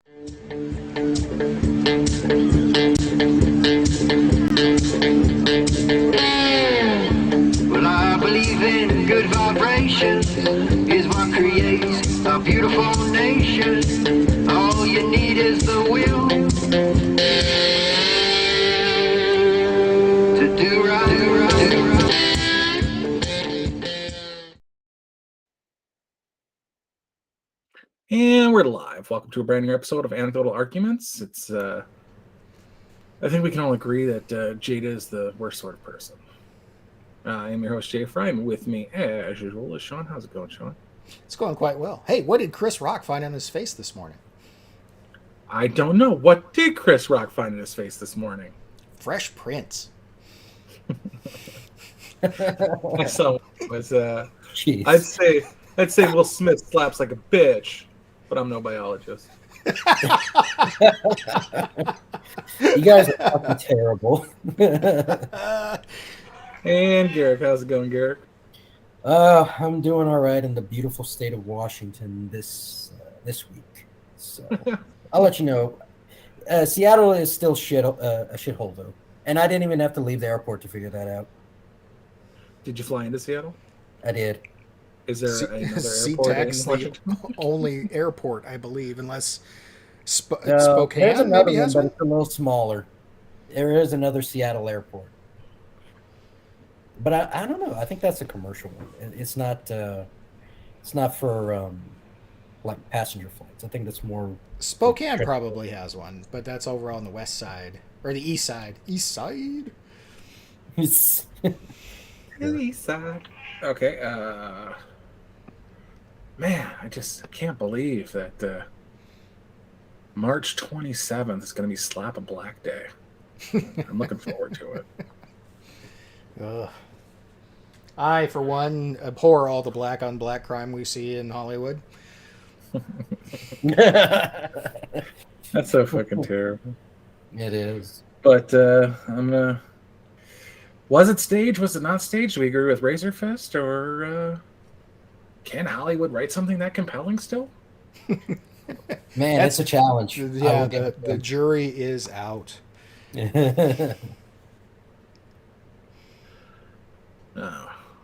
Well, I believe in good vibrations is what creates a beautiful nation. All you need is the will to do right, do right, do right. And we're live. Welcome to a brand new episode of Anecdotal Arguments. It's, I think we can all agree that Jada is the worst sort of person. I am your host, Jay Fry, and with me, as usual, is Sean. How's it going, Sean? It's going quite well. Hey, what did Chris Rock find on his face this morning? I don't know. What did Chris Rock find in his face this morning? Fresh Prince. I saw was I'd say Will Smith slaps like a bitch, but I'm no biologist. You guys are fucking terrible. And Garrick, how's it going, Garrick? I'm doing all right in the beautiful state of Washington this week. So I'll let you know. Seattle is still a shithole though, and I didn't even have to leave the airport to figure that out. Did you fly into Seattle? I did. Is there another airport SeaTac's in Washington? the only airport, I believe, unless There's Spokane another maybe has one, one? but it's a little smaller. There is another Seattle airport, but I don't know. I think that's a commercial one. It's not for like passenger flights. I think that's more. Spokane probably has one, but that's over on the west side or the east side. East side. It's East side. Okay. Man, I can't believe that March 27th is going to be Slap a Black Day. I'm looking forward to it. Ugh. I, for one, abhor all the black on black crime we see in Hollywood. That's so fucking terrible. It is. But I'm gonna. Was it staged? Was it not staged? Do we agree with Razorfist, or can Hollywood write something that compelling still? Man, it's a challenge. Yeah, the jury is out.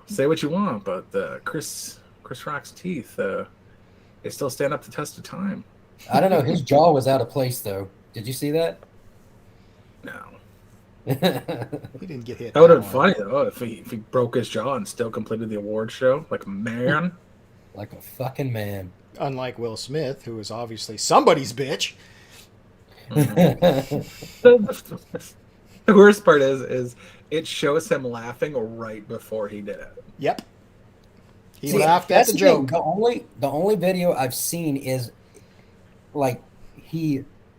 Say what you want, but Chris Rock's teeth, they still stand up the test of time. I don't know. His jaw was out of place, though. Did you see that? No. He didn't get hit. That would have been funny, though, if he broke his jaw and still completed the award show like a man. Like a fucking man. Unlike Will Smith, who is obviously somebody's bitch. The worst part is it shows him laughing right before he did it. Yep. He laughed at the joke. The only video I've seen is like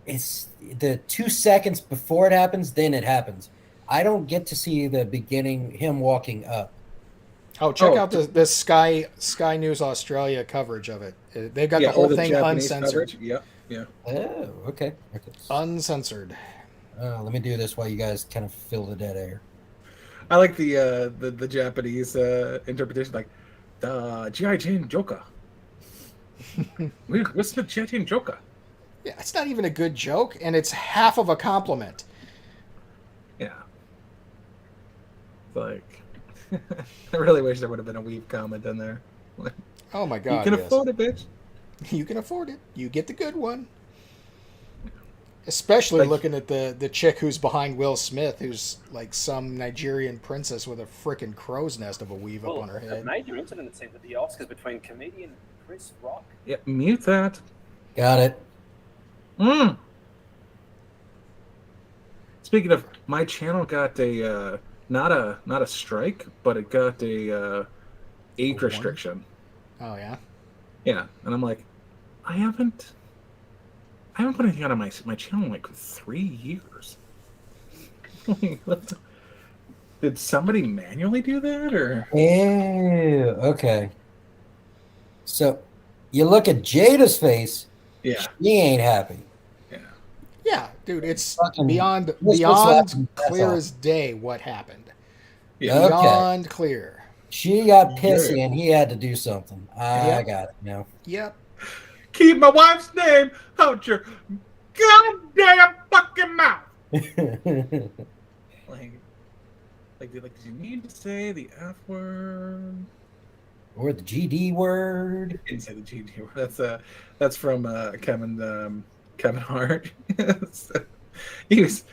it's the 2 seconds before it happens, then it happens. I don't get to see the beginning, him walking up. Oh, check out the Sky News Australia coverage of it. They've got the whole thing Japanese uncensored. coverage. Yep. Yeah. Oh, okay. Uncensored. Let me do this while you guys kind of fill the dead air. I like the Japanese interpretation, like the G.I. Jane Joker. What's the G.I. Jane Joker? Yeah, it's not even a good joke, and it's half of a compliment. Yeah. Like, I really wish there would have been a weave comment in there. Oh my god! You can afford it, bitch. You can afford it. You get the good one. Especially looking at the chick who's behind Will Smith, who's like some Nigerian princess with a frickin' crow's nest of a weave up on her head. A major incident, it seems, at the Oscars between comedian Chris Rock. Yeah, mute that. Got it. Speaking of, my channel got a not a strike, but it got a age restriction. Oh yeah. Yeah, and I'm like, I haven't put anything out on my channel in like 3 years. Did somebody manually do that, or? Ew, okay. So, you look at Jada's face. Yeah. She ain't happy. Yeah, dude, it's Fucking beyond clear as day what happened. Yeah. Beyond clear. She got pissy and he had to do something. I got it now. Yep. keep my wife's name out your goddamn fucking mouth. Did you need to say the F word? Or the GD word? Didn't say the GD word. That's from Kevin Hart. he was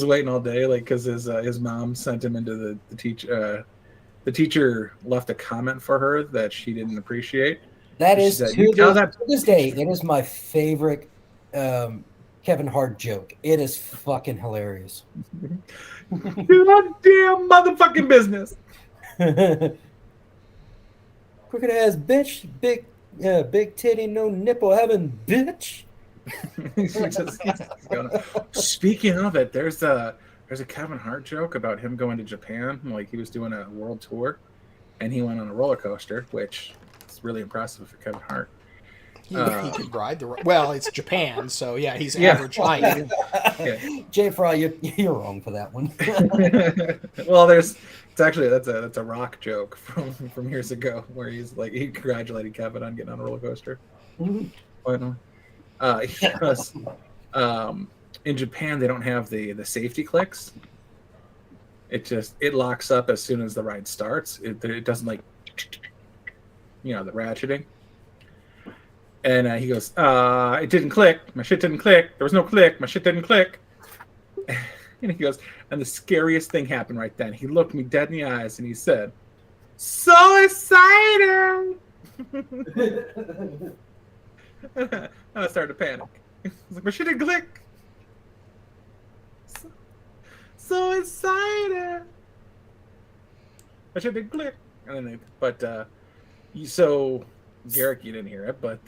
waiting all day, like, because his mom sent him into the teacher. The teacher left a comment for her that she didn't appreciate. That is to this day, it is my favorite Kevin Hart joke. It is fucking hilarious. Goddamn motherfucking business. Crooked ass bitch, big titty, no nipple having bitch. Speaking of it, there's a Kevin Hart joke about him going to Japan. Like, he was doing a world tour, and he went on a roller coaster, which is really impressive for Kevin Hart. He could ride well, it's Japan, so yeah, he's average height. Yeah. Jay Fry, you're wrong for that one. Well, that's a Rock joke from years ago where he congratulated Kevin on getting on a roller coaster. Finally. Because in Japan they don't have the safety clicks. It locks up as soon as the ride starts. It doesn't, like, the ratcheting. And he goes, it didn't click. My shit didn't click. There was no click. My shit didn't click. And he goes, and the scariest thing happened right then. He looked me dead in the eyes and he said, "So excited!" And I started to panic. I was like, my shit didn't click. So excited. My shit didn't click. And then so Garrick, you didn't hear it, but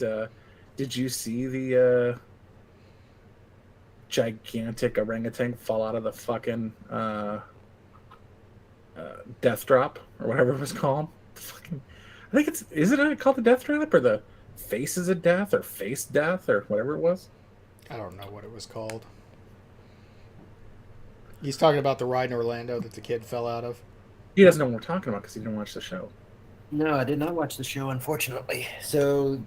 did you see the gigantic orangutan fall out of the fucking death drop or whatever it was called? I think isn't it called the death drop or the faces of death or face death or whatever it was? I don't know what it was called. He's talking about the ride in Orlando that the kid fell out of. He doesn't know what we're talking about because he didn't watch the show. No, I did not watch the show, unfortunately. So,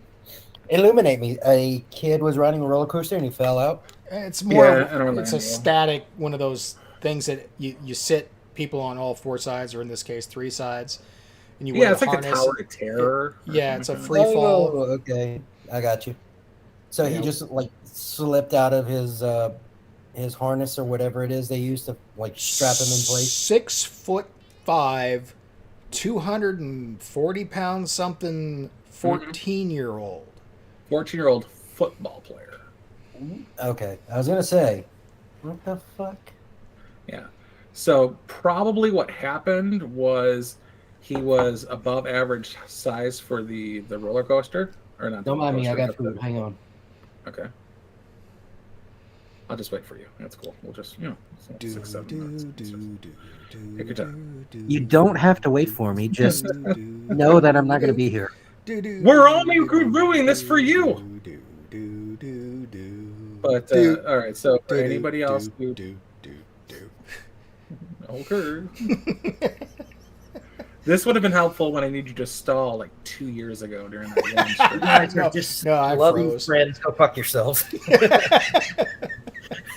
illuminate me. A kid was riding a roller coaster and he fell out. It's more. It's a static one of those things that you sit people on all four sides, or in this case, three sides, and you wear it's a like harness. a Tower of Terror. It's a free fall. Oh, okay, I got you. So he just slipped out of his harness or whatever it is they use to strap him in place. 6'5", 240 pounds something, 14-year-old. 14-year-old football player. Okay, I was gonna say, what the fuck? Yeah. So probably what happened was he was above average size for the roller coaster, or not? Don't mind me, I got food. Hang on. Okay. I'll just wait for you. That's cool. We'll just 6, 7 minutes. Take your time. You don't have to wait for me. Just know that I'm not going to be here. We're only reviewing this for you. But all right. So for anybody else who this would have been helpful when I need you to stall like 2 years ago during that one stream. You guys are just loving friends. Go fuck yourselves.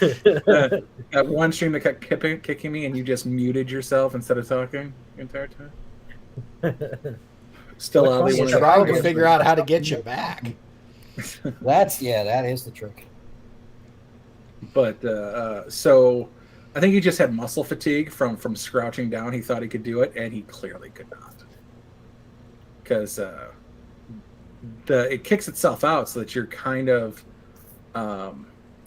That one stream that kept kicking me, and you just muted yourself instead of talking the entire time. Still out there trying to figure out how to get you back. That is the trick. But so I think he just had muscle fatigue from crouching down. He thought he could do it, and he clearly could not, because it kicks itself out so that you're kind of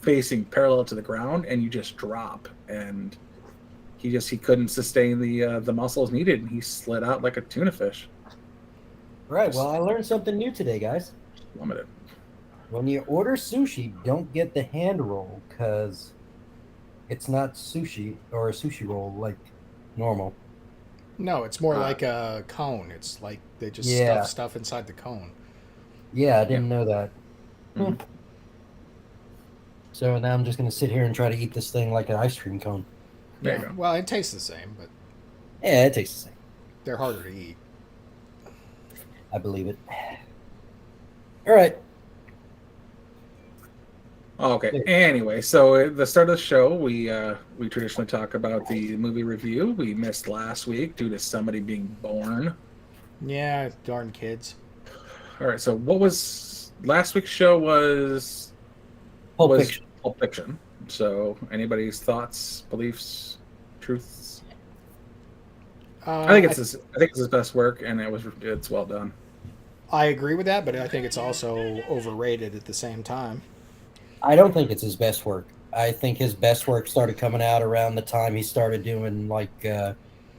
facing parallel to the ground, and you just drop, and he couldn't sustain the muscles needed, and he slid out like a tuna fish. Right. Well, I learned something new today, guys. Plummeted. When you order sushi, don't get the hand roll, because it's not sushi or a sushi roll like normal. No, it's more like a cone. It's like they just stuff stuff inside the cone. Yeah, I didn't know that. Mm-hmm. So now I'm just going to sit here and try to eat this thing like an ice cream cone. There you go. Well, it tastes the same, but... Yeah, it tastes the same. They're harder to eat. I believe it. All right. Okay. Anyway, so at the start of the show, we traditionally talk about the movie review. We missed last week due to somebody being born. Yeah, darn kids. All right. So what was last week's show? Was Pulp Fiction. Pulp Fiction. So anybody's thoughts, beliefs, truths? I think it's his best work, and it's well done. I agree with that, but I think it's also overrated at the same time. I don't think it's his best work. I think his best work started coming out around the time he started doing like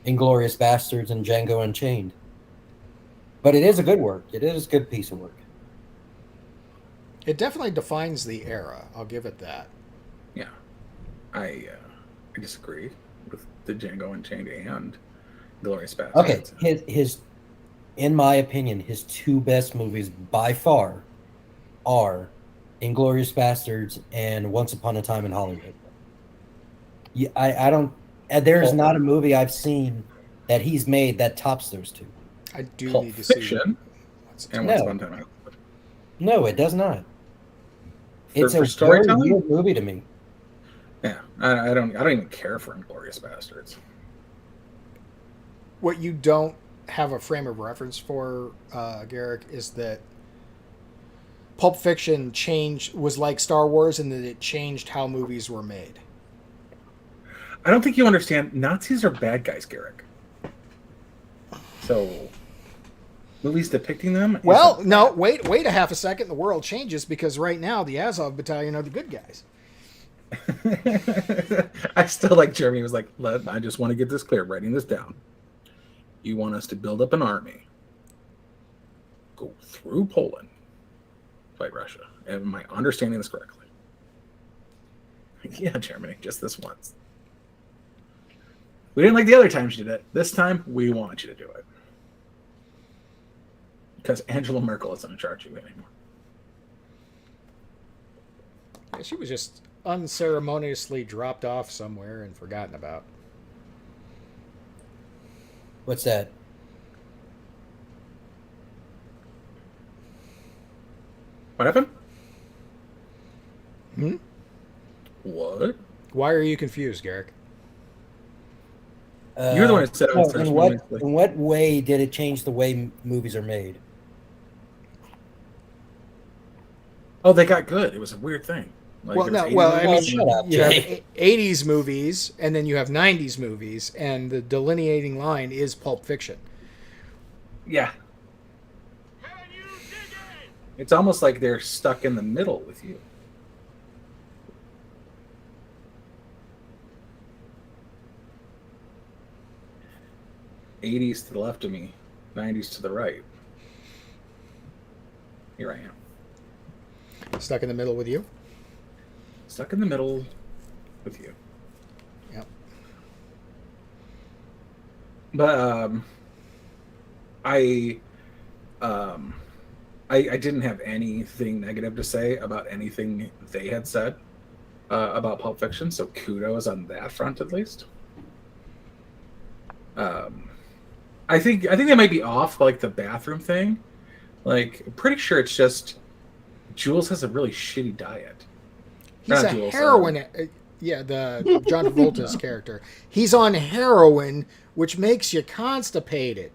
Inglourious Bastards and Django Unchained. But it is a good work. It is a good piece of work. It definitely defines the era. I'll give it that. Yeah, I disagree with the Django Unchained and Inglourious Bastards. Okay, his in my opinion, his two best movies by far are Inglourious Bastards and Once Upon a Time in Hollywood. Yeah, I don't. There's not a movie I've seen that he's made that tops those two. I do Pulp need to Fiction see. and Once Upon a Time in Hollywood. No, it does not. It's a very weird movie to me. Yeah, I don't even care for Inglourious Bastards. What you don't have a frame of reference for, Garrick, is that Pulp Fiction was like Star Wars in that it changed how movies were made. I don't think you understand. Nazis are bad guys, Garrick. So, movies depicting them. Well, no, wait a half a second. The world changes because right now the Azov Battalion are the good guys. I still like Jeremy was like, I just want to get this clear, writing this down. You want us to build up an army, go through Poland, fight Russia. Am I understanding this correctly? Yeah, Germany, just this once. We didn't like the other times you did it. This time, we want you to do it. Because Angela Merkel isn't in charge of you anymore. Yeah, she was just unceremoniously dropped off somewhere and forgotten about. What's that? What happened? What? Why are you confused, Garrick? You're the one that said it was in what way did it change the way movies are made? Oh, they got good. It was a weird thing. Like, you have 80s movies, and then you have 90s movies, and the delineating line is Pulp Fiction. Yeah. It's almost like they're stuck in the middle with you. '80s to the left of me, '90s to the right. Here I am. Stuck in the middle with you? Stuck in the middle with you. Yep. But I didn't have anything negative to say about anything they had said about Pulp Fiction, so kudos on that front at least. I think they might be off like the bathroom thing. Like, I'm pretty sure it's just Jules has a really shitty diet. He's a heroin. The John Travolta's character. He's on heroin, which makes you constipated.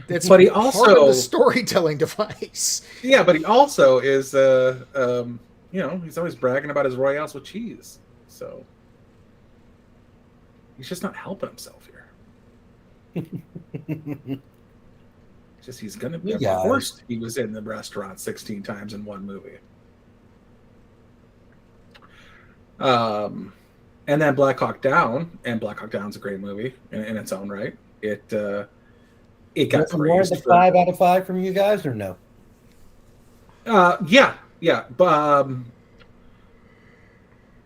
That's part of the storytelling device. Yeah, but he also is, he's always bragging about his Royales with cheese. So he's just not helping himself here. Just he's gonna be. Of course, he was in the restaurant 16 times in one movie. And then Black Hawk Down, and Black Hawk Down's a great movie in its own right. It got praised. More than 5 out of 5 from you guys, or no? Yeah, but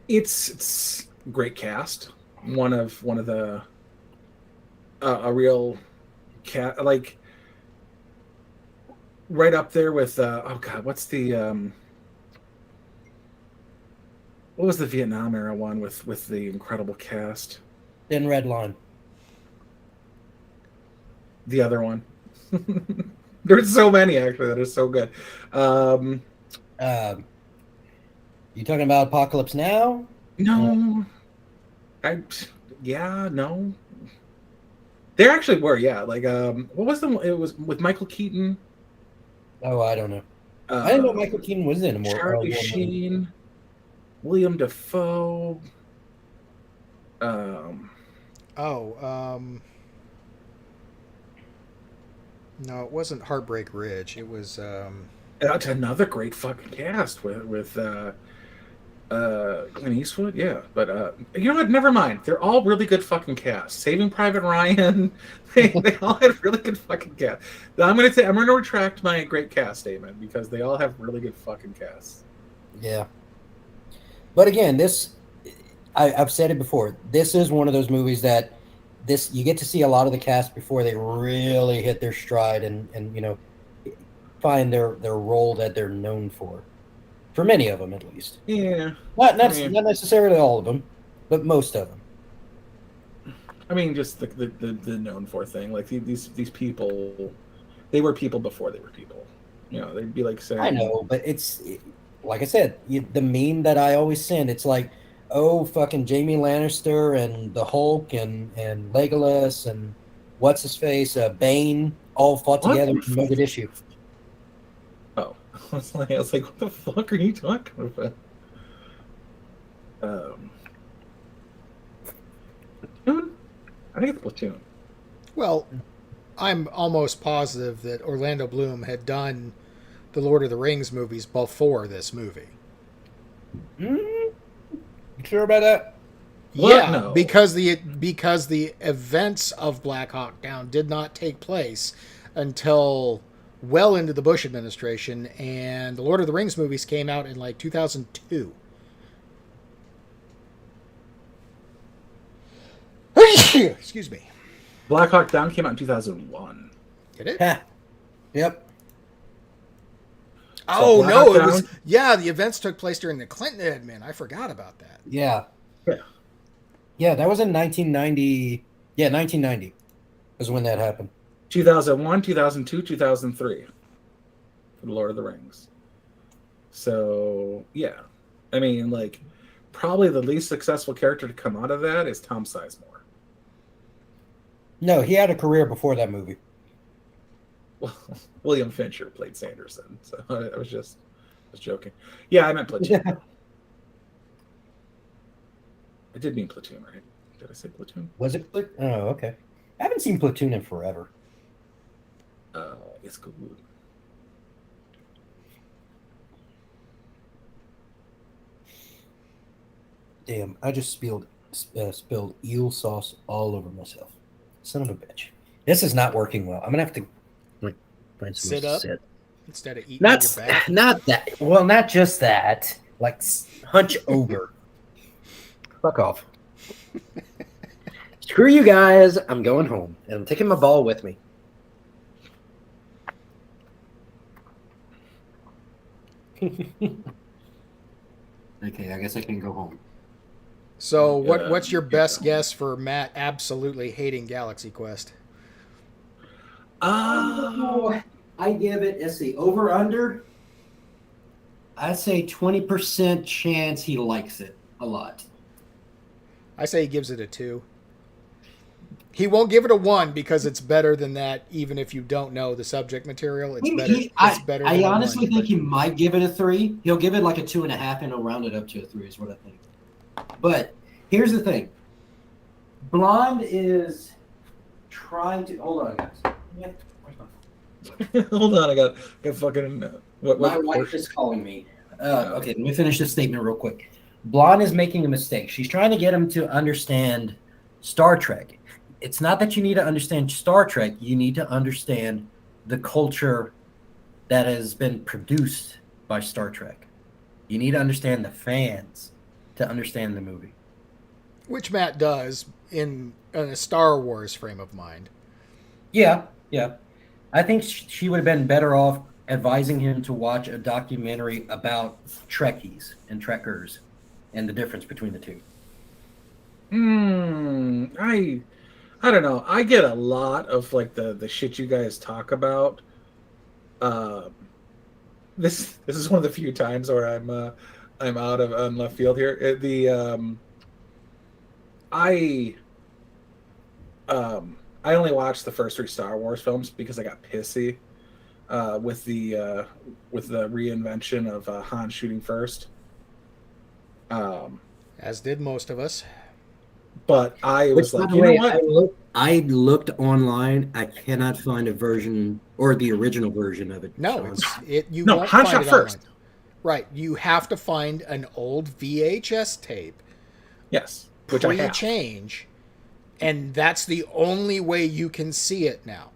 it's great cast. One of the a real cat, like right up there with what's the what was the Vietnam era one with the incredible cast? Thin Red Line. The other one. There's so many actually that are so good. You talking about Apocalypse Now? No. No. There actually were, yeah. Like, what was the? It was with Michael Keaton. Oh, I don't know. I didn't know Michael Keaton was in more. Charlie Sheen, William Dafoe. No, it wasn't Heartbreak Ridge. It was. That's another great fucking cast with Clint Eastwood, yeah. But you know what? Never mind. They're all really good fucking casts. Saving Private Ryan, they all had really good fucking casts. I'm gonna retract my great cast statement because they all have really good fucking casts. Yeah. But again, I've said it before. This is one of those movies that you get to see a lot of the cast before they really hit their stride and find their role that they're known for. For many of them, at least. Yeah. Not necessarily all of them, but most of them. I mean, just the known for thing. Like these people, they were people before they were people. They'd be like saying. I know, but it's like I said, the meme that I always send. It's like, oh, fucking Jamie Lannister and the Hulk and Legolas and what's his face, Bane, all fought together in no good issue. Oh. I was like, what the fuck are you talking about? Platoon? I think it's Platoon. Well, I'm almost positive that Orlando Bloom had done the Lord of the Rings movies before this movie. You sure about that? Yeah, no. because the events of Black Hawk Down did not take place until well into the Bush administration, and the Lord of the Rings movies came out in like 2002. Excuse me. Black Hawk Down came out in 2001. Did it? Yep. Oh, Black no, Hawk it Down? was... Yeah, the events took place during the Clinton admin. I forgot about that. Yeah. Yeah. Yeah, that was in 1990. Yeah, 1990 was when that happened. 2001, 2002, 2003 for the Lord of the Rings. So, yeah. I mean, like, probably the least successful character to come out of that is Tom Sizemore. No, he had a career before that movie. Well, William Fincher played Sanderson, so I was joking. Yeah, I meant Platoon. Yeah. I did mean Platoon, right? Did I say Platoon? Was it? Oh, okay. I haven't seen Platoon in forever. It's good. Damn, I just spilled eel sauce all over myself. Son of a bitch. This is not working well. I'm gonna have to find some Sit up sit. instead of eating on your back. Not that. Well, not just that. Like hunch over. Fuck off. Screw you guys. I'm going home, and I'm taking my ball with me. Okay, I guess I can go home. So, what's your best guess for Matt absolutely hating Galaxy Quest? I give it, let's see, over under. I'd say 20% chance he likes it a lot. I say he gives it a 2. He won't give it a 1 because it's better than that. Even if you don't know the subject material, it's better. It's better. I honestly think he might give it a 3. He'll give it like a 2.5, and he'll round it up to a 3. Is what I think. But here's the thing. Blonde is trying to hold on, guys. Hold on, I got fucking. My wife is calling me. Okay, let me finish this statement real quick. Blonde is making a mistake. She's trying to get him to understand Star Trek. It's not that you need to understand Star Trek. You need to understand the culture that has been produced by Star Trek. You need to understand the fans to understand the movie. Which Matt does in a Star Wars frame of mind. Yeah. I think she would have been better off advising him to watch a documentary about Trekkies and Trekkers and the difference between the two. I don't know. I get a lot of like the shit you guys talk about. This is one of the few times where I'm I'm out of on left field here. I only watched the first 3 Star Wars films because I got pissy with the reinvention of Han shooting first. As did most of us. But I was Which, like, by the way, I looked online. I cannot find a version or the original version of it. No, Sean. you No, won't Han find shot it first. online. Right, you have to find an old VHS tape. Yes, which I have. Pre-change, and that's the only way you can see it now.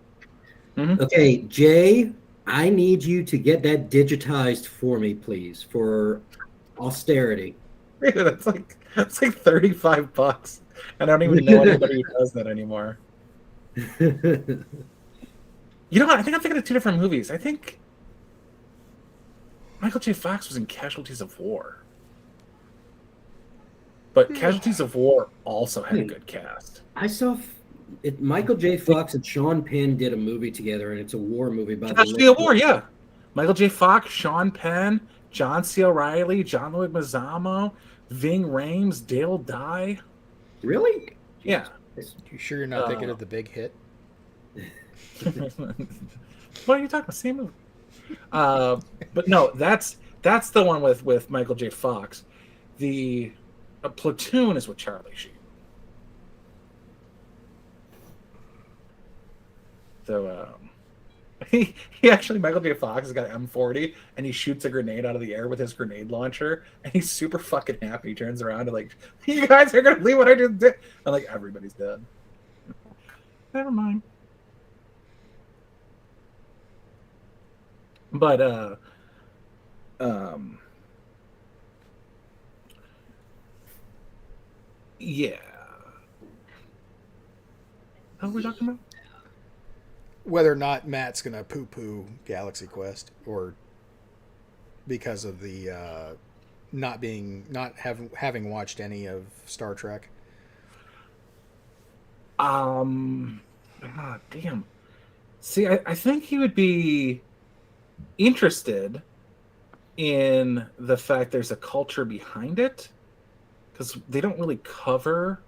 Mm-hmm. Okay, Jay, I need you to get that digitized for me, please, for austerity. Dude, that's like $35. I don't even know anybody who does that anymore. You know what? I think I'm thinking of 2 different movies. I think Michael J. Fox was in Casualties of War. But Casualties of War also had a good cast. I saw it. Michael J. Fox and Sean Penn did a movie together, and it's a war movie by Casualty of War, yeah. Michael J. Fox, Sean Penn, John C. Reilly, John Leguizamo, Ving Rhames, Dale Dye. Really? Yeah. You sure you're not thinking of The Big Hit? What are you talking about? Same movie. But no, that's the one with Michael J. Fox. The Platoon is with Charlie Sheen. So he actually, Michael J. Fox has got an M40 and he shoots a grenade out of the air with his grenade launcher and he's super fucking happy. He turns around and like, you guys are gonna believe what I just did. And like, everybody's dead. Never mind. But yeah. What are we talking about? Whether or not Matt's gonna poo-poo Galaxy Quest, or because of the not having watched any of Star Trek. God damn. See, I think he would be interested in the fact there's a culture behind it, because they don't really cover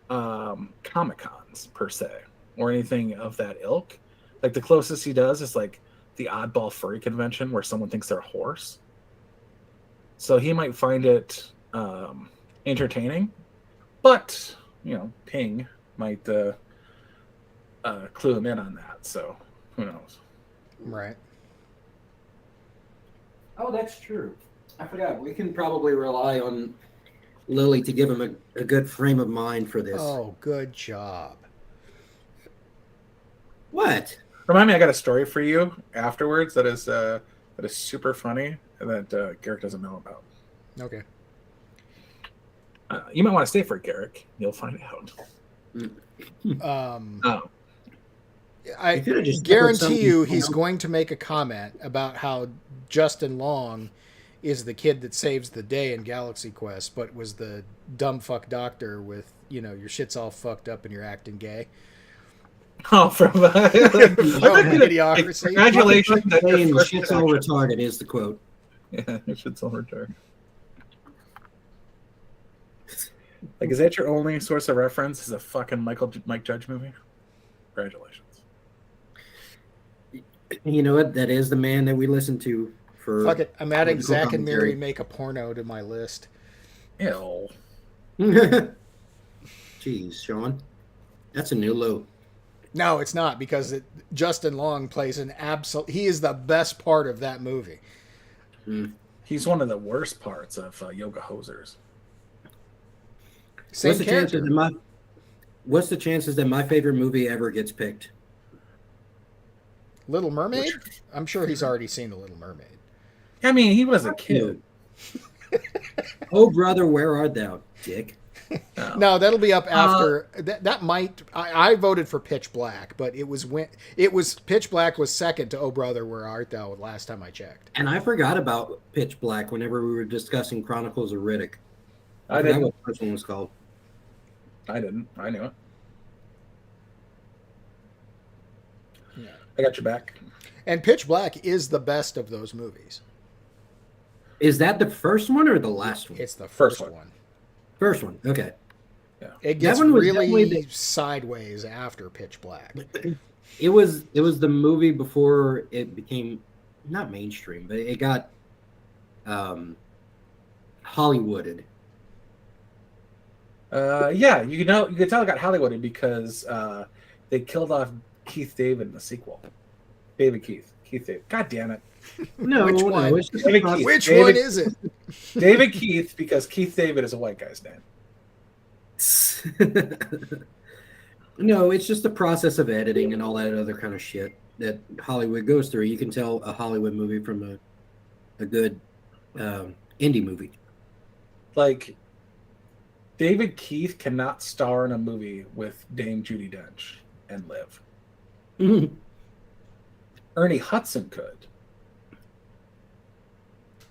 Comic-Cons per se or anything of that ilk. Like the closest he does is like the Oddball Furry Convention where someone thinks they're a horse. So he might find it entertaining, but Ping might clue him in on that. So who knows? Right. Oh, that's true. I forgot. We can probably rely on Lily to give him a good frame of mind for this. Oh, good job. What? Remind me, I got a story for you afterwards that is super funny and that Garrick doesn't know about. Okay. You might want to stay for it, Garrick. You'll find out. I guarantee you he's going to make a comment about how Justin Long is the kid that saves the day in Galaxy Quest, but was the dumb fuck doctor with, your shit's all fucked up and you're acting gay. Oh, from Idiocracy. Congratulations. Shit's all retarded is the quote. Yeah, shit's all retarded. Like, is that your only source of reference? Is a fucking Mike Judge movie? Congratulations. You know what? That is the man that we listen to for. Fuck it. I'm adding Zach and commentary. Mary make a porno to my list. Ew. Jeez, Sean. That's a new low. No, it's not, because Justin Long plays he is the best part of that movie. He's one of the worst parts of Yoga Hosers. Same character. What's the chances that my favorite movie ever gets picked? Little Mermaid? I'm sure he's already seen The Little Mermaid. I mean, he was a kid. Oh, brother, where art thou, dick? No, that'll be up after. That might. I voted for Pitch Black, but it was Pitch Black was second to Oh Brother, Where Art Thou last time I checked. And I forgot about Pitch Black whenever we were discussing Chronicles of Riddick. I forgot didn't. what the first one was called. I didn't. I knew it. Yeah. I got your back. And Pitch Black is the best of those movies. Is that the first one or the last one? It's the first one. First one. Okay. Yeah. It gets really sideways after Pitch Black. It was the movie before it became not mainstream, but it got Hollywooded. Yeah, you could tell it got Hollywooded because they killed off Keith David in the sequel. Keith David. God damn it. No, Which one? No, Which one is it? David Keith, because Keith David is a white guy's name. No, it's just the process of editing and all that other kind of shit that Hollywood goes through. You can tell a Hollywood movie from a good indie movie. Like, David Keith cannot star in a movie with Dame Judi Dench and live. Mm-hmm. Ernie Hudson could.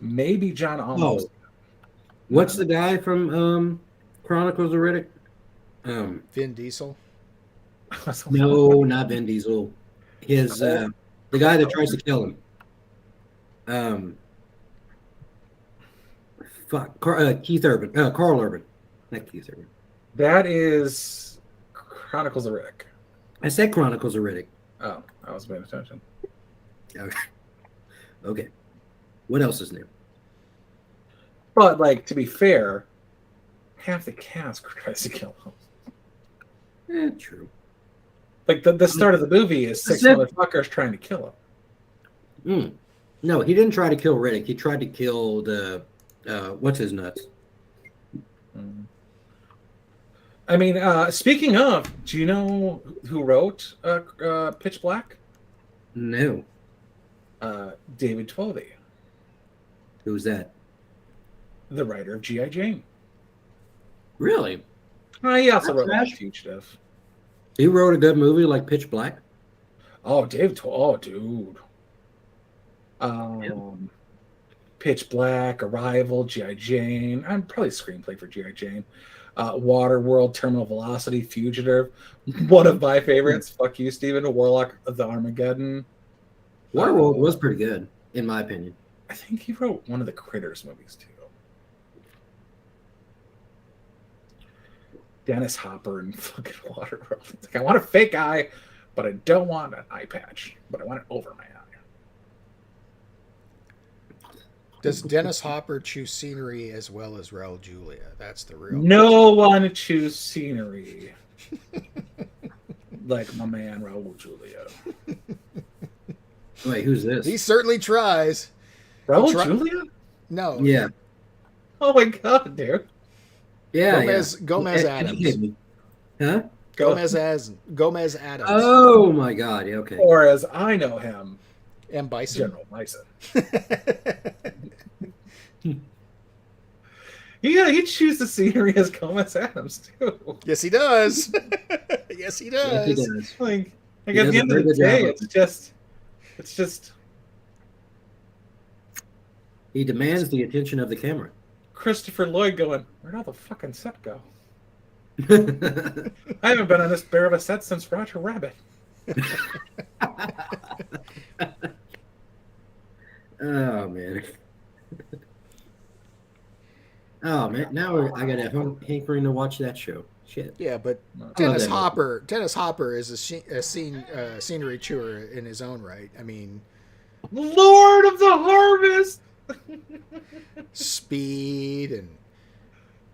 Maybe John Amos. Oh. What's the guy from Chronicles of Riddick? Vin Diesel? No, not Vin Diesel. His the guy that tries to kill him. Keith Urban. Carl Urban. Not Keith Urban. That is Chronicles of Riddick. I said Chronicles of Riddick. Oh, I was paying attention. Okay. What else is new? But, like, to be fair, half the cast tries to kill him. True. Like, the start of the movie is 6 motherfuckers trying to kill him. No, he didn't try to kill Riddick. He tried to kill the, what's his nuts? I mean, speaking of, do you know who wrote Pitch Black? No. David Twelvey. Who's that? The writer of G.I. Jane. Really? He also wrote Fugitive. He wrote a good movie like Pitch Black? Oh, David Oh, dude. Pitch Black, Arrival, G.I. Jane. I'm probably screenplay for G.I. Jane. Waterworld, Terminal Velocity, Fugitive. One of my favorites. Fuck you, Steven. Warlock of the Armageddon. Waterworld was pretty good, in my opinion. I think he wrote one of the Critters movies, too. Dennis Hopper and fucking Waterworld. It's like, I want a fake eye, but I don't want an eye patch. But I want it over my eye. Does Dennis Hopper choose scenery as well as Raul Julia? That's the real No one choose scenery like my man Raul Julia. Wait, who's this? He certainly tries. Raul Julia? No. Yeah. Oh my god, dude. Yeah. Gomez Adams. Huh? Gomez Adams. Oh my god. Yeah, okay. Or as I know him, M. Bison. General Bison. Yeah, he chooses the scenery as Gomez Adams too. Yes, he does. Yes, he does. Yes, he does. Like at the end of the day, it's just. He demands the attention of the camera. Christopher Lloyd going, where'd all the fucking set go? I haven't been on this bare of a set since Roger Rabbit. Oh man. Oh man, now I got a hankering to watch that show. Shit. Yeah, but Dennis Hopper is a scenery chewer in his own right. I mean, Lord of the Harvest. Speed and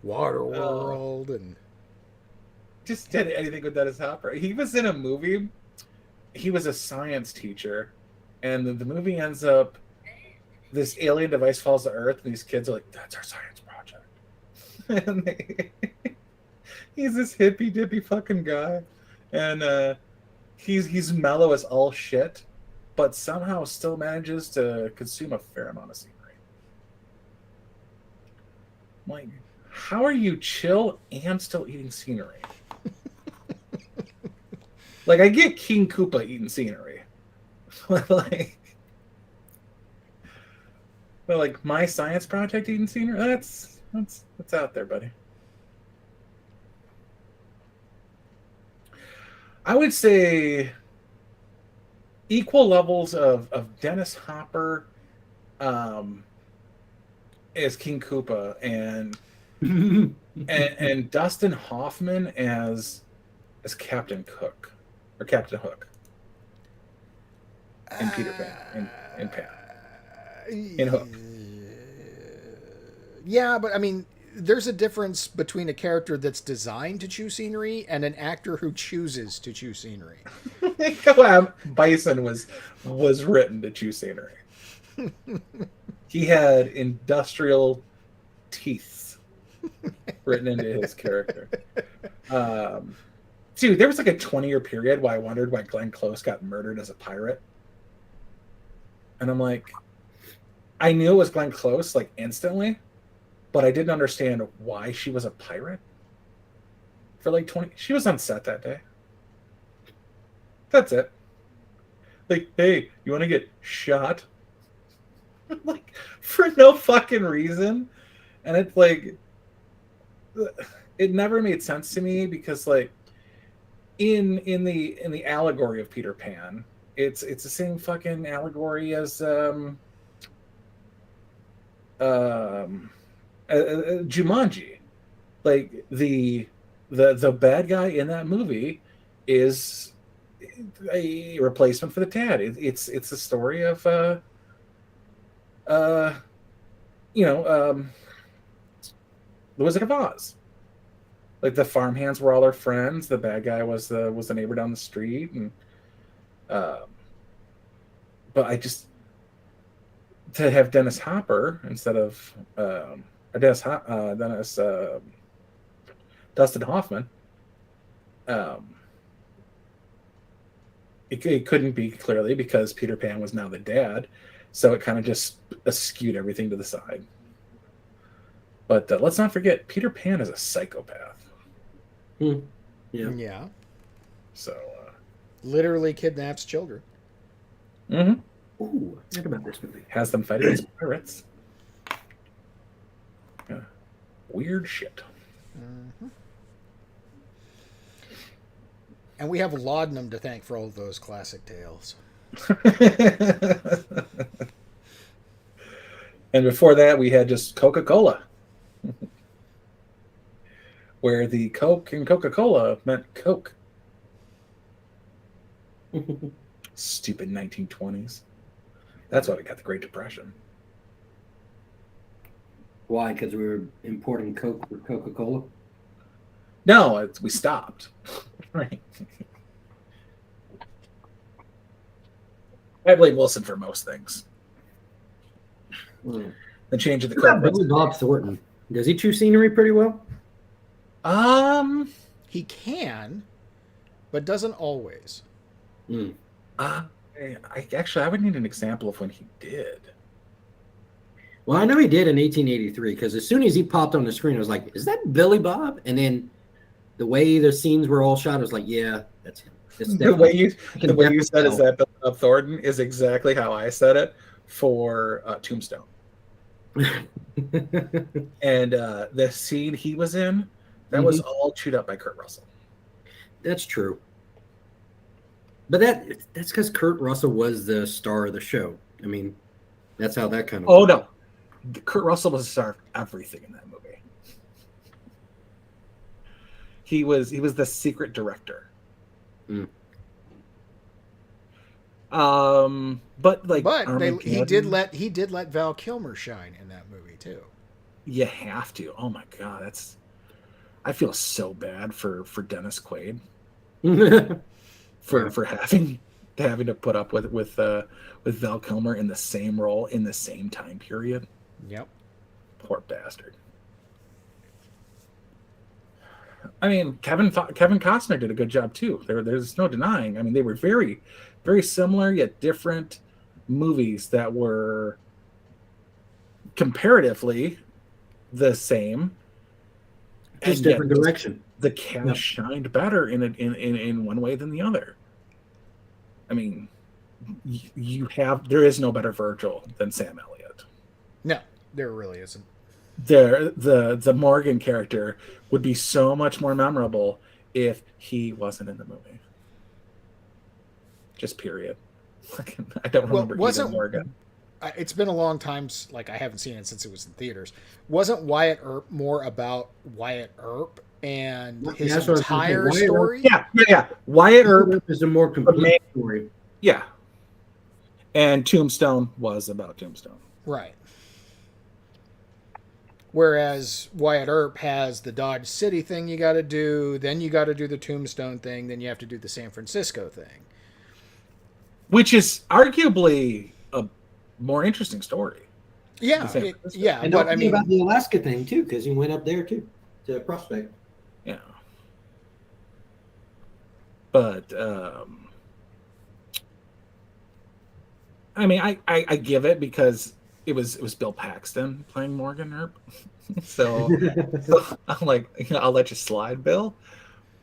Waterworld and just did anything with Dennis Hopper. He was in a movie. He was a science teacher, and the movie ends up. This alien device falls to Earth, and these kids are like, "That's our science project." And he's this hippy dippy fucking guy, and he's mellow as all shit, but somehow still manages to consume a fair amount of scenery. Like, how are you chill and still eating scenery? Like, I get King Koopa eating scenery, but like my science project eating scenery, that's out there, buddy. I would say equal levels of Dennis Hopper, as King Koopa and Dustin Hoffman as Captain Cook or Captain Hook in Peter Pan in Pan in Hook. Yeah, but I mean, there's a difference between a character that's designed to chew scenery and an actor who chooses to chew scenery. Bison was written to chew scenery. He had industrial teeth written into his character. Dude, there was like a 20-year period where I wondered why Glenn Close got murdered as a pirate. And I'm like, I knew it was Glenn Close like instantly, but I didn't understand why she was a pirate for like 20. She was on set that day. That's it. Like, hey, you want to get shot? Like, for no fucking reason. And it's like, it never made sense to me because, like, in the allegory of Peter Pan, it's the same fucking allegory as Jumanji. Like the bad guy in that movie is a replacement for the dad. It's the story of the Wizard of Oz. Like the farmhands were all their friends. The bad guy was the neighbor down the street, and but I just to have Dennis Hopper instead of Dustin Hoffman. It couldn't be clearly because Peter Pan was now the dad, so it kind of just skewed everything to the side. But let's not forget, Peter Pan is a psychopath. Yeah. So literally kidnaps children. Mm-hmm. Ooh, think about this movie. Has them fight against pirates. Yeah. Weird shit. Mm-hmm. And we have Laudanum to thank for all of those classic tales. And before that, we had just Coca-Cola. Where the Coke in Coca-Cola meant Coke. Stupid 1920s. That's why we got the Great Depression. Why? Because we were importing Coke for Coca-Cola? No, we stopped. Right. I blame Wilson for most things. Mm. The change of the What about Coke. Billy Bob Thornton? Does he chew scenery pretty well? He can, but doesn't always. I would need an example of when he did. Well, I know he did in 1883 because as soon as he popped on the screen, I was like, "Is that Billy Bob?" And then the way the scenes were all shot, I was like, "Yeah, that's him." The way you said is that Billy Bob Thornton is exactly how I said it for Tombstone. And the scene he was in, that was all chewed up by Kurt Russell. That's true. But that's because Kurt Russell was the star of the show. I mean, that's how that kind of. Oh no, Kurt Russell was the star of everything in that movie. He was the secret director. He did let Val Kilmer shine in that movie too. You have to. Oh my god, I feel so bad for Dennis Quaid for having to put up with Val Kilmer in the same role in the same time period. Yep. Poor bastard. I mean, Kevin Costner did a good job too. There's no denying. I mean, they were very, very similar yet different movies that were comparatively the same. Just different direction. The cast shined better in one way than the other. I mean, there is no better Virgil than Sam Elliott. No, there really isn't. The Morgan character would be so much more memorable if he wasn't in the movie. Just period. I don't remember either Morgan. it's been a long time. Like I haven't seen it since it was in theaters. Wasn't Wyatt Earp more about Wyatt Earp and his that's what I was gonna say. entire Wyatt Earp- story? Yeah. Wyatt Earp, is a more complete story. yeah. And Tombstone was about Tombstone. Right. Whereas Wyatt Earp has the Dodge City thing you got to do, then you got to do the Tombstone thing, then you have to do the San Francisco thing. Which is arguably a more interesting story. Yeah, And but don't forget about the Alaska thing too, because he went up there too to Prospect. Yeah. But I mean, I give it because it was Bill Paxton playing Morgan Earp, so I'm like, I'll let you slide, Bill.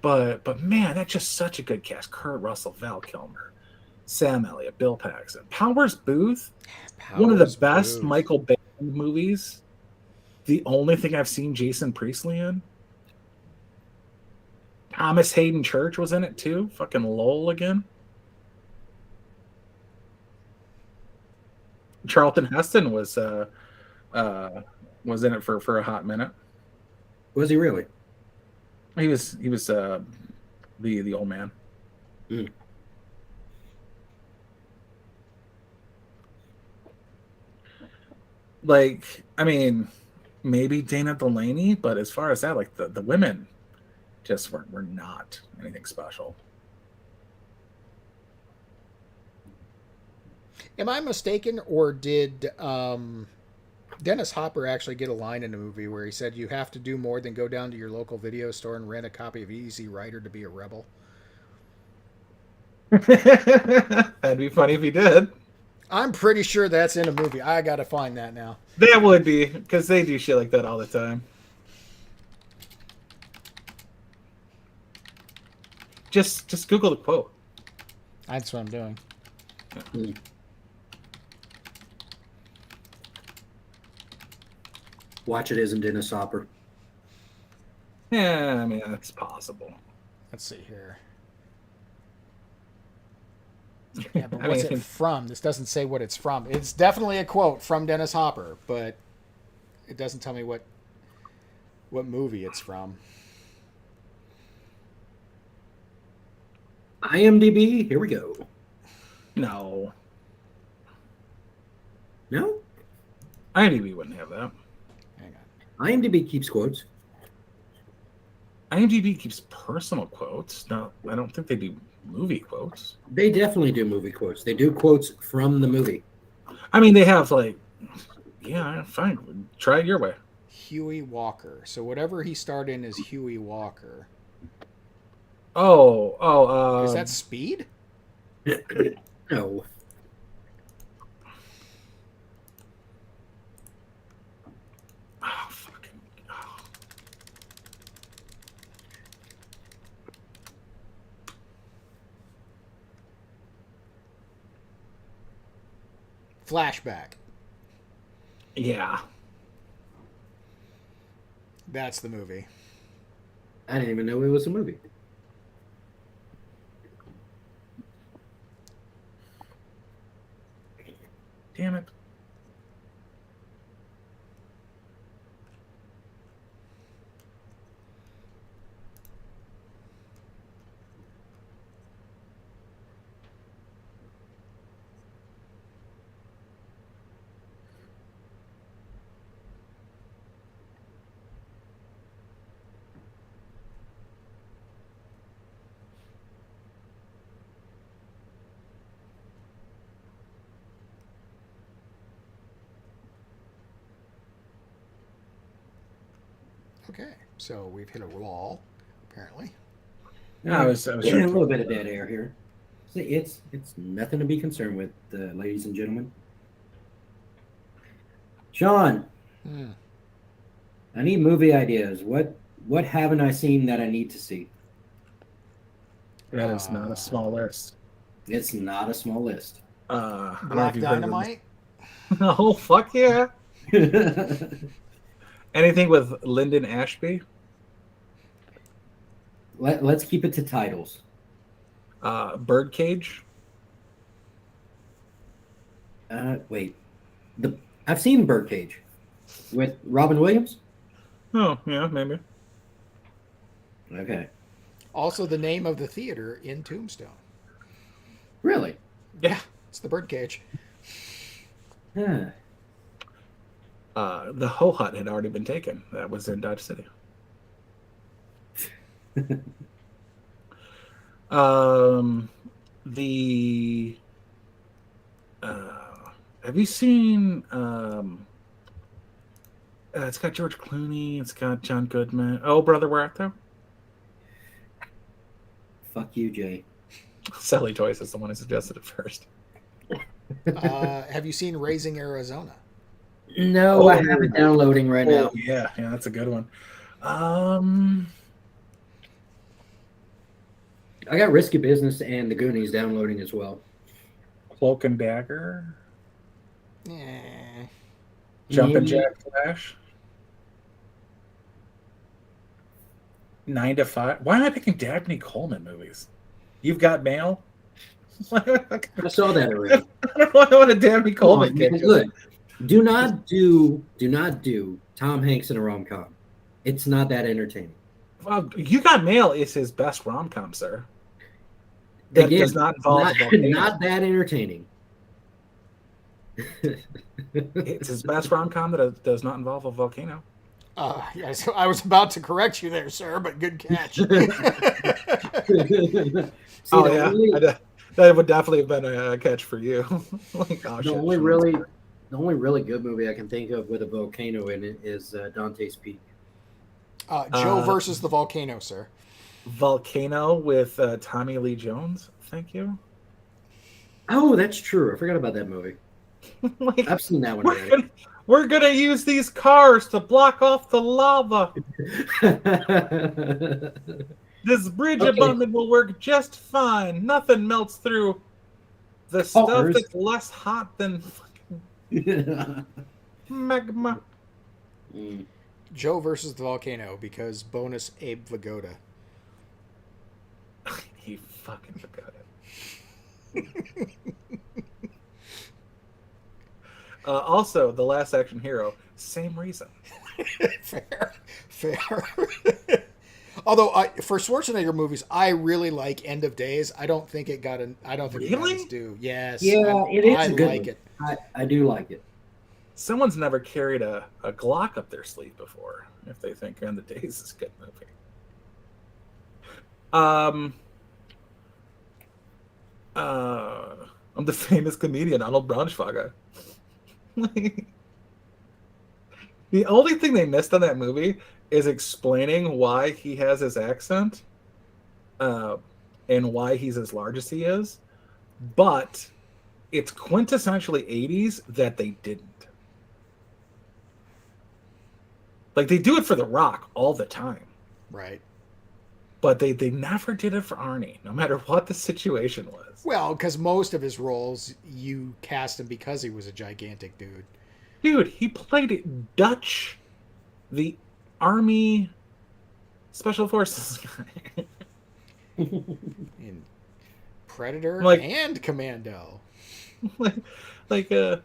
But man, that's just such a good cast: Kurt Russell, Val Kilmer, Sam Elliott, Bill Paxton, Powers Booth, one of the best Michael Bay movies. The only thing I've seen Jason Priestley in. Thomas Hayden Church was in it too. Fucking lol again. Charlton Heston was in it for a hot minute. Was he really? He was the old man. Mm. Like, I mean, maybe Dana Delaney, but as far as that, like the women just were not anything special. Am I mistaken, or did Dennis Hopper actually get a line in the movie where he said you have to do more than go down to your local video store and rent a copy of Easy Rider to be a rebel? That'd be funny if he did. I'm pretty sure that's in a movie. I gotta find that now. That would be, because they do shit like that all the time. Just Google the quote. That's what I'm doing. Mm. Watch It Isn't Dennis Hopper. Yeah, I mean, that's possible. Let's see here. Yeah, but what's it from? This doesn't say what it's from. It's definitely a quote from Dennis Hopper, but it doesn't tell me what movie it's from. IMDb, here we go. No. No? IMDb wouldn't have that. Hang on. IMDb keeps quotes. IMDb keeps personal quotes. No, I don't think they do movie quotes. They definitely do movie quotes. They do quotes from the movie. I mean, they have like, yeah, fine. Try it your way. Huey Walker. So whatever he starred in is Huey Walker. Is that Speed? No. Oh, fucking. Oh. Flashback. Yeah. That's the movie. I didn't even know it was a movie. Damn it. Okay, so we've hit a wall, apparently. I was a little bit of dead air here. See, it's nothing to be concerned with, ladies and gentlemen. Sean, I need movie ideas. What haven't I seen that I need to see? That is not a small list. It's not a small list. Black Dynamite? Oh, fuck yeah. Anything with Lyndon Ashby? Let's keep it to titles. Birdcage? Wait. I've seen Birdcage with Robin Williams. Oh, yeah, maybe. Okay. Also, the name of the theater in Tombstone. Really? Yeah, it's the Birdcage. Huh. The Ho Hut had already been taken. That was in Dodge City. The have you seen it's got George Clooney, it's got John Goodman. Oh, Brother, Where Art Thou? Fuck you, Jay. Sally Toys is the one who suggested it first. Have you seen Raising Arizona? No, I have it downloading right now. Yeah, that's a good one. I got Risky Business and The Goonies downloading as well. Cloak and Dagger. Yeah. Jumpin' Jack Flash. 9 to 5. Why am I picking Dabney Coleman movies? You've Got Mail? I saw that already. I don't know what a Dabney Coleman gets. Look, do not do Tom Hanks in a rom-com. It's not that entertaining. Well, You Got Mail is his best rom-com, sir. That Again, does not involve not that entertaining. It's his best rom-com that does not involve a volcano. Yeah, so I was about to correct you there, sir, but good catch. See, that would definitely have been a catch for you. Like, the only really good movie I can think of with a volcano in it is Dante's Peak. Joe versus the volcano, sir. Volcano with Tommy Lee Jones. Thank you. Oh, that's true. I forgot about that movie. Like, I've seen that one already. We're gonna use these cars to block off the lava. This bridge abutment will work just fine. Nothing melts through the stuff that's less hot than fucking magma. Joe versus the volcano because bonus Abe Vigoda. He fucking forgot it. Also, The Last Action Hero, same reason. Fair. Although for Schwarzenegger movies, I really like End of Days. I don't think it got an. I don't think it got its due. Yes. Yeah, it is. I good like one. it. I do like it. Someone's never carried a Glock up their sleeve before. If they think End of Days is a good movie. I'm the famous comedian Arnold Braunschweiger. The only thing they missed on that movie is explaining why he has his accent and why he's as large as he is. But it's quintessentially 80s that they didn't. Like, they do it for The Rock all the time. Right. But they never did it for Arnie, no matter what the situation was. Well, because most of his roles, you cast him because he was a gigantic dude. Dude, he played Dutch, the Army Special Forces guy. In Predator and Commando. Wait, are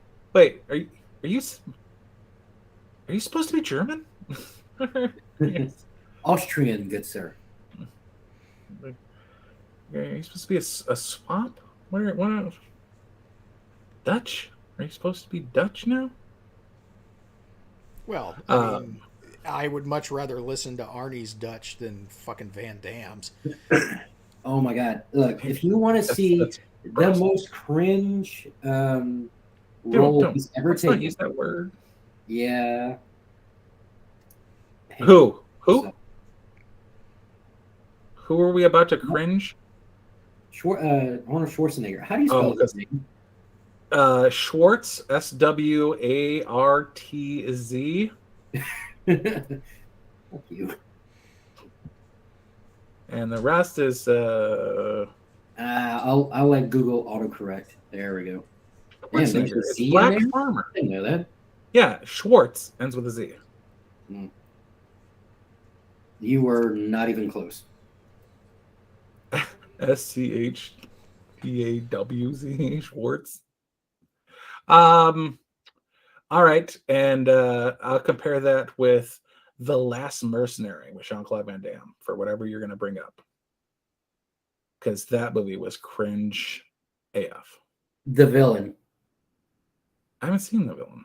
you supposed to be German? Yes. Austrian, good sir. Are you supposed to be a swamp? What? Dutch? Are you supposed to be Dutch now? Well, I mean, I would much rather listen to Arnie's Dutch than fucking Van Damme's. Oh my god! Look, if you want to see the most cringe role he's ever taken, not use that word. Yeah. Who? Who are we about to cringe? Arnold Schwarzenegger. How do you spell his name? Schwartz, Schwartz. Fuck you. And the rest is I'll let Google autocorrect. There we go. What's Damn, there's a Z in Black there? Farmer. I didn't know that. Yeah, Schwartz ends with a Z. You were not even close. Schpawz, Schwartz. All right, and I'll compare that with The Last Mercenary with Jean-Claude Van Damme for whatever you're going to bring up. Because that movie was cringe AF. The Villain. I haven't seen The Villain.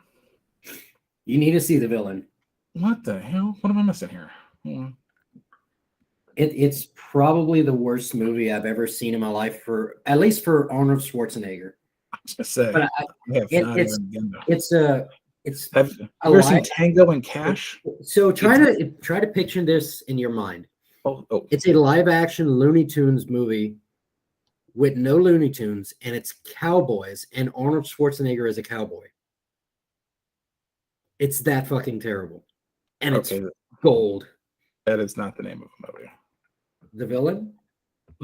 You need to see The Villain. What the hell? What am I missing here? It's probably the worst movie I've ever seen in my life, at least for Arnold Schwarzenegger. I was going to say, But have you ever seen Tango and Cash? So try to picture this in your mind. Oh. It's a live-action Looney Tunes movie with no Looney Tunes, and it's cowboys, and Arnold Schwarzenegger is a cowboy. It's that fucking terrible. And it's gold. That is not the name of a movie. The Villain?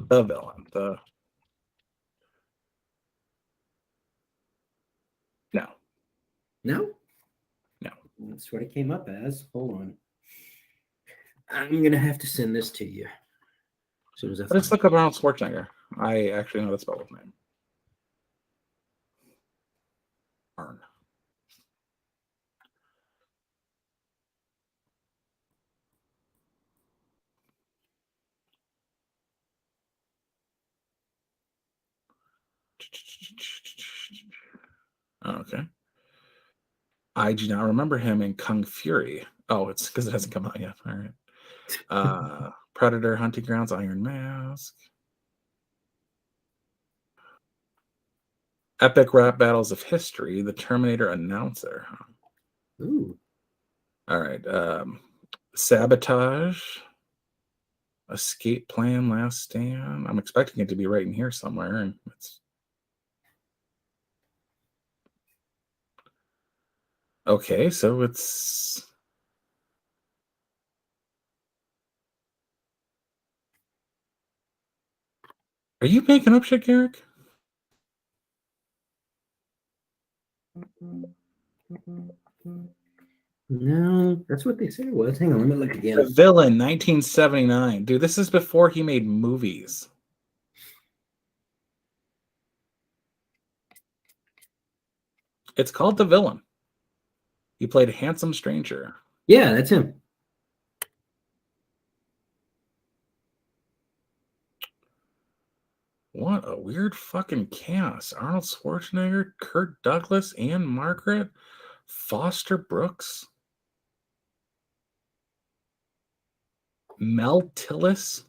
The Villain. No. No? No. That's what it came up as. Hold on. I'm going to have to send this to you. As soon as I Let's look up Arnold Schwarzenegger. I actually know that's spelled his name. Arn. Okay. I do not remember him in Kung Fury. Oh, it's because it hasn't come out yet. All right. Predator, Hunting Grounds, Iron Mask. Epic Rap Battles of History, The Terminator Announcer. Ooh. All right. Sabotage. Escape Plan, Last Stand. I'm expecting it to be right in here somewhere. And it's okay, so it's Are you making up shit, Garrick? No, that's what they said it was. Hang on, let me look again. The Villain, 1979. Dude, this is before he made movies. It's called The Villain. He played Handsome Stranger. Yeah, that's him. What a weird fucking cast. Arnold Schwarzenegger, Kirk Douglas, Anne Margaret, Foster Brooks, Mel Tillis.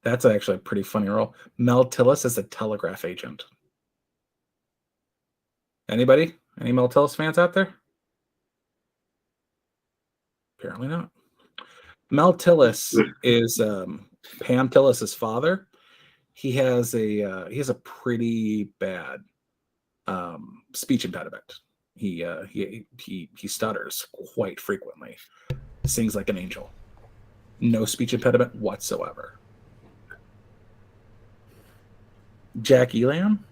That's actually a pretty funny role. Mel Tillis as a telegraph agent. Anybody? Any Mel Tillis fans out there? Apparently not. Mel Tillis is Pam Tillis's father. He has a pretty bad speech impediment. He stutters quite frequently. Sings like an angel. No speech impediment whatsoever. Jack Elam,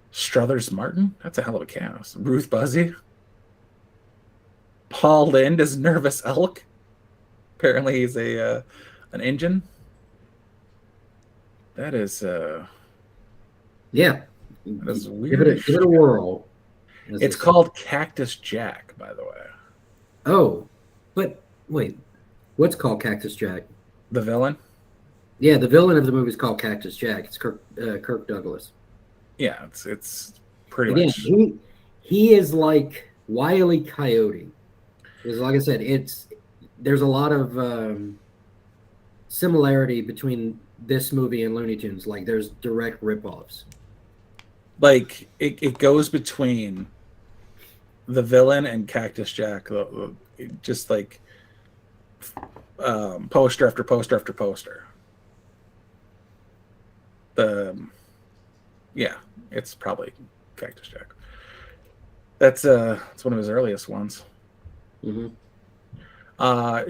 Struthers Martin. That's a hell of a cast. Ruth Buzzy. Paul Lynde is Nervous Elk. Apparently he's an engine. That is yeah. That is weird. Give it a whirl. It's called Cactus Jack, by the way. Oh, but wait, what's called Cactus Jack? The villain? Yeah, the villain of the movie is called Cactus Jack. It's Kirk Douglas. Yeah, it's pretty much. He is like Wile E. Coyote. Because, like I said, there's a lot of similarity between this movie and Looney Tunes. Like, there's direct ripoffs. Like it goes between the villain and Cactus Jack, just like poster after poster after poster. Yeah, it's probably Cactus Jack. That's one of his earliest ones. Mm-hmm.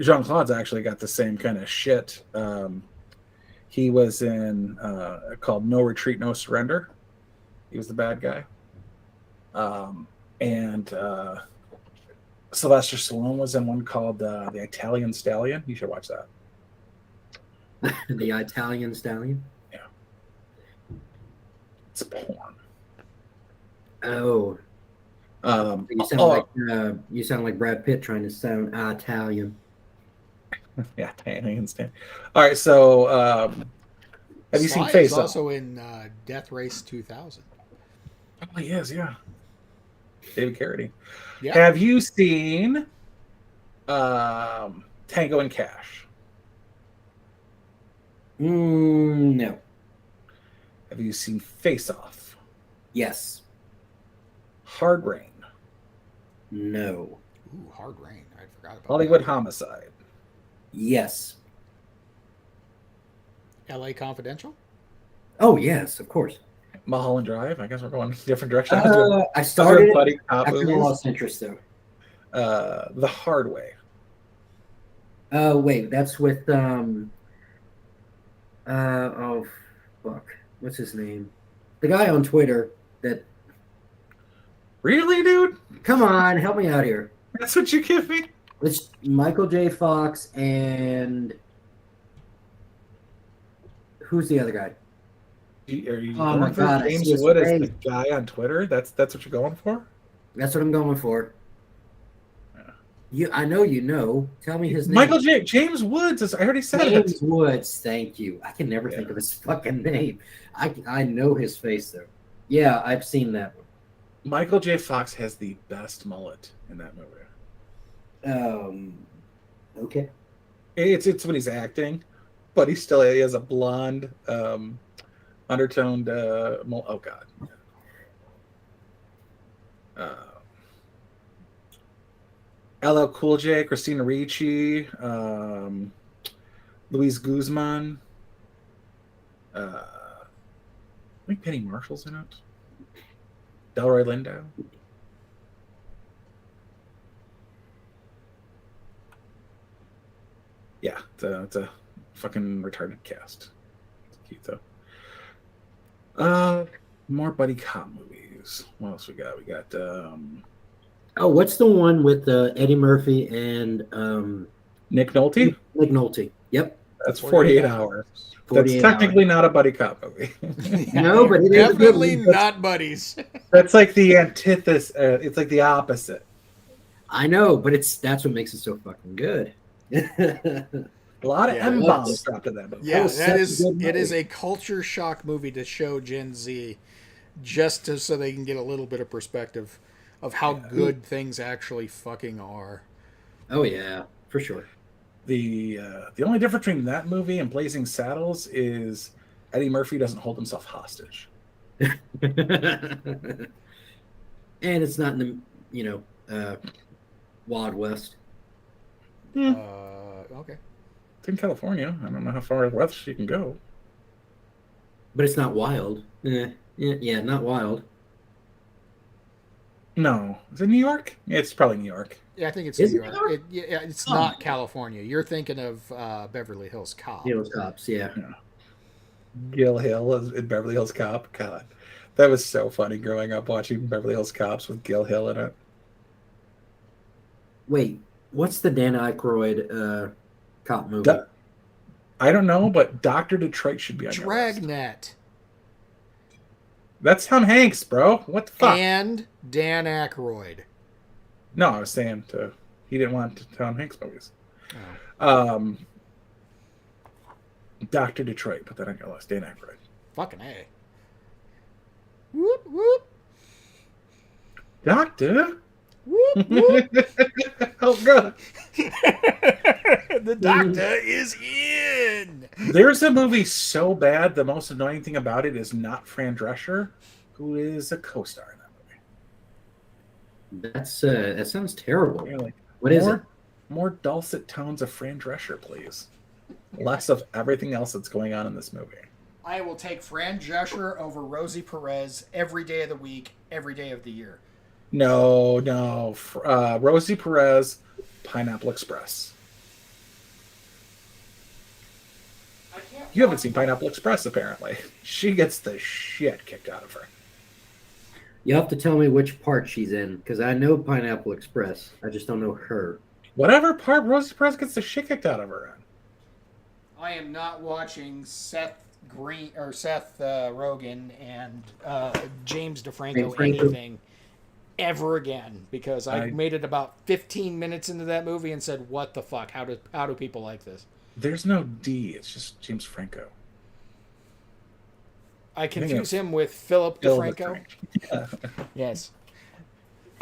Jean-Claude's actually got the same kind of shit. He was in called No Retreat, No Surrender. He was the bad guy. And Sylvester Stallone was in one called The Italian Stallion. You should watch that. The Italian Stallion? Yeah. It's porn. Oh. You sound like Brad Pitt trying to sound Italian. Yeah, I understand. All right, so have you seen Face Off? Also in Death Race 2000. Oh, he is, yeah. David Carradine. Yeah. Have you seen Tango and Cash? No. Have you seen Face Off? Yes. Hard Rain? No. Ooh, Hard Rain. I forgot about Hollywood that. Homicide? Yes. L.A. Confidential? Oh, yes, of course. Mulholland Drive? I guess we're going in different directions. I started buddy cop after I movies. lost interest, though. The Hard Way? Wait, that's with oh fuck, what's his name? The guy on Twitter that. Really, dude? Come on, help me out here. That's what you give me? It's Michael J. Fox and who's the other guy? Are you Oh my going for God, I James see his Wood as face. the guy on Twitter? That's what you're going for? That's what I'm going for. I know you know. Tell me his name. James Woods. I already said James it. Woods. Thank you. I can never think of his fucking name. I know his face though. Yeah, I've seen that one. Michael J. Fox has the best mullet in that movie. Okay. It's when he's acting, but he has a blonde, undertoned. Oh God. LL Cool J, Christina Ricci, Luis Guzman. I think Penny Marshall's in it. Delroy Lindo. Yeah, it's a fucking retarded cast. It's cute though. More buddy cop movies. What else we got? We got Oh, what's the one with Eddie Murphy and Nick Nolte? Nick Nolte. Yep. That's 48 hours. 48 That's technically not a buddy cop movie. No, but it is a good Definitely one. not buddies. That's like the antithesis. It's like the opposite. I know, but that's what makes it so fucking good. A lot of M-bombs dropped in that movie. Yeah, It is a culture shock movie to show Gen Z, so they can get a little bit of perspective of how good things actually fucking are. Oh yeah, for sure. The only difference between that movie and Blazing Saddles is Eddie Murphy doesn't hold himself hostage. And it's not in the Wild West. Okay. It's in California. I don't know how far west you can go. But it's not wild. Yeah, not wild. No. Is it New York? Yeah, it's probably New York. Yeah, I think it's Is New it York. It's not California. You're thinking of Beverly Hills Cop. Hills Cops, yeah. Gil Hill in Beverly Hills Cop. God, that was so funny growing up watching Beverly Hills Cops with Gil Hill in it. Wait, what's the Dan Aykroyd cop movie? I don't know, but Dr. Detroit should be on your list. Dragnet. That's Tom Hanks, bro. What the fuck? And Dan Aykroyd. No, I was saying he didn't want Tom Hanks movies. Oh. Dr. Detroit, put that on your list. Dan Aykroyd. Fucking A. Whoop, whoop. Doctor? Whoop, whoop. Oh, God. The doctor is in. There's a movie so bad, the most annoying thing about it is not Fran Drescher, who is a co-star in that movie. That sounds terrible. You're like, What is it? More dulcet tones of Fran Drescher, please. Less of everything else that's going on in this movie. I will take Fran Drescher over Rosie Perez every day of the week, every day of the year. No. Rosie Perez, Pineapple Express. You haven't seen Pineapple Express, apparently. She gets the shit kicked out of her. You have to tell me which part she's in, because I know Pineapple Express. I just don't know her. Whatever part Rosie Perez gets the shit kicked out of her in. I am not watching Seth Rogen and James DeFranco anything ever again because I made it about 15 minutes into that movie and said, "What the fuck? How do people like this?" There's no D. It's just James Franco. I confuse him with Philip DeFranco. Yeah. Yes.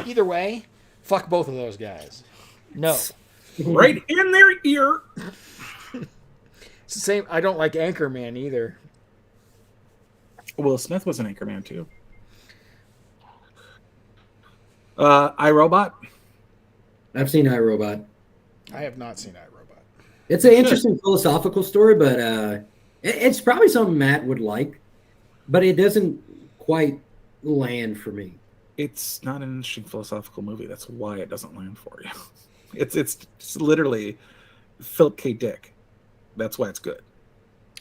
Either way, fuck both of those guys. No. Right in their ear. It's the same. I don't like Anchorman either. Will Smith was an Anchorman too. iRobot. I've seen iRobot. I have not seen iRobot. It's an interesting philosophical story, but it's probably something Matt would like, but it doesn't quite land for me. It's not an interesting philosophical movie. That's why it doesn't land for you. It's literally Philip K. Dick. That's why it's good.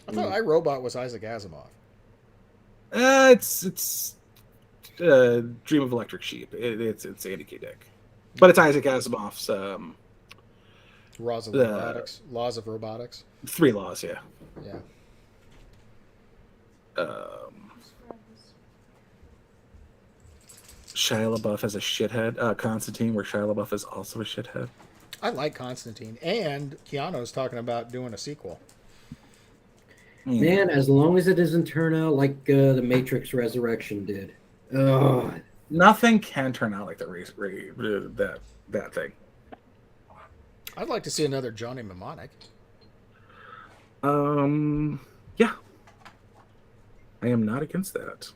I thought iRobot was Isaac Asimov. It's Dream of Electric Sheep. It's Andy K. Dick, but it's Isaac Asimov's Laws of Robotics. 3 Laws. Yeah. Yeah. Shia LaBeouf as a shithead. Constantine, where Shia LaBeouf is also a shithead. I like Constantine, and Keanu's talking about doing a sequel. Man, as long as it doesn't turn out like the Matrix Resurrection did. Oh. Nothing can turn out like that thing. I'd like to see another Johnny Mnemonic. Yeah. I am not against that.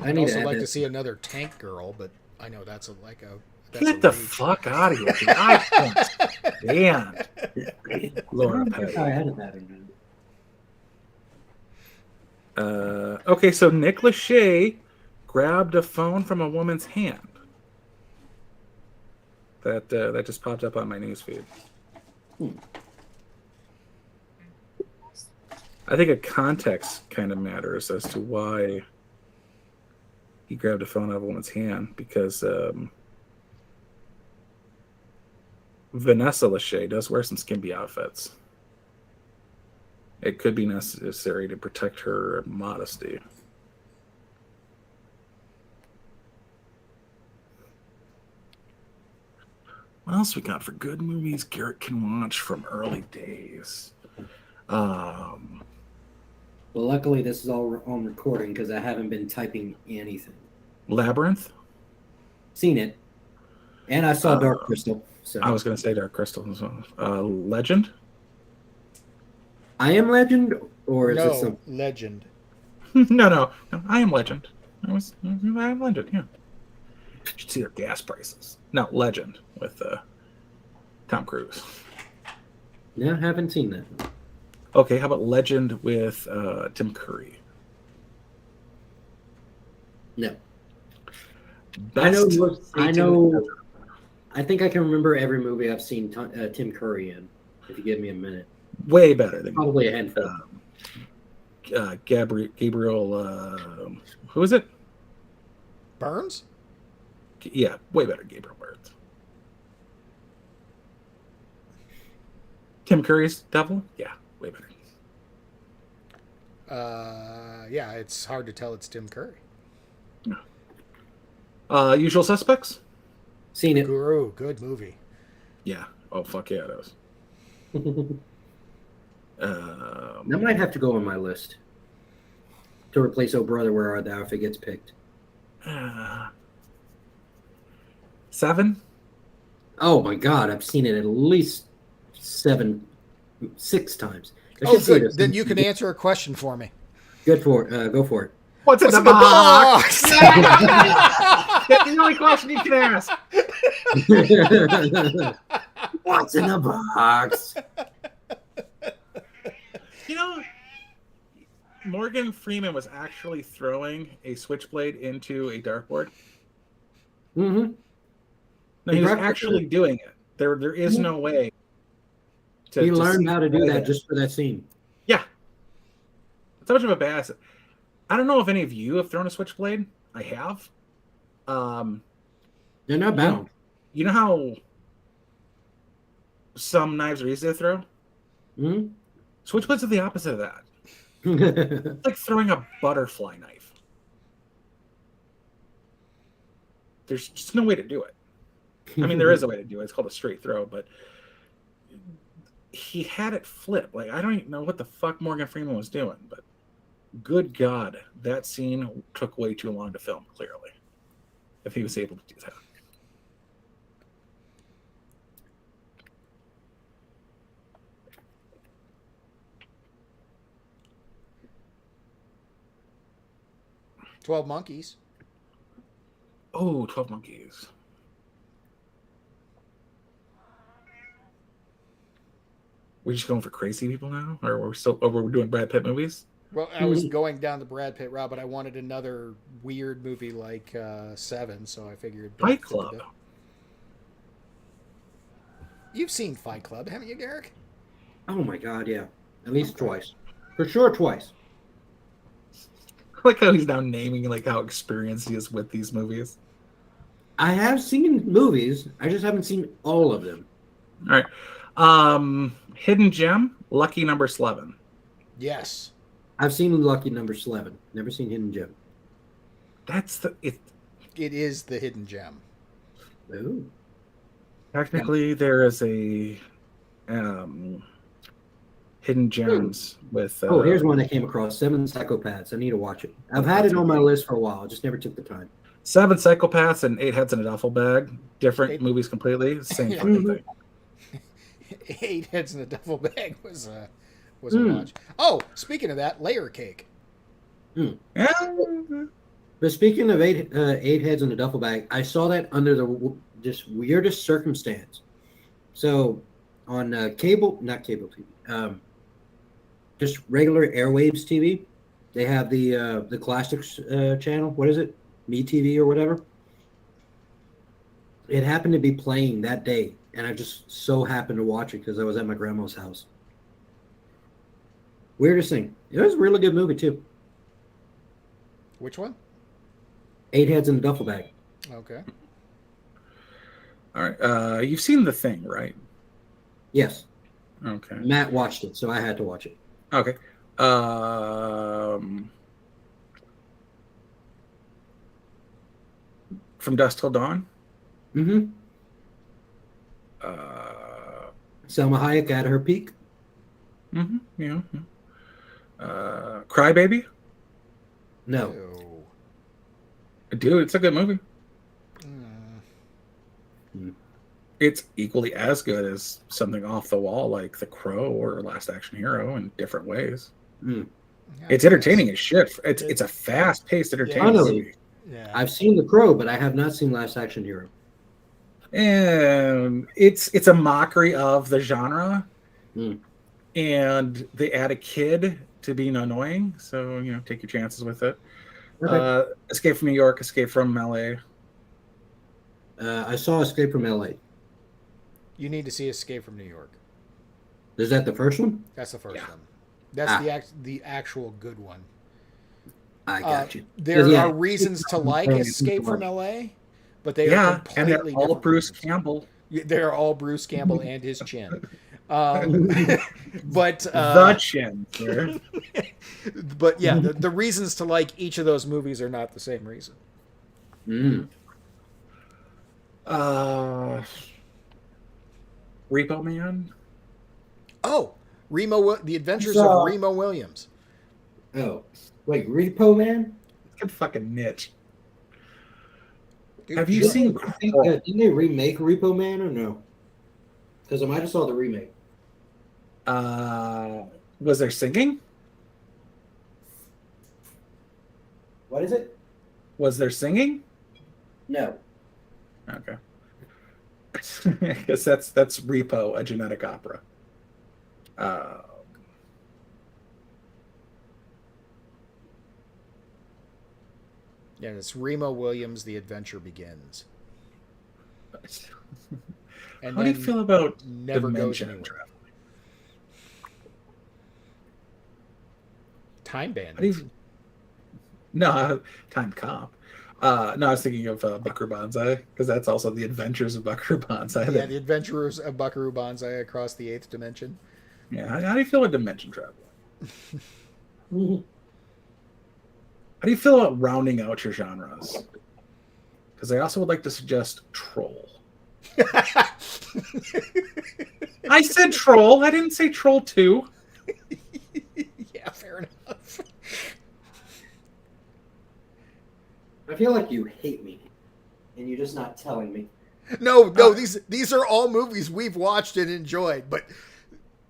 I'd also like to see another Tank Girl, but I know that's a Get the fuck out of here, dude. I can't stand Laura Petty. Okay, so Nick Lachey grabbed a phone from a woman's hand. That just popped up on my newsfeed. I think a context kind of matters as to why he grabbed a phone out of a woman's hand, because Vanessa Lachey does wear some skimpy outfits. It could be necessary to protect her modesty. What else we got for good movies Garrett can watch from early days? Well, luckily this is all on recording because I haven't been typing anything. Labyrinth? Seen it. And I saw Dark Crystal. So. I was going to say Dark Crystal as well. Legend? I Am Legend? Or is it some... Legend. No. I Am Legend. I Am Legend, yeah. You should see their gas prices. No, Legend with Tom Cruise. No, haven't seen that. Okay, how about Legend with Tim Curry? No. Best I know. I think I can remember every movie I've seen Tim Curry in. If you give me a minute. Way better than probably a handful. Gabriel. Who is it? Burns? Yeah, way better. Gabriel Burns. Tim Curry's Devil? Yeah, way better. Yeah, it's hard to tell it's Tim Curry. Usual Suspects? Seen it. Guru, good movie. Yeah. Oh, fuck yeah, it was. That might have to go on my list to replace Oh Brother, Where Art Thou if it gets picked. 7? Oh my God, I've seen it at least 6 times. Oh, good. Then you can answer a question for me. Good for it. Go for it. What's in the box? That's the only question you can ask. What's in the box? You know, Morgan Freeman was actually throwing a switchblade into a dartboard. Mm-hmm. No, he was actually doing it. There is no way. He learned how to do that just for that scene. Yeah. It's so much of a badass. I don't know if any of you have thrown a switchblade. I have. They're not bound. You know how some knives are easy to throw? Mm-hmm. Switchblades are the opposite of that. It's like throwing a butterfly knife. there's just no way to do it. I mean, there is a way to do it. It's called a straight throw, but he had it flip. Like, I don't even know what the fuck Morgan Freeman was doing, but good God, that scene took way too long to film, clearly, if he was able to do that. "12 Monkeys." Oh, 12 Monkeys. We're just going for crazy people now? Or we're doing Brad Pitt movies? Well, I was going down the Brad Pitt route, but I wanted another weird movie like Seven, so I figured... Fight Club. You've seen Fight Club, haven't you, Garrick? Oh my God, yeah. At least twice. For sure, twice. I like how he's now naming like how experienced he is with these movies. I have seen movies. I just haven't seen all of them. All right. Hidden Gem, Lucky Number 11. Yes. I've seen Lucky Number 11. Never seen Hidden Gem. It is the Hidden Gem. Ooh. Technically, there is a Hidden Gems with... here's one I came across. 7 Psychopaths. I need to watch it. I've had it on my list for a while. I just never took the time. 7 Psychopaths and 8 Heads in a Duffel Bag. Different movies completely. Same fucking thing. 8 Heads in a Duffel Bag was a watch. Oh, speaking of that, Layer Cake. Yeah. But speaking of 8 Heads in a Duffel Bag, I saw that under the just weirdest circumstance. So on not cable TV, just regular airwaves TV, they have the classics channel. What is it? Me TV or whatever. It happened to be playing that day, and I just so happened to watch it because I was at my grandma's house. Weirdest thing. It was a really good movie too. Which one? 8 Heads in a Duffel Bag. Okay. All right. You've seen The Thing, right? Yes. Okay. Matt watched it, so I had to watch it. Okay. From Dusk Till Dawn? Mm-hmm. Selma Hayek at her peak. Mm-hmm. Yeah. Crybaby? No. Ew. Dude, it's a good movie. Mm. It's equally as good as something off the wall like The Crow or Last Action Hero in different ways. Mm. It's entertaining as shit. It's a fast-paced, entertaining movie. Yeah. I've seen The Crow, but I have not seen Last Action Hero. And it's a mockery of the genre. Mm. And they add a kid to being annoying, so take your chances with it. Okay. Escape from New York, Escape from LA. I saw Escape from LA. You need to see Escape from New York. Is that the first one? That's the first one. That's the actual good one. I got you. There are reasons to like Escape from LA, but they are completely and they're all different Bruce movies. Campbell. They're all Bruce Campbell and his chin. But The chin, sir. But yeah, the reasons to like each of those movies are not the same reason. Mm. Repo Man. Oh, The Adventures of Remo Williams. Oh, wait, Repo Man? Good fucking niche. Dude, Have you seen? Didn't they remake Repo Man or no? Because I might have saw the remake. Was there singing? What is it? Was there singing? No. Okay. I guess that's Repo, a genetic opera. Yeah, it's Remo Williams. The Adventure Begins. And How do you feel about never goes dimension anywhere. travel? Time How do Bandits. you... No, Time Cop. No, I was thinking of Buckaroo Banzai, because that's also the Adventures of Buckaroo Banzai. Yeah, the Adventurers of Buckaroo Banzai across the 8th dimension. Yeah, how do you feel about dimension travel? How do you feel about rounding out your genres? because I also would like to suggest Troll. I said Troll. I didn't say Troll 2. Yeah, fair enough. I feel like you hate me, and you're just not telling me. No, these are all movies we've watched and enjoyed, but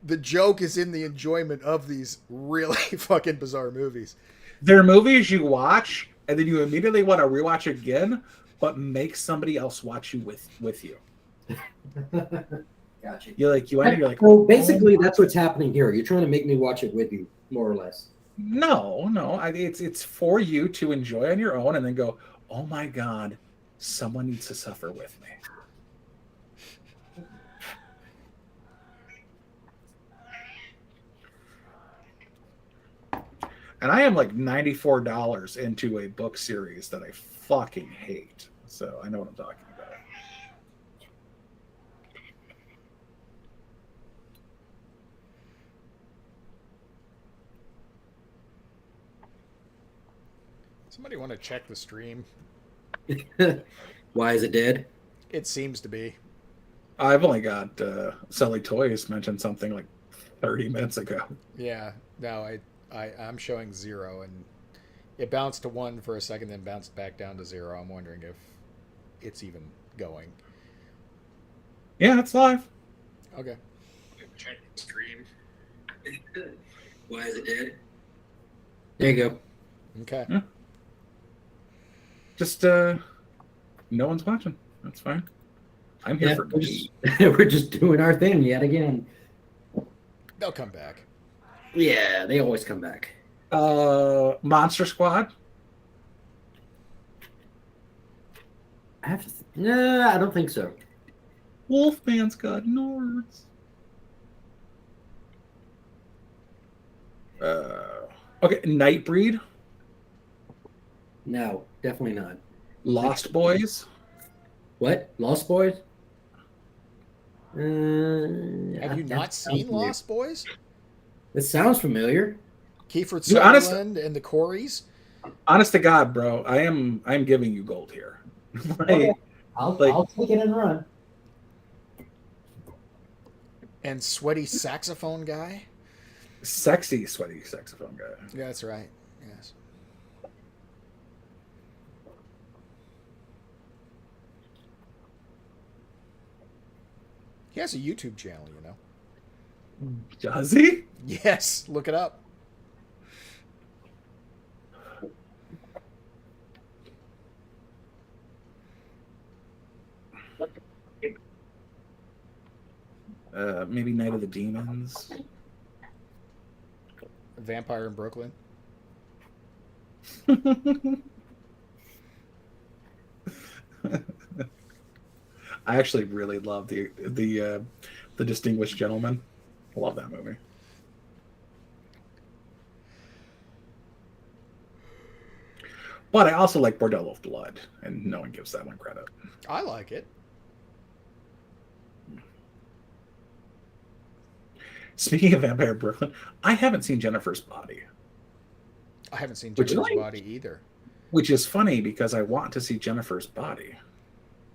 the joke is in the enjoyment of these really fucking bizarre movies. They're movies you watch, and then you immediately want to rewatch again, but make somebody else watch you with you. Gotcha. You're like, Well, basically, that's what's happening here. You're trying to make me watch it with you, more or less. No. It's for you to enjoy on your own, and then go, oh my God, someone needs to suffer with me. And I am like $94 into a book series that I fucking hate. So I know what I'm talking about. Somebody want to check the stream? Why is it dead? It seems to be. I've only got Selly Toys mentioned something like 30 minutes ago. Yeah, no, I'm showing 0, and it bounced to 1 for a second, then bounced back down to 0. I'm wondering if it's even going. Yeah, it's live. Okay. Check the stream. Why is it dead? There you go. Okay. Yeah. Just no one's watching. That's fine. I'm here for me. We're just doing our thing yet again. They'll come back. Yeah, they always come back. Monster Squad. I don't think so. Wolfman's got Nords. Okay, Nightbreed. No, definitely not. Lost Boys. What? Lost Boys? Have you not seen Lost Boys? It sounds familiar. Kiefer Dude, honest- Sutherland and the Coreys? Honest to God, bro, I'm giving you gold here. Okay. I'll take it and run. And Sweaty Saxophone Guy? Sexy, sweaty saxophone guy. Yeah, that's right. Yes. He has a YouTube channel, you know. Does he? Yes, look it up. Maybe Night of the Demons. Vampire in Brooklyn. I actually really love the Distinguished Gentleman. I love that movie. But I also like Bordello of Blood, and no one gives that one credit. I like it. Speaking of Vampire Brooklyn, I haven't seen Jennifer's Body. I haven't seen Which is Jennifer's like- Body either. Which is funny because I want to see Jennifer's Body.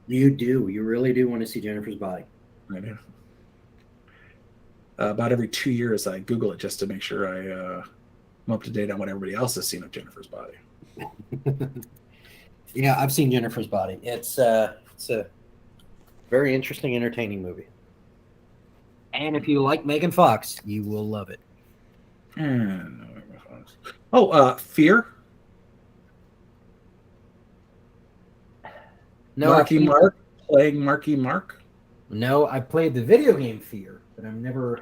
You do. You really do want to see Jennifer's Body. I do. About every 2 years, I Google it just to make sure I'm up to date on what everybody else has seen of Jennifer's Body. Yeah, I've seen Jennifer's Body. It's a very interesting, entertaining movie. And if you like Megan Fox, you will love it. Fear. No, Marky Mark playing Marky Mark. No, I played the video game Fear, but I've never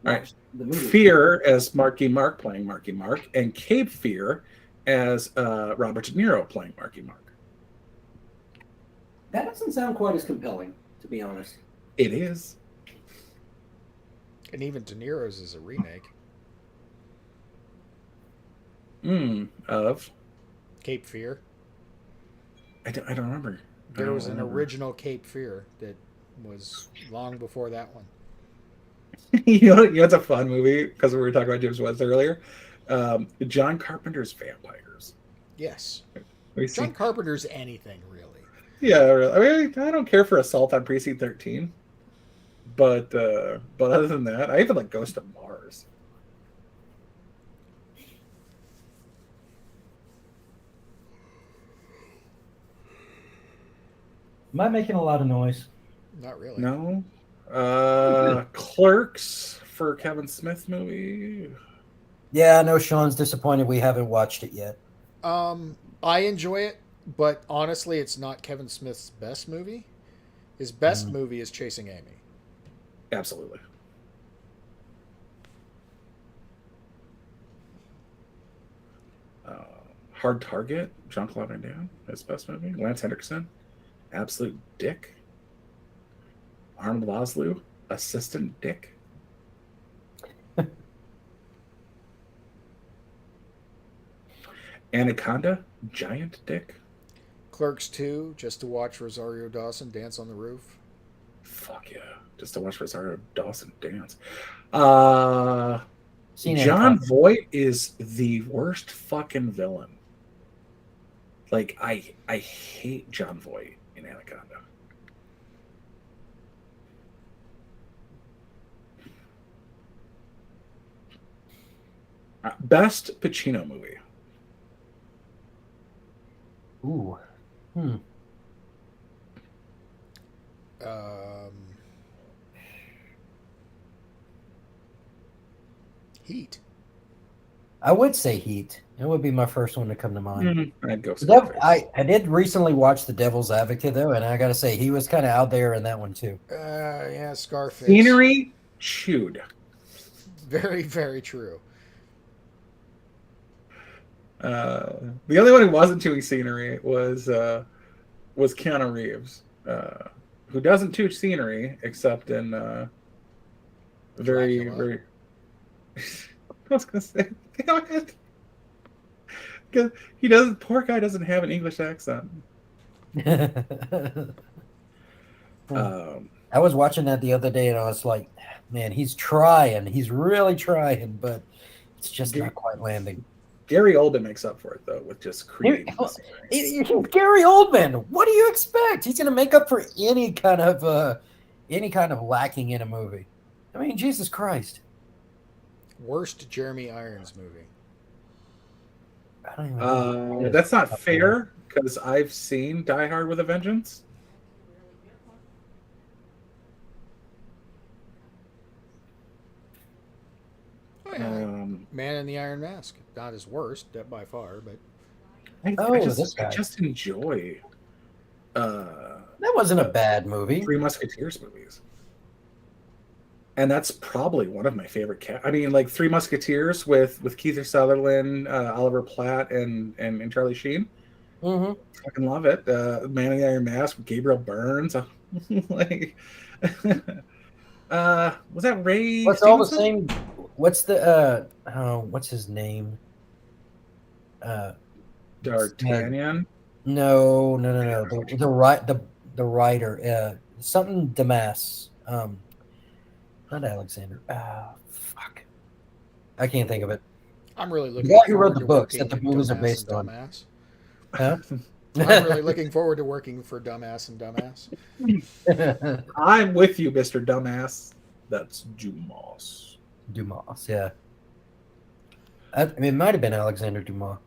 Right. watched the movie. Fear as Marky Mark playing Marky Mark, and Cape Fear as Robert De Niro playing Marky Mark. That doesn't sound quite as compelling, to be honest. It is. And even De Niro's is a remake. Of Cape Fear. I don't remember. There was an original Cape Fear that was long before that one. you know, it's a fun movie because we were talking about James Woods earlier. John Carpenter's Vampires. Yes. We John see- Carpenter's anything, really. Yeah, I mean, I don't care for Assault on Precinct 13, but other than that, I even like Ghost of Mars. Am I making a lot of noise? Not really. No. Clerks for Kevin Smith movie. Yeah, I know Sean's disappointed we haven't watched it yet. I enjoy it, but honestly, it's not Kevin Smith's best movie. His best movie is Chasing Amy. Absolutely. Hard Target, Jean-Claude Van Damme, his best movie. Lance Henriksen, absolute dick. Arnold Vosloo, assistant dick. Anaconda, giant dick. Clerks 2, just to watch Rosario Dawson dance on the roof. Fuck yeah. Just to watch Rosario Dawson dance. Seen John Anaconda. Voight is the worst fucking villain. Like, I hate John Voight in Anaconda. Best Pacino movie. Ooh. Heat. I would say Heat. It would be my first one to come to mind. I'd go I did recently watch The Devil's Advocate, though, and I got to say, he was kind of out there in that one, too. Yeah, Scarface. Scenery chewed. Very, very true. The only one who wasn't chewing scenery was Keanu Reeves, who doesn't chew scenery except in very Dracula. very. I was gonna say, damn it, because he doesn't. Poor guy doesn't have an English accent. I was watching that the other day, and I was like, man, he's trying. He's really trying, but it's just not quite landing. Gary Oldman makes up for it, though, with just creating Gary Oldman, what do you expect? He's going to make up for any kind of lacking in a movie. I mean, Jesus Christ. Worst Jeremy Irons movie. I don't even know. That's not fair, because I've seen Die Hard with a Vengeance. Oh, yeah. Man in the Iron Mask. Not his worst, by far, but I just enjoy that wasn't a bad movie. Three Musketeers movies. And that's probably one of my favorite I mean, like Three Musketeers with Keith Sutherland, Oliver Platt, and Charlie Sheen. Mm-hmm. Fucking love it. Man in the Iron Mask with Gabriel Byrnes. Like, was that Ray? What's Stevenson? all the same? What's the what's his name? D'Artagnan. No. The writer. Something Damas. Not Alexander. Fuck. I can't think of it. I'm really looking The guy who forward wrote the to books working that the in movies are Dumbass based and on. Dumbass. Huh? I'm really looking forward to working for Dumbass and Dumbass. I'm with you, Mr. Dumbass. That's Dumas. Dumas, yeah. I mean, it might have been Alexander Dumas.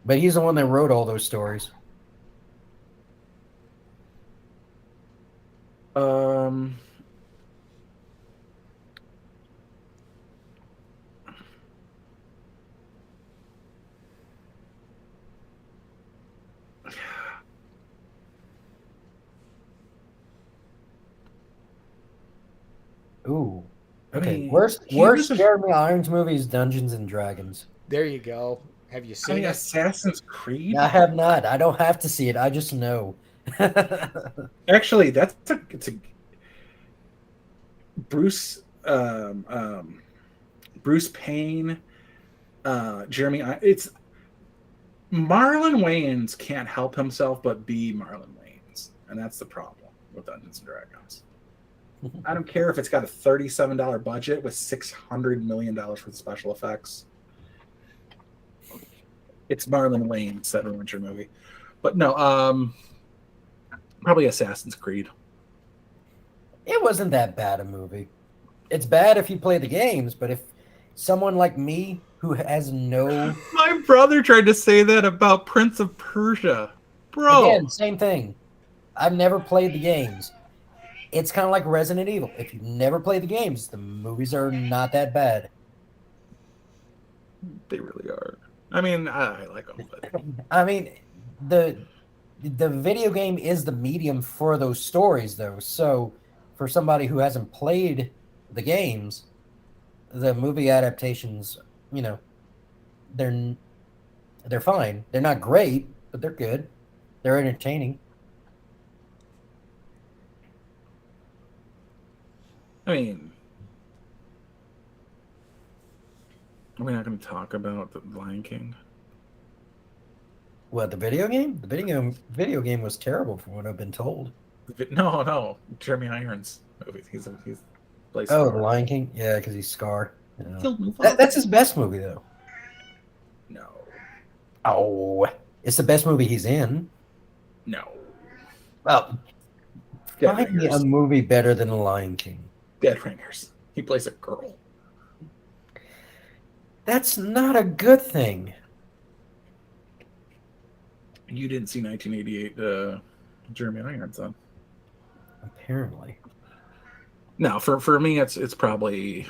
But he's the one that wrote all those stories. Ooh. Okay. I mean, worst was a- Jeremy Irons movie is Dungeons and Dragons. There you go. Have you seen it? Assassin's Creed. I have not. I don't have to see it. I just know. Actually, it's a Bruce Payne, Jeremy. It's Marlon Wayans can't help himself but be Marlon Wayans, and that's the problem with Dungeons and Dragons. I don't care if it's got a $37 budget with $600 million worth of special effects. It's Marlon Wayans that ruins your movie. But no, Probably Assassin's Creed. It wasn't that bad a movie. It's bad if you play the games, but if someone like me who has no... My brother tried to say that about Prince of Persia. Bro. Again, same thing. I've never played the games. It's kind of like Resident Evil. If you never play the games, the movies are not that bad. They really are. I mean, I like them. But... I mean, the video game is the medium for those stories, though. So for somebody who hasn't played the games, the movie adaptations, you know, they're fine. They're not great, but they're good. They're entertaining. I mean, are we not going to talk about the Lion King? What, the video game? The video game was terrible from what I've been told. No, Jeremy Irons movie. He's plays Oh, Scar. The Lion King? Yeah, because he's Scar. You know. Killed Mufasa. That's his best movie, though. No. Oh, it's the best movie he's in. No. Well, Dead find me a Ringers. movie better than The Lion King. Dead Ringers. He plays a girl. That's not a good thing. You didn't see 1988 Jeremy Irons on. Apparently. No, for me, it's probably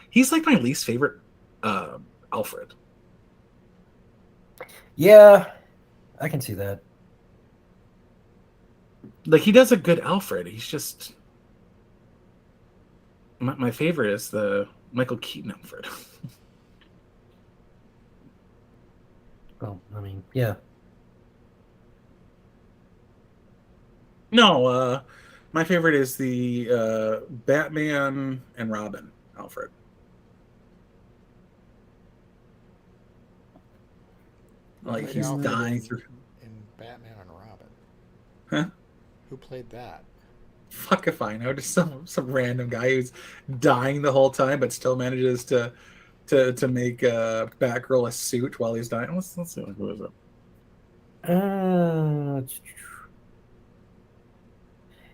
he's like my least favorite Alfred. Yeah, I can see that. Like, he does a good Alfred. He's just my favorite is the Michael Keaton Alfred. Well, I mean, yeah. No, my favorite is the Batman and Robin Alfred. Like, played he's Alfred dying through. in Batman and Robin. Huh? Who played that? Fuck if I know. Just some random guy who's dying the whole time, but still manages to make Batgirl a suit while he's dying. Let's see. Who is it?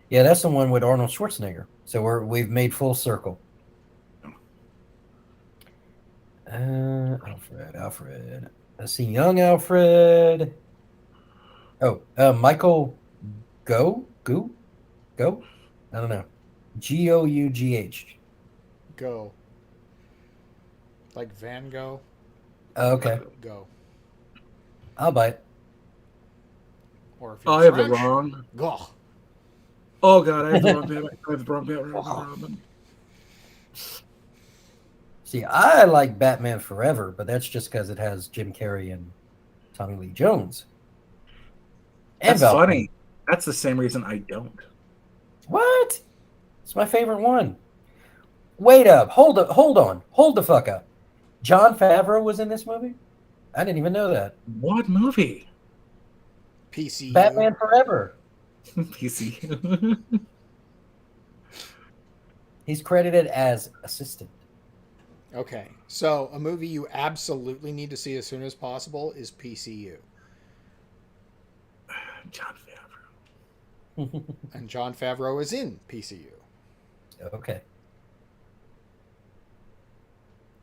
Yeah, that's the one with Arnold Schwarzenegger. So we've made full circle. Alfred. I see young Alfred. Oh, Michael Go? I don't know. Gough. Go. Like Van Gogh? Oh, okay. Go. I'll buy it. Or if Oh, I you're have the French, wrong. Go. Oh god, I have the wrong Batman. I have the wrong Batman. See, I like Batman Forever, but that's just because it has Jim Carrey and Tommy Lee Jones. And That's Val funny. That's the same reason I don't. What? It's my favorite one. Wait up. Hold on. Hold the fuck up. Jon Favreau was in this movie? I didn't even know that. What movie? PCU. Batman Forever. PC. He's credited as assistant. Okay, so a movie you absolutely need to see as soon as possible is PCU. Jon Favreau. And Jon Favreau is in PCU. Okay.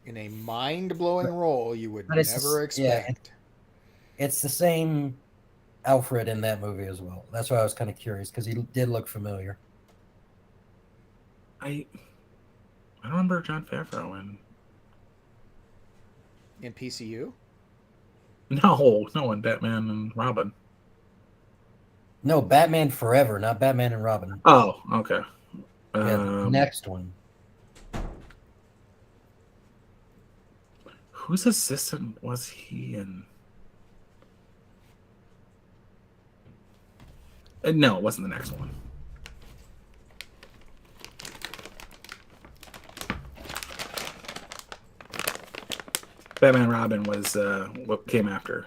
In a mind-blowing role you would but it's never expect. It's the same Alfred in that movie as well. That's why I was kind of curious, because he did look familiar. I don't remember Jon Favreau In PCU? No, in Batman and Robin. No, Batman Forever, not Batman and Robin. Oh, okay. Yeah, next one. Whose assistant was he in? No, it wasn't the next one. Batman and Robin was what came after.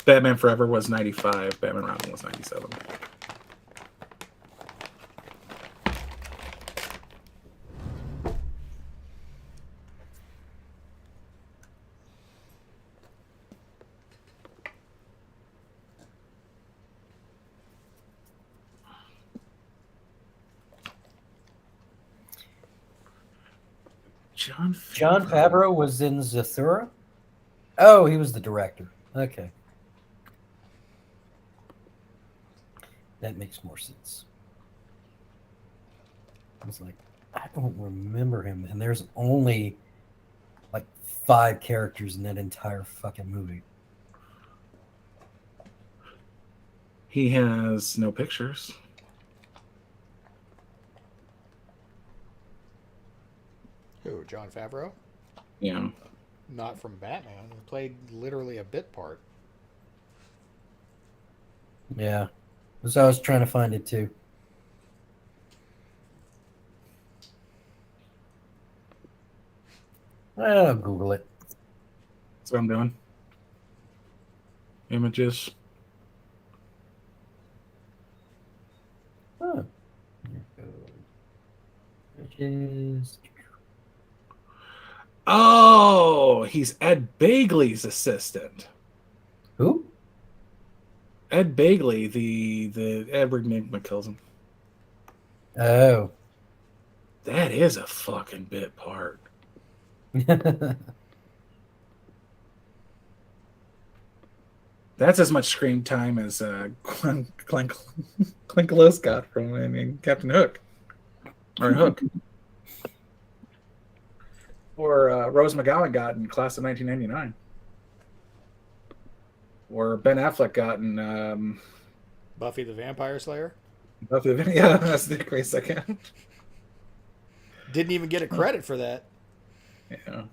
Batman Forever was 95. Batman and Robin was 97. Jon Favreau was in Zathura? Oh, he was the director. Okay. That makes more sense. I was like, I don't remember him. And there's only like 5 characters in that entire fucking movie. He has no pictures. Who, Jon Favreau? Yeah. Not from Batman. He played literally a bit part. Yeah. So I was trying to find it too. I'll Google it. That's what I'm doing. Images. Oh. Images. Oh, he's Ed Begley's assistant. Who? Ed Begley, the Edward Nygma kills him. Oh. That is a fucking bit part. That's as much screen time as Clink got from Captain Hook. Or Hook. Or Rose McGowan got in Class of 1999. Or Ben Affleck got in Buffy the Vampire Slayer? Yeah, that's the great second. Didn't even get a credit for that. Yeah.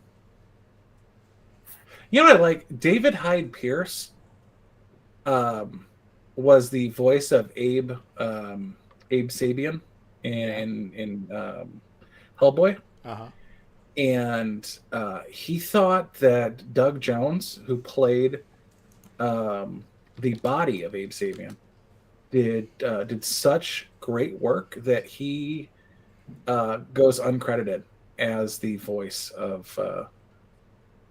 You know what I like? David Hyde Pierce was the voice of Abe Sapien in Hellboy. Uh-huh. And he thought that Doug Jones, who played the body of Abe Sapien, did such great work that he goes uncredited as the voice of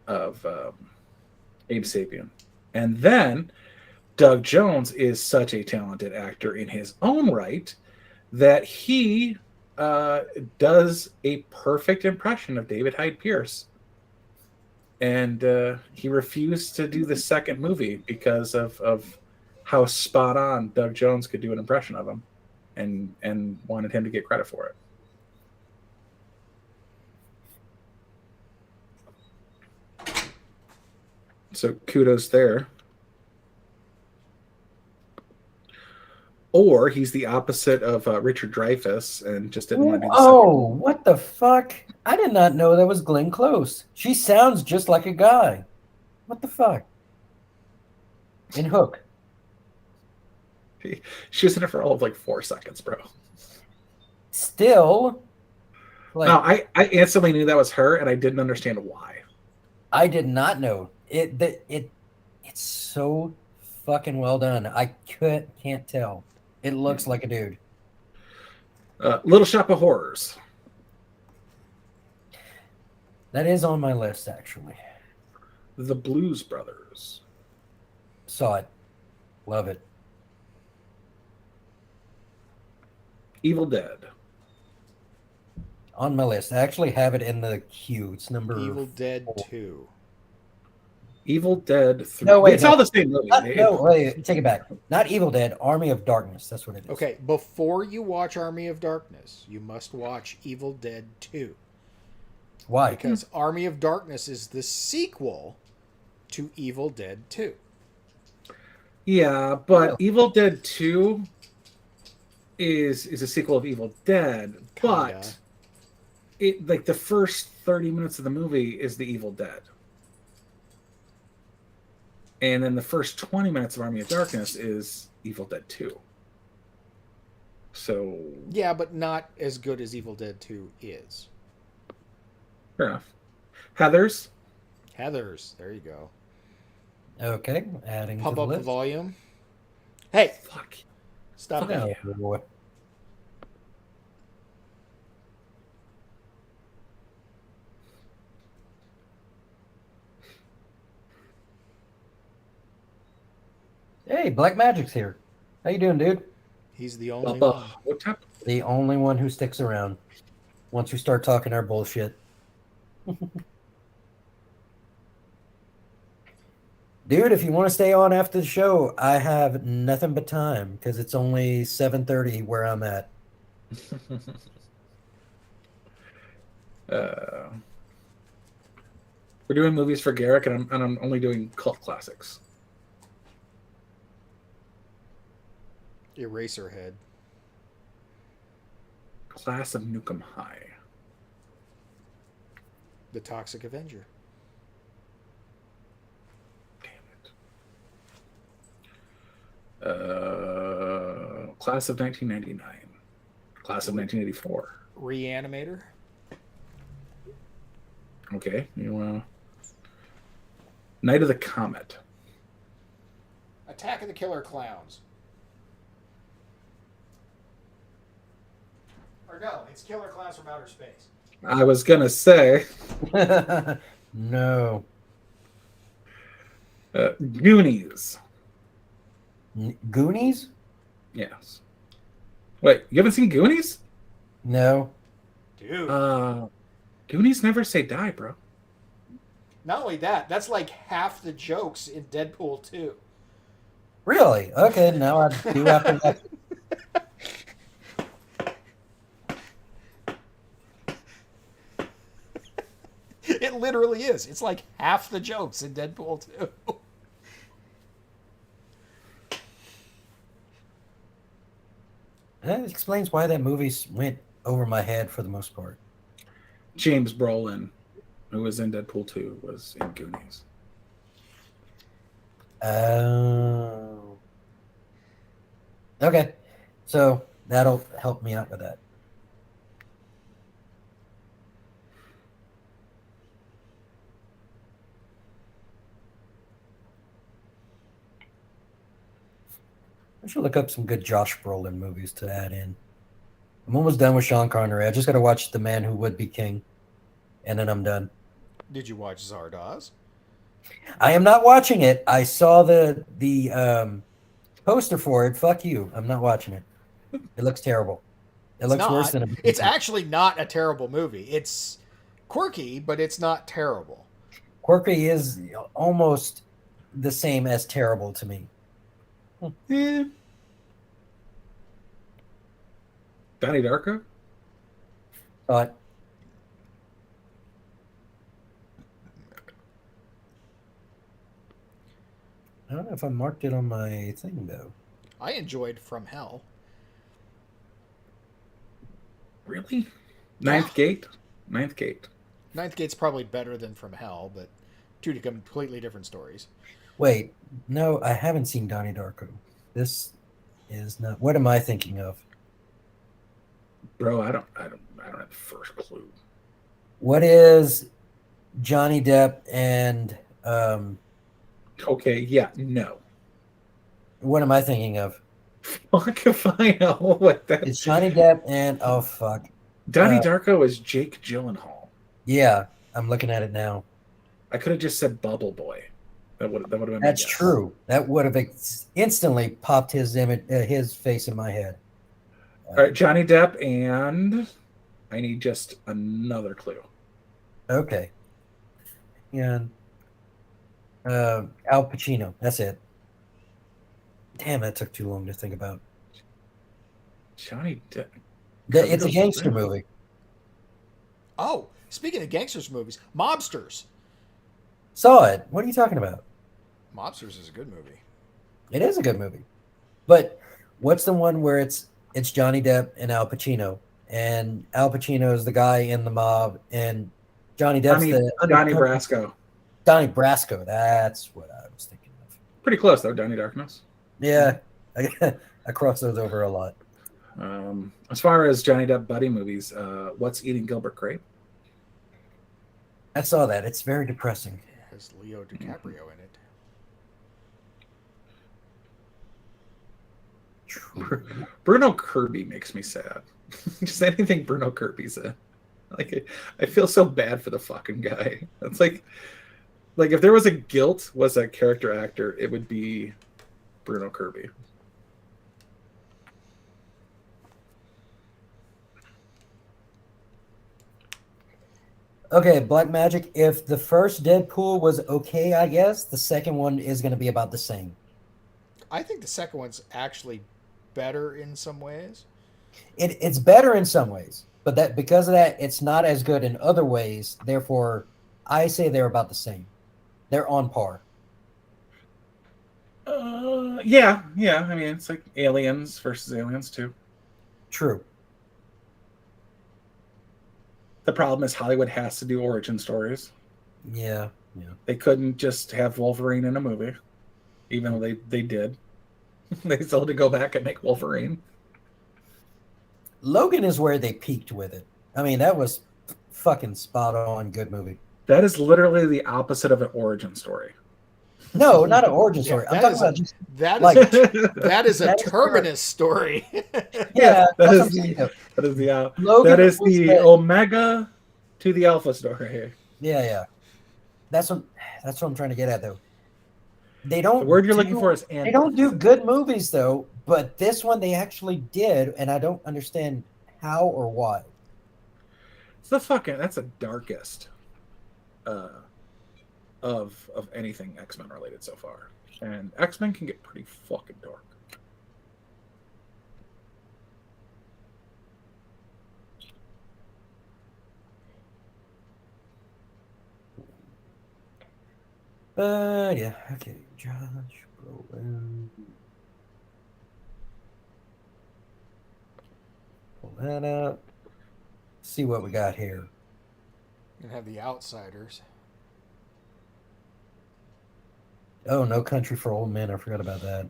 Abe Sapien. And then Doug Jones is such a talented actor in his own right that he does a perfect impression of David Hyde Pierce. And he refused to do the second movie because of how spot on Doug Jones could do an impression of him, and wanted him to get credit for it. So kudos there. Or he's the opposite of Richard Dreyfuss and just didn't want to do the Oh, what the fuck? I did not know that was Glenn Close. She sounds just like a guy. What the fuck? In Hook. She was in it for all of like 4 seconds, bro. Still. Like, No, I instantly knew that was her, and I didn't understand why. I did not know. It's so fucking well done. I can't tell. It looks like a dude. Little Shop of Horrors. That is on my list, actually. The Blues Brothers. Saw it. Love it. Evil Dead. On my list. I actually have it in the queue. It's number Evil Dead 4. 2. Evil Dead 3. No, wait, it's all the same movie. Wait, take it back. Not Evil Dead, Army of Darkness. That's what it is. Okay, before you watch Army of Darkness, you must watch Evil Dead 2. Why? Because Army of Darkness is the sequel to Evil Dead 2. Yeah, but Really? Evil Dead 2 is a sequel of Evil Dead, Kinda. but it like the first 30 minutes of the movie is the Evil Dead. And then the first 20 minutes of Army of Darkness is Evil Dead 2. So Yeah, but not as good as Evil Dead 2 is. fair enough. Heathers. Heathers, there you go. Okay, adding Pump to the up the list. volume. Hey, Fuck. stop No, it. boy. Hey, Black Magic's here. How you doing, dude? He's the only one. What type? The only one who sticks around once we start talking our bullshit. Dude, if you want to stay on after the show, I have nothing but time because it's only 7:30 where I'm at. We're doing movies for Garrick, and I'm only doing cult classics. Eraserhead. Class of Nukem High. The Toxic Avenger. Class of 1999. Class of 1984. Reanimator. Okay. Night of the Comet. Attack of the Killer Clowns. Or no, it's Killer Clowns from Outer Space. I was gonna say. No. Goonies. Goonies? Yes. Wait, you haven't seen Goonies? No. Dude. Goonies never say die, bro. Not only that, that's like half the jokes in Deadpool 2. Really? Okay, now I do have to watch it. It literally is. It's like half the jokes in Deadpool 2. That explains why that movie went over my head for the most part. James Brolin, who was in Deadpool 2, was in Goonies. Oh. Okay. So that'll help me out with that. I should look up some good Josh Brolin movies to add in. I'm almost done with Sean Connery. I just got to watch The Man Who Would Be King, and then I'm done. Did you watch Zardoz? I am not watching it. I saw the poster for it. Fuck you. I'm not watching it. It looks terrible. It looks worse than a movie. It's actually not a terrible movie. It's quirky, but it's not terrible. Quirky is almost the same as terrible to me. Yeah. Donnie Darko? But I don't know if I marked it on my thing, though. I enjoyed From Hell. Really? Ninth Gate? Ninth Gate. Ninth Gate's probably better than From Hell, but two completely different stories. Wait, no, I haven't seen Donnie Darko. This is not. What am I thinking of? Bro, I don't have the first clue. What is Johnny Depp and Okay, yeah, no. what am I thinking of? Fuck if I know what that It's Johnny Depp and oh fuck. Donnie Darko is Jake Gyllenhaal. Yeah, I'm looking at it now. I could have just said Bubble Boy. That would have been my That's guess. true. That would have instantly popped his image, his face in my head. All right, Johnny Depp, and I need just another clue. Okay. And Al Pacino. That's it. Damn, that took too long to think about. Johnny Depp. It's a gangster movie. Oh, speaking of gangsters movies, Mobsters. Saw it. What are you talking about? Mobsters is a good movie. It is a good movie. But what's the one where it's Johnny Depp and Al Pacino? And Al Pacino is the guy in the mob, and Johnny Depp's Donnie Brasco. Donnie Brasco. That's what I was thinking of. Pretty close, though, Donnie Darkness. Yeah. I cross those over a lot. As far as Johnny Depp buddy movies, What's Eating Gilbert Grape? I saw that. It's very depressing. It has Leo DiCaprio in it. Bruno Kirby makes me sad. Just anything Bruno Kirby's in. Like, I feel so bad for the fucking guy. It's like if there was a guilt was a character actor, it would be Bruno Kirby. Okay, Black Magic. If the first Deadpool was okay, I guess the second one is going to be about the same. I think the second one's actually better in some ways. It's better in some ways, but that because of that, it's not as good in other ways. Therefore, I say they're about the same. They're on par. Yeah. I mean, it's like Aliens versus Aliens 2. True. The problem is Hollywood has to do origin stories. Yeah. They couldn't just have Wolverine in a movie, even though they did. They still had to go back and make Wolverine. Logan is where they peaked with it. I mean, that was fucking spot on. Good movie. That is literally the opposite of an origin story. No, not an origin story. I'm talking about just that is a terminus story. Yeah, that is the omega to the alpha story. Yeah. That's what I'm trying to get at, though. They don't. The word you're looking for is they don't do good movies, though. But this one they actually did, and I don't understand how or why. It's that's the darkest of anything X-Men related so far. And X-Men can get pretty fucking dark. Yeah, okay, Josh Brolin. Pull that up. See what we got here. And have the Outsiders. Oh, No Country for Old Men. I forgot about that.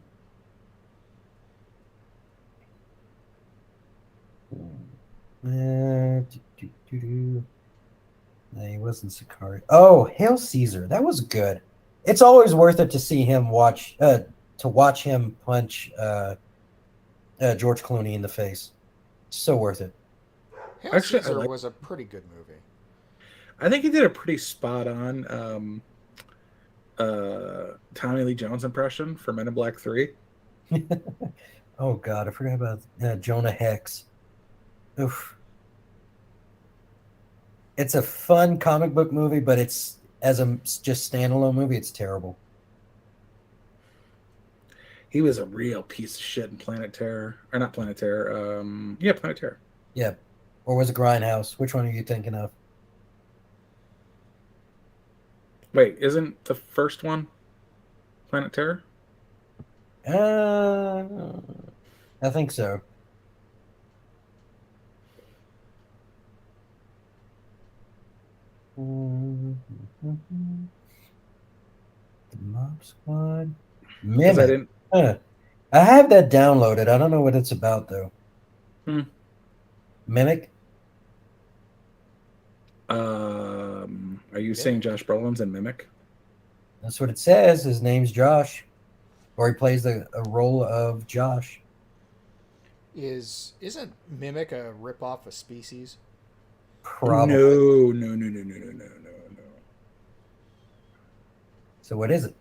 No, he wasn't Sicario. Oh, Hail Caesar. That was good. It's always worth it to see him watch him punch George Clooney in the face. So worth it. Hail Caesar was a pretty good movie. I think he did a pretty spot on Tommy Lee Jones impression for Men in Black 3. Oh God, I forgot about Jonah Hex. Oof. It's a fun comic book movie, but it's as a just standalone movie, it's terrible. He was a real piece of shit in Planet Terror. Or not Planet Terror. Yeah, Planet Terror. Yeah. Or was it Grindhouse? Which one are you thinking of? Wait, isn't the first one Planet Terror? I think so. The Mob Squad. Mimic. I have that downloaded. I don't know what it's about though. Mimic. Are you saying Josh Brolin's in Mimic? That's what it says. His name's Josh, or he plays a role of Josh. Isn't Mimic a ripoff of Species? Probably. No. So what is it?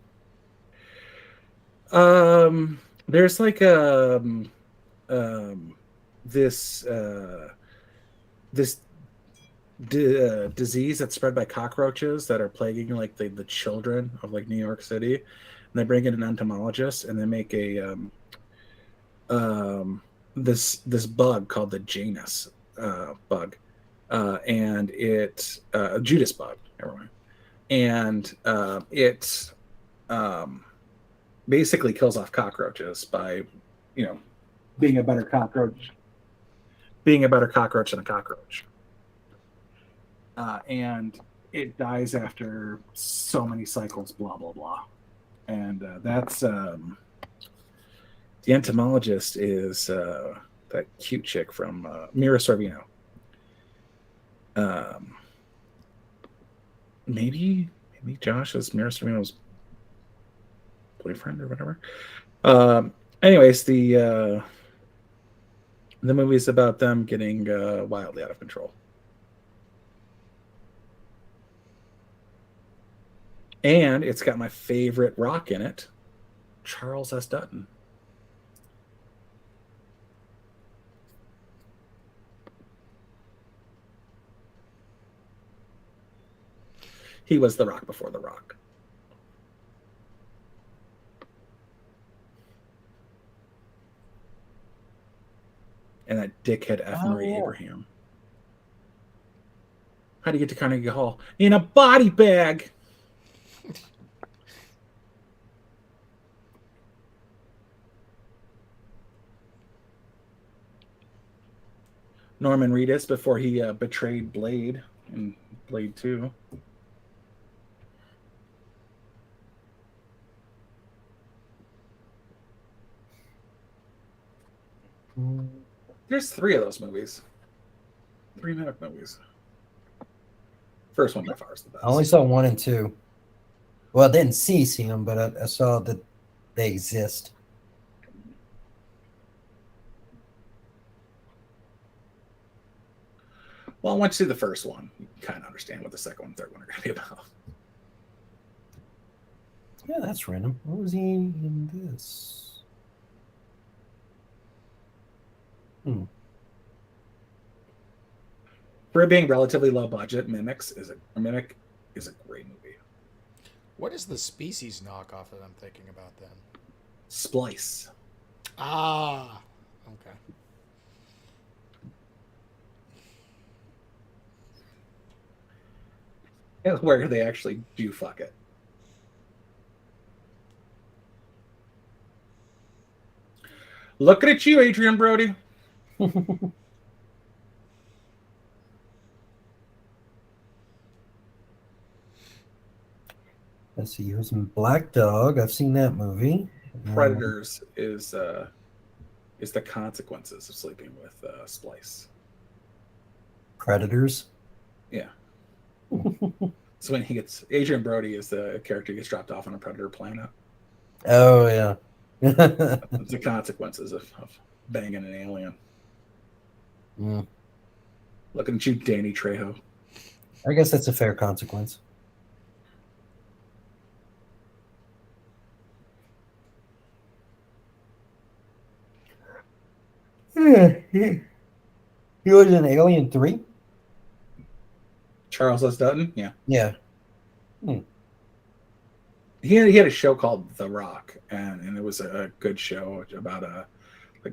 There's like this disease that's spread by cockroaches that are plaguing like the children of like New York City, and they bring in an entomologist and they make a this bug called the Janus bug, and it Judas bug, everyone, and it basically kills off cockroaches by being a better cockroach than a cockroach. And it dies after so many cycles, blah, blah, blah. And that's the entomologist is that cute chick from Mira Sorvino. Maybe Josh is Mira Sorvino's boyfriend or whatever. Anyways, the movie's about them getting wildly out of control. And it's got my favorite rock in it, Charles S. Dutton. He was The Rock before The Rock. And that dickhead F. Murray Abraham. How do you get to Carnegie Hall? In a body bag! Norman Reedus before he betrayed Blade in Blade 2. There's 3 of those movies. 3-minute movies. First one by far is the best. I only saw 1 and 2. Well, I didn't see them, but I saw that they exist. Well, once you see the first one, you kind of understand what the second one and third one are going to be about. Yeah, that's random. What was he in this? For it being relatively low budget, Mimic is a great movie. What is the Species knockoff that I'm thinking about then? Splice. Ah, okay. Where they actually do fuck it. Looking at you, Adrian Brody. Let's see, he was in Black Dog. I've seen that movie. Predators is the consequences of sleeping with Splice. Predators? Yeah. So when Adrian Brody is the character who gets dropped off on a predator planet. Oh, yeah. The consequences of banging an alien. Looking at you, Danny Trejo. I guess that's a fair consequence. He was in Alien 3? Charles S. Dutton? Yeah. Yeah. He had a show called The Rock, and it was a good show about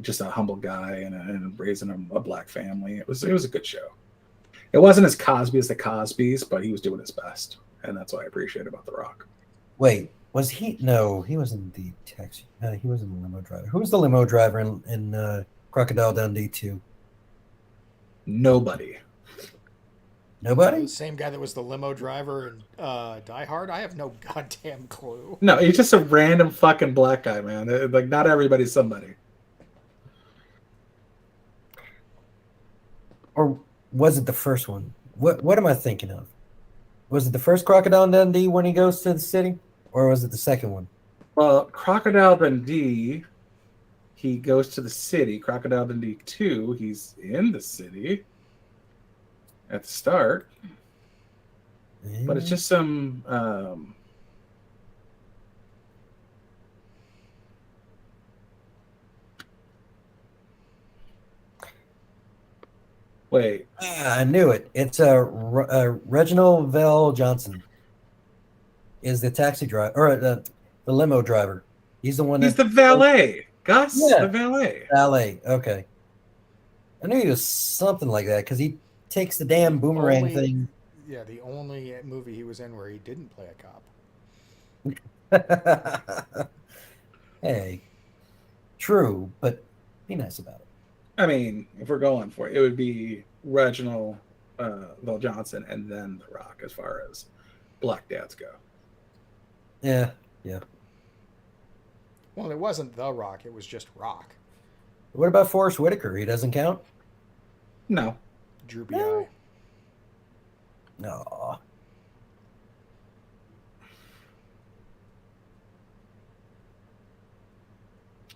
just a humble guy and raising a black family. It was a good show. It wasn't as Cosby as the Cosbys, but he was doing his best, and that's what I appreciate about The Rock. Wait, was he? No, he wasn't the taxi. No, he wasn't the limo driver. Who was the limo driver in Crocodile Dundee 2? Nobody. Nobody? The same guy that was the limo driver in Die Hard? I have no goddamn clue. No, he's just a random fucking black guy, man. Like, not everybody's somebody. Or was it the first one? What am I thinking of? Was it the first Crocodile Dundee when he goes to the city? Or was it the second one? Well, Crocodile Dundee, he goes to the city. Crocodile Dundee 2, he's in the city at the start. But it's just some wait. I knew it. It's Reginald Vell Johnson is the taxi driver or the limo driver. He's the one. He's the valet. Gus, Yeah. the valet. Valet. Okay. I knew he was something like that because he takes the damn boomerang thing. Yeah, the only movie he was in where he didn't play a cop. Hey, true, but be nice about it. I mean, if we're going for it, it would be Reginald Vell Johnson and then The Rock as far as black dads go. Yeah. Well, it wasn't The Rock, it was just Rock. What about Forrest Whitaker? He doesn't count? No. Droopy No. eye. No.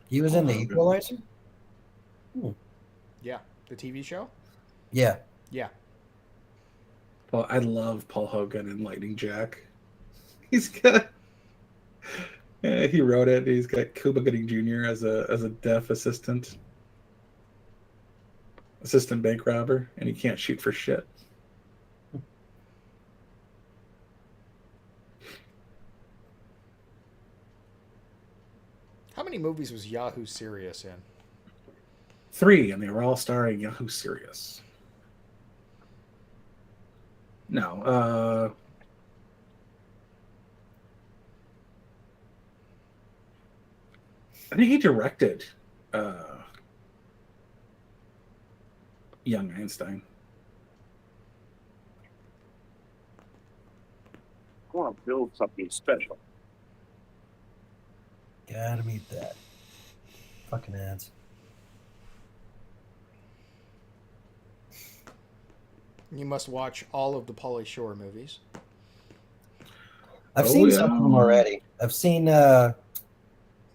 He was in The Equalizer? Yeah, the TV show? Yeah. Yeah. Well, I love Paul Hogan and Lightning Jack. He's got he wrote it. He's got Cuba Gooding Jr. as a deaf assistant bank robber, and he can't shoot for shit. How many movies was Yahoo Serious in? 3, and they were all starring Yahoo Serious. No, I think he directed Young Einstein. I want to build something special. Gotta meet that. Fucking ads. You must watch all of the Pauly Shore movies. I've seen some of them already. I've seen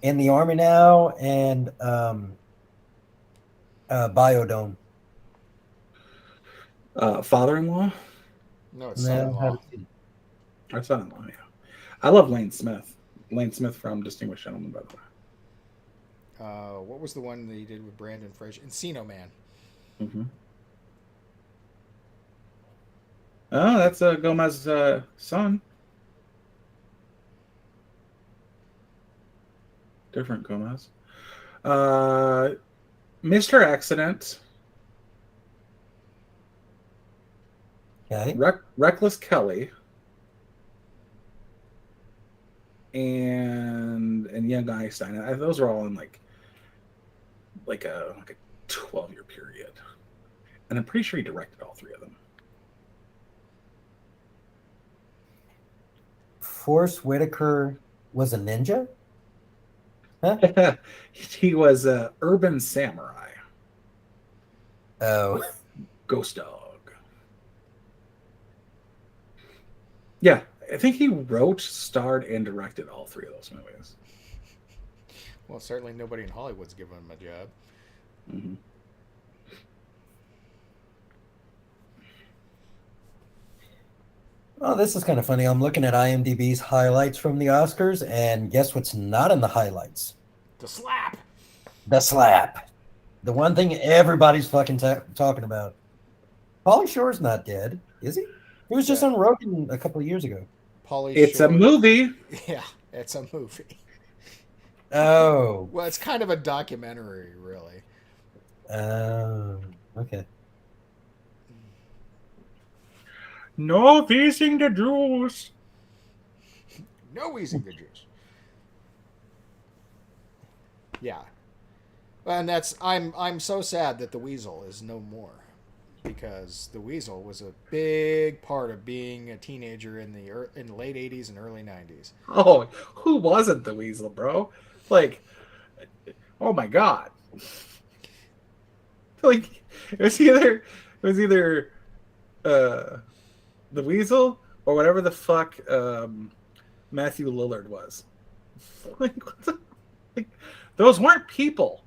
In the Army Now and Biodome. Father-in-law? No, it's son-in-law. Or son-in-law, yeah. I love Lane Smith. Lane Smith from Distinguished Gentleman, by the way. What was the one that he did with Brandon Fraser? Encino Man. Mm-hmm. Oh, that's Gomez's son. Different Gomez. Mr. Accident. Okay. Reckless Kelly. And Young Einstein. Those are all in like a 12-year period. And I'm pretty sure he directed all 3 of them. Forrest Whitaker was a ninja? Huh? He was a urban samurai. Oh. Ghost Dog. Yeah, I think he wrote, starred, and directed all 3 of those movies. Well, certainly nobody in Hollywood's given him a job. Mm-hmm. Oh, this is kind of funny. I'm looking at IMDb's highlights from the Oscars, and guess what's not in the highlights? The Slap. The Slap. The one thing everybody's fucking talking about. Pauly Shore's not dead, is he? He was just on Rogan a couple of years ago. It's a movie. Yeah, it's a movie. Oh. Well, it's kind of a documentary, really. Oh, okay. No easing the Jews. No easing the Jews. Yeah. And I'm so sad that the Weasel is no more, because the Weasel was a big part of being a teenager in the late 80s and early 90s. Oh, who wasn't the Weasel, bro? Like, oh my god. Like, it was either the Weasel or whatever the fuck Matthew Lillard was. Like, what the, like, those weren't people.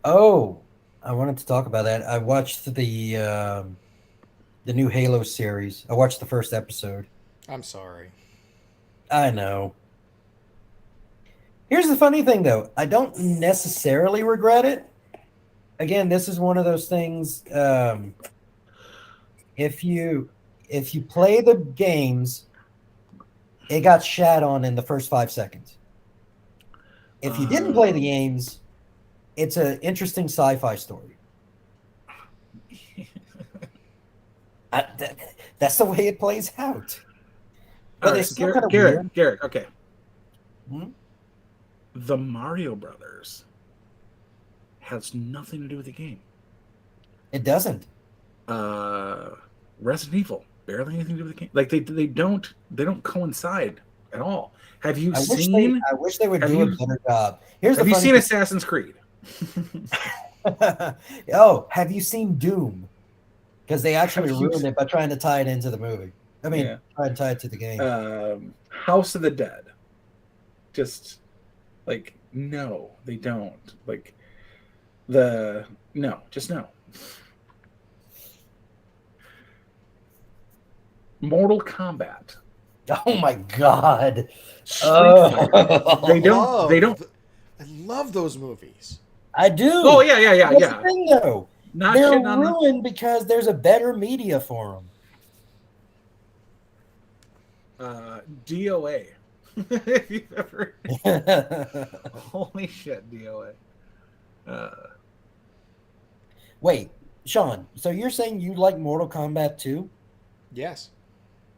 Oh, I wanted to talk about that. I watched the new Halo series. I watched the first episode. I'm sorry. I know. Here's the funny thing, though. I don't necessarily regret it. Again, this is one of those things. If you play the games, it got shat on in the first 5 seconds. If you didn't play the games, it's an interesting sci-fi story. That's the way it plays out. But it's still kind of weird. Garrett, okay. Hmm? The Mario Brothers has nothing to do with the game. It doesn't. Resident Evil, barely anything to do with the game. Like they don't coincide at all. Have you seen? I wish they would do a better job. Have you seen Assassin's Creed? Oh, have you seen Doom? Because they actually ruined it by trying to tie it into the movie. I mean, try and tie it to the game. House of the Dead. Just like, no, they don't. Like just no. Mortal Kombat. Oh my god. They don't. I love those movies. I do. Oh yeah. That's the thing, though. Not they're ruined because there's a better media for them. DOA. If you've ever... Holy shit, DOA. Wait, Sean, so you're saying you like Mortal Kombat 2? Yes.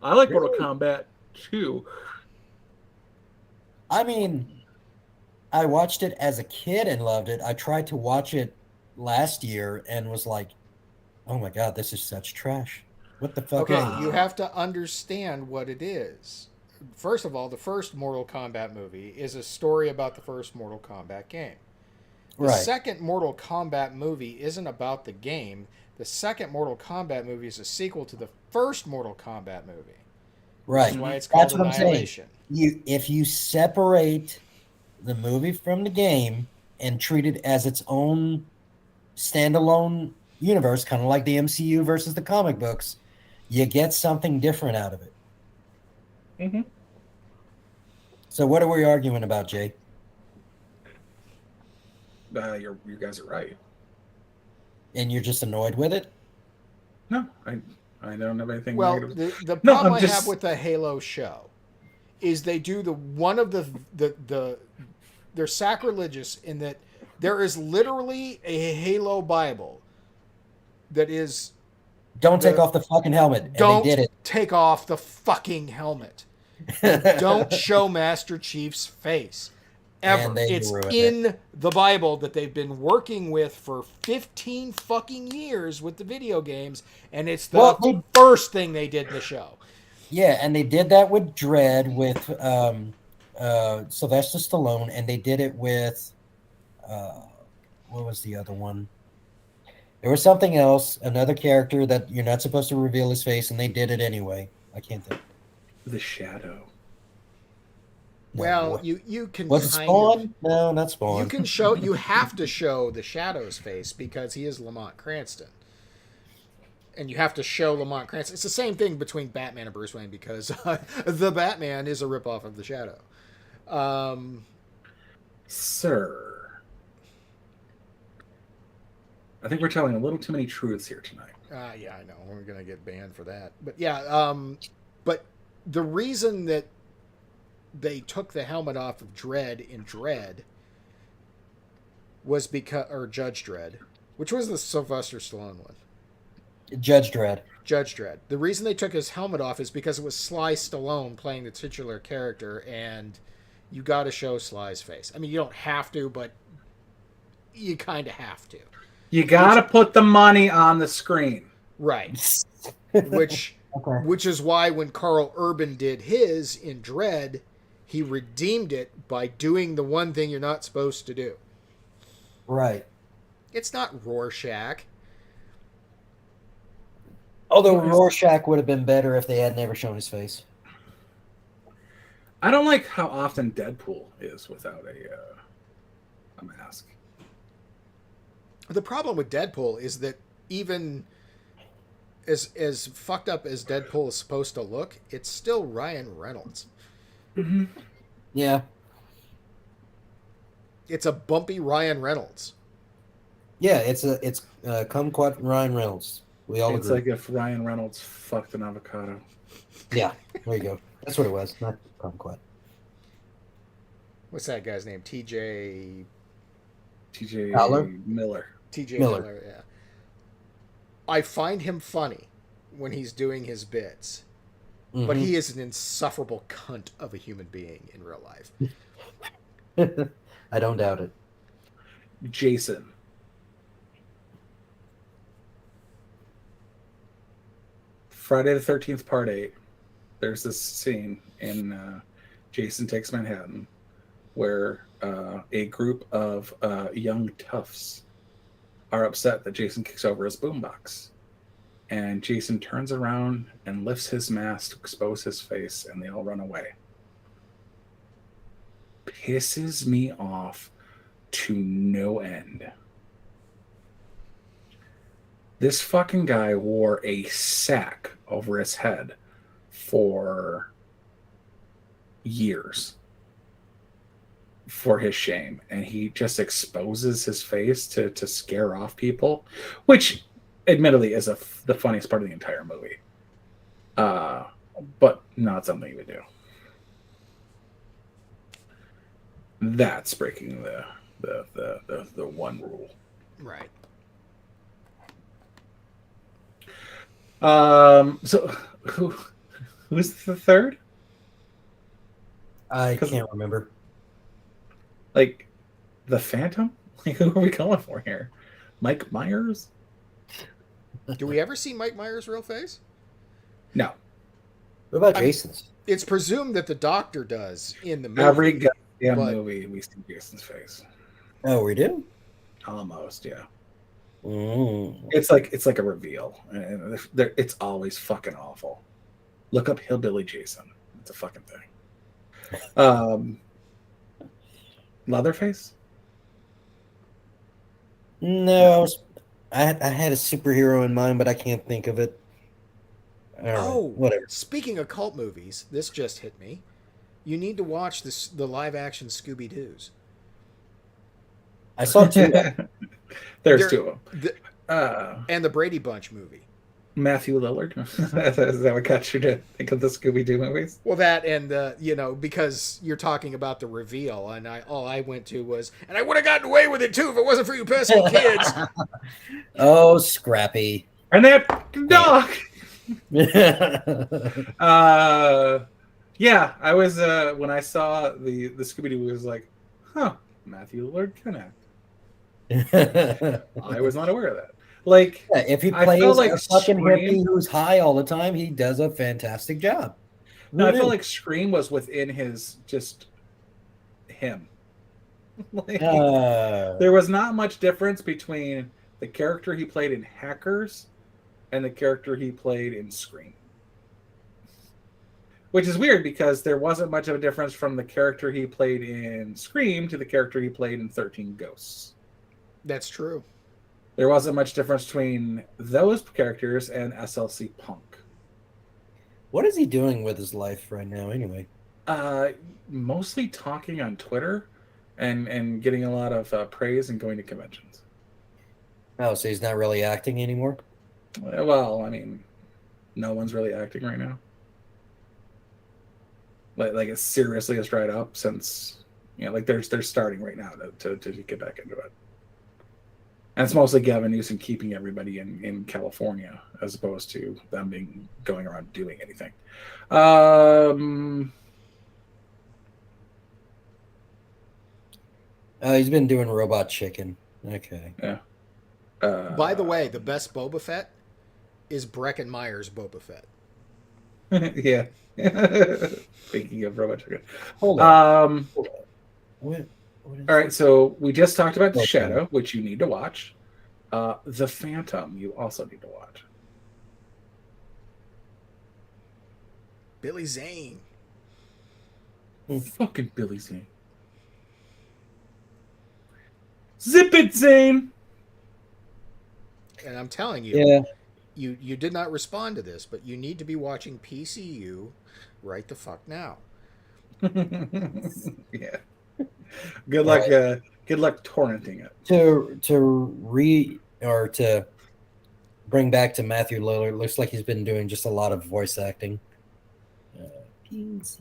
I like Mortal Kombat 2. I mean, I watched it as a kid and loved it. I tried to watch it last year and was like, oh my God, this is such trash. What the fuck? Okay, you have to understand what it is. First of all, the first Mortal Kombat movie is a story about the first Mortal Kombat game. The second Mortal Kombat movie isn't about the game. The second Mortal Kombat movie is a sequel to the first Mortal Kombat movie. Right. That's why it's called Annihilation. If you separate the movie from the game and treat it as its own standalone universe, kind of like the MCU versus the comic books, you get something different out of it. Mm-hmm. So what are we arguing about, Jay? You guys are right. And you're just annoyed with it? No, I don't have anything Well, negative. the problem I have with the Halo show is they do they're sacrilegious in that there is literally a Halo Bible that is... Don't take off the fucking helmet. And don't they did it. take off the fucking helmet. Don't show Master Chief's face. Ever. It's in the Bible that they've been working with for 15 fucking years with the video games, and it's the first thing they did in the show. Yeah, and they did that with Dredd with Sylvester Stallone, and they did it with what was the other one? There was something else, another character that you're not supposed to reveal his face, and they did it anyway. I can't think. The Shadow. Well, you can was it Spawn? No, not Spawn. You can show. You have to show the Shadow's face because he is Lamont Cranston, and you have to show Lamont Cranston. It's the same thing between Batman and Bruce Wayne because the Batman is a ripoff of the Shadow. Sir, I think we're telling a little too many truths here tonight. Yeah, I know we're gonna get banned for that, but yeah, but the reason that they took the helmet off of Dredd in Dredd was because, or Judge Dredd, which was the Sylvester Stallone one. Judge Dredd. Judge Dredd. The reason they took his helmet off is because it was Sly Stallone playing the titular character, and you got to show Sly's face. I mean, you don't have to, but you kind of have to. You got to put the money on the screen. Right. Which is why when Carl Urban did his in Dredd, he redeemed it by doing the one thing you're not supposed to do. Right. It's not Rorschach. Although Rorschach would have been better if they had never shown his face. I don't like how often Deadpool is without a mask. The problem with Deadpool is that even as fucked up as Deadpool is supposed to look, it's still Ryan Reynolds. Mm-hmm. Yeah. It's a bumpy Ryan Reynolds. Yeah, it's kumquat Ryan Reynolds. We all It's agree. like if Ryan Reynolds fucked an avocado. Yeah, there you go. That's what it was, not kumquat. What's that guy's name? TJ Miller. TJ Miller, yeah. I find him funny when he's doing his bits. Mm-hmm. But he is an insufferable cunt of a human being in real life. I don't doubt it. Jason. Friday the 13th, Part 8. There's this scene in Jason Takes Manhattan where a group of young toughs are upset that Jason kicks over his boombox. And Jason turns around and lifts his mask to expose his face, and they all run away. Pisses me off to no end. This fucking guy wore a sack over his head for years for his shame, and he just exposes his face to scare off people, which admittedly is the funniest part of the entire movie. but not something you would do. That's breaking the one rule. Right. So who's the third? I can't remember. Like the Phantom? Like who are we going for here? Mike Myers? Do we ever see Mike Myers' real face? No. What about Jason's? It's presumed that the Doctor does in the movie. Every goddamn movie we see Jason's face. Oh, we do? Almost, yeah. Mm. It's like a reveal, and it's always fucking awful. Look up Hillbilly Jason. It's a fucking thing. Leatherface? No, I had a superhero in mind, but I can't think of it. All right, whatever. Speaking of cult movies, this just hit me. You need to watch the live-action Scooby-Doos. I saw two. There's two of them. And the Brady Bunch movie. Matthew Lillard. Is that what got you to think of the Scooby-Doo movies? Well, that and because you're talking about the reveal, and all I went to was, and I would have gotten away with it too if it wasn't for you pesky kids. Oh, Scrappy. And that dog. Yeah, I was when I saw the Scooby-Doo, was like, huh, Matthew Lillard can act. I was not aware of that. Like, yeah, if he plays a fucking hippie who's high all the time, he does a fantastic job. No, I feel like Scream was within his him. Like, there was not much difference between the character he played in Hackers and the character he played in Scream. Which is weird because there wasn't much of a difference from the character he played in Scream to the character he played in 13 Ghosts. That's true. There wasn't much difference between those characters and SLC Punk. What is he doing with his life right now, anyway? Mostly talking on Twitter and getting a lot of praise and going to conventions. Oh, so he's not really acting anymore? Well, I mean, no one's really acting right now. Like it's seriously has dried up since, like they're starting right now to get back into it. And it's mostly Gavin Newsom keeping everybody in California as opposed to them going around doing anything. He's been doing Robot Chicken. Okay. Yeah. By the way, the best Boba Fett is Breckin Meyer's Boba Fett. Yeah. Speaking of Robot Chicken. Hold on. What all right, so we just talked about The Shadow, which you need to watch. The Phantom, you also need to watch. Billy Zane. Fucking Billy Zane. Zip it, Zane! And I'm telling you, yeah. you did not respond to this, but you need to be watching PCU right the fuck now. Yeah. Good luck. Good luck torrenting it. To bring back to Matthew Lillard. Looks like he's been doing just a lot of voice acting. You've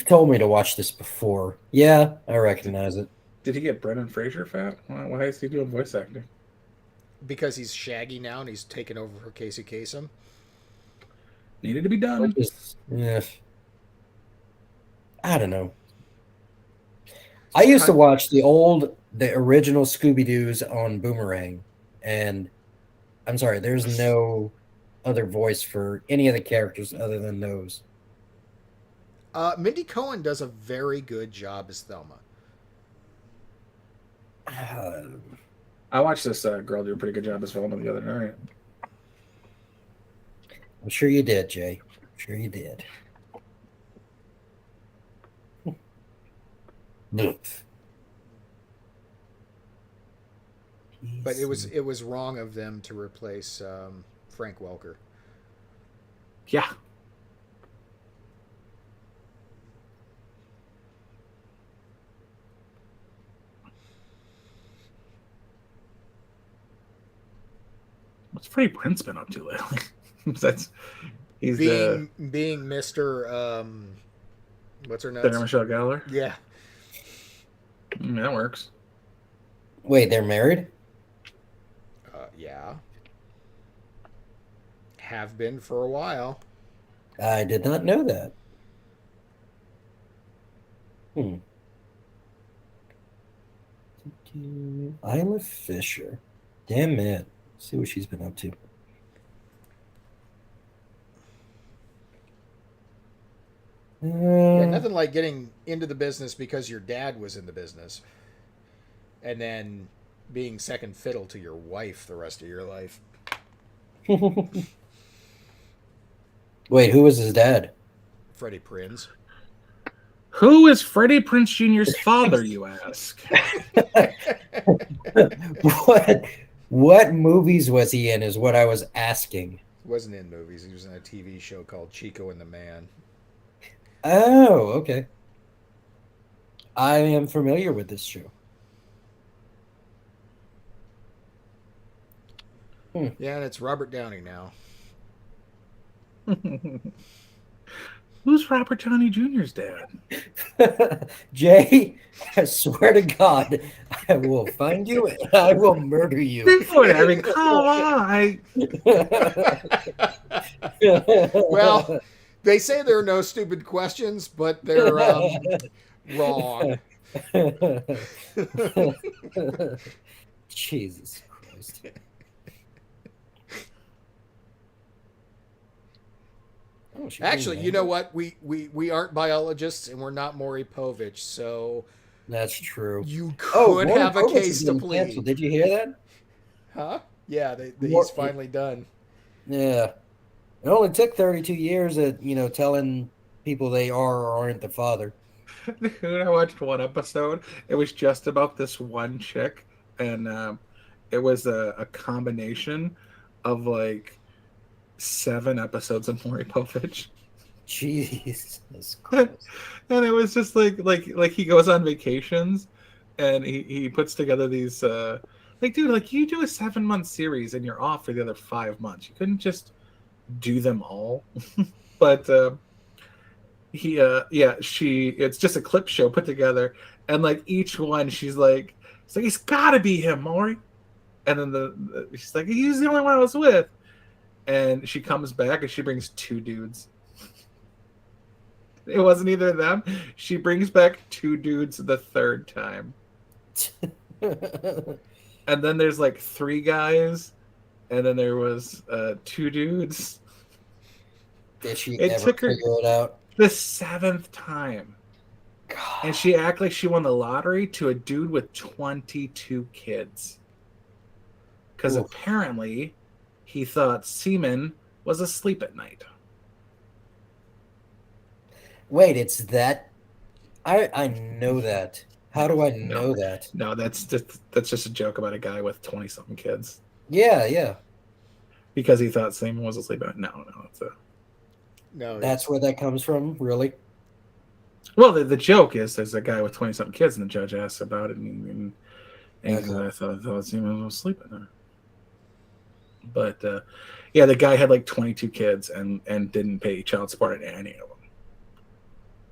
told me to watch this before. Yeah, I recognize it. Did he get Brendan Fraser fat? Why is he doing voice acting? Because he's Shaggy now and he's taken over for Casey Kasem. Needed to be done. Yeah. I don't know. I used to watch the original Scooby-Doos on Boomerang, and I'm sorry, there's no other voice for any of the characters other than those. Mindy Cohen does a very good job as Thelma. I watched this girl do a pretty good job as Thelma the other night. I'm sure you did, Jay. I'm sure you did. But it was wrong of them to replace Frank Welker. Yeah. What's Freddie Prinze been up to lately? He's being Mr. What's her name? Sarah Michelle Gellar. Yeah. That works. Wait, they're married? Yeah. Have been for a while. I did not know that. Isla Fisher. Damn it. See what she's been up to. Yeah, nothing like getting into the business because your dad was in the business. And then being second fiddle to your wife the rest of your life. Wait, who was his dad? Freddie Prinze. Who is Freddie Prinze Jr.'s father, you ask? What movies was he in is what I was asking. He wasn't in movies. He was in a TV show called Chico and the Man. Oh, okay. I am familiar with this show. Yeah, and it's Robert Downey now. Who's Robert Downey Jr.'s dad? Jay, I swear to God, I will find you and I will murder you. I mean, come on. Well, they say there are no stupid questions, but they're wrong. Jesus Christ. Actually, you know what? We aren't biologists and we're not Maury Povich, so that's true. You could have a case to plead. Canceled. Did you hear that? Huh? Yeah, he's finally done. Yeah. It only took 32 years of, telling people they are or aren't the father. Dude, I watched one episode. It was just about this one chick, and it was a combination of like 7 episodes of Maury Povich. Jesus Christ. And it was just like he goes on vacations and he puts together these dude, you do a 7-month series and you're off for the other 5 months. You couldn't just do them all. But it's just a clip show put together, and like each one she's like he's gotta be him, Maury. And then she's like, he's the only one I was with. And she comes back and she brings 2 dudes. It wasn't either of them. She brings back 2 dudes the 3rd time. And then there's like 3 guys. And then there was 2 dudes. Did she ever figure it out? The 7th time. God. And she acted like she won the lottery to a dude with 22 kids. Because apparently he thought semen was asleep at night. Wait, it's that? I know that. How do I know that? No, that's just a joke about a guy with 20-something kids. Yeah. Because he thought semen was asleep at night. No. That's where that comes from, really? Well, the joke is there's a guy with 20-something kids, and the judge asks about it, and I thought semen was asleep at night. But the guy had like 22 kids and didn't pay child support on any of them.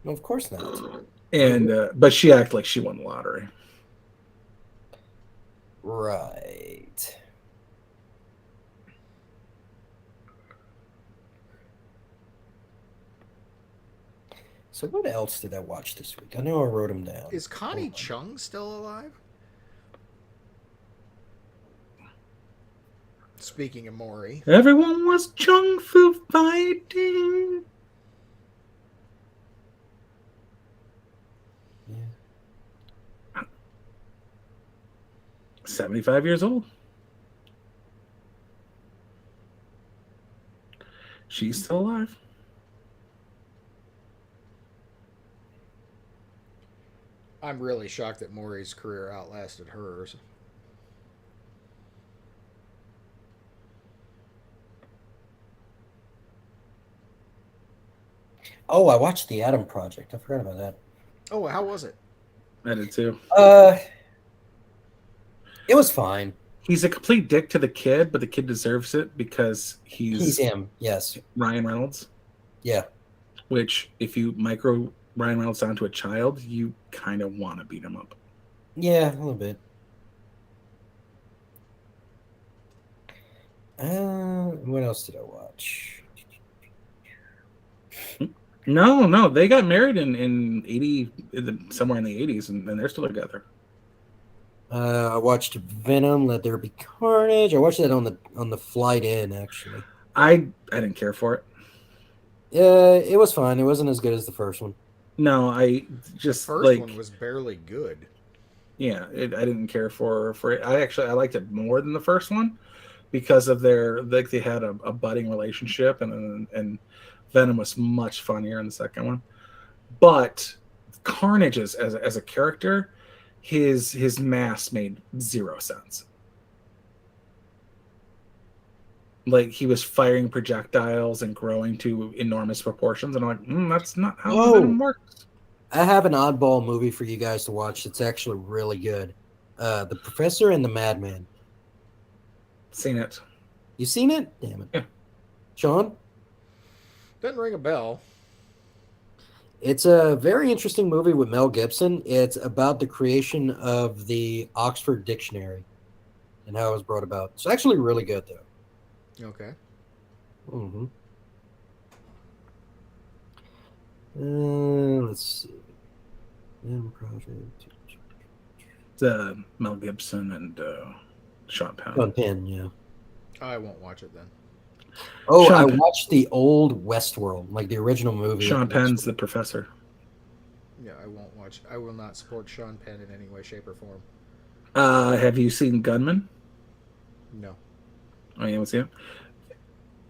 No, of course not. And but she acted like she won the lottery. Right. So what else did I watch this week? I know I wrote them down. Is Connie Chung still alive? Speaking of Maury. Everyone was Chung Fu fighting. Yeah. 75 years old. She's still alive. I'm really shocked that Maury's career outlasted hers. Oh, I watched The Adam Project. I forgot about that. Oh, how was it? I did too. It was fine. He's a complete dick to the kid, but the kid deserves it because He's him. Yes. Ryan Reynolds. Yeah. Which, if you micro Ryan Reynolds down to a child, you kind of want to beat him up. Yeah, a little bit. What else did I watch? No, they got married in 80, somewhere in the 80s, and they're still together. I watched Venom, Let There Be Carnage. I watched that on the flight in, actually. I didn't care for it. It was fine. It wasn't as good as the first one. No, I just First one was barely good. Yeah, I didn't care for it. I liked it more than the first one because of they had a budding relationship, and Venom was much funnier in the second one. But Carnage as a character, his mask made zero sense. Like, he was firing projectiles and growing to enormous proportions, and I'm like, that's not how Venom works. I have an oddball movie for you guys to watch. It's actually really good. The Professor and the Madman. Seen it. You seen it? Damn it. Yeah. Sean? Doesn't ring a bell. It's a very interesting movie with Mel Gibson. It's about the creation of the Oxford Dictionary and how it was brought about. It's actually really good, though. Okay. Mm-hmm. Let's see. Project. It's Mel Gibson and Sean Penn. Sean Penn, yeah. I won't watch it then. Oh, Sean I Penn. watched the old Westworld, like the original movie. Sean Penn's the professor. Yeah, I won't watch. I will not support Sean Penn in any way, shape, or form. Have you seen Gunman? No. Oh, you haven't seen it?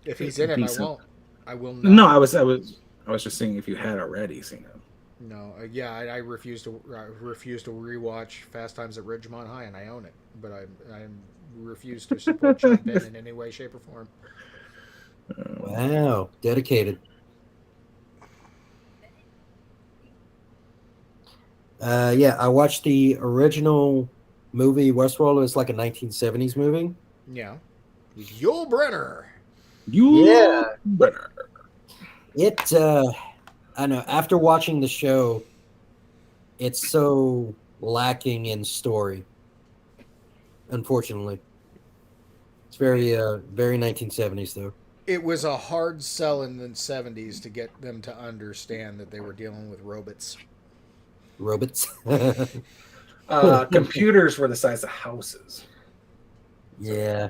If he's in it, Decent. I won't. I will not. No, I was just saying if you had already seen it. No. I refuse to. Refuse to rewatch Fast Times at Ridgemont High, and I own it. But I refuse to support Sean Penn in any way, shape, or form. Wow, dedicated. Yeah, I watched the original movie Westworld. It's like a 1970s movie. Yeah. Yul Brynner. Yeah. Better. It, I know, after watching the show, it's so lacking in story. Unfortunately. It's very 1970s, though. It was a hard sell in the 70s to get them to understand that they were dealing with robots. Robots. Computers were the size of houses. Yeah.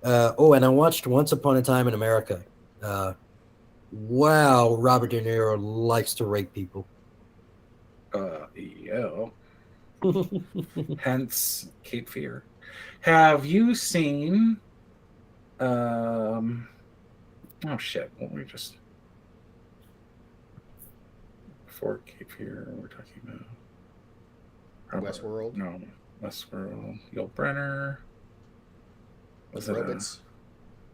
And I watched Once Upon a Time in America. Wow, Robert De Niro likes to rape people. Yeah. Hence Cape Fear. Have you seen oh shit, what were we just before Cape Fear we're talking about Westworld? No, Westworld. Yul Brynner. Was it Robots.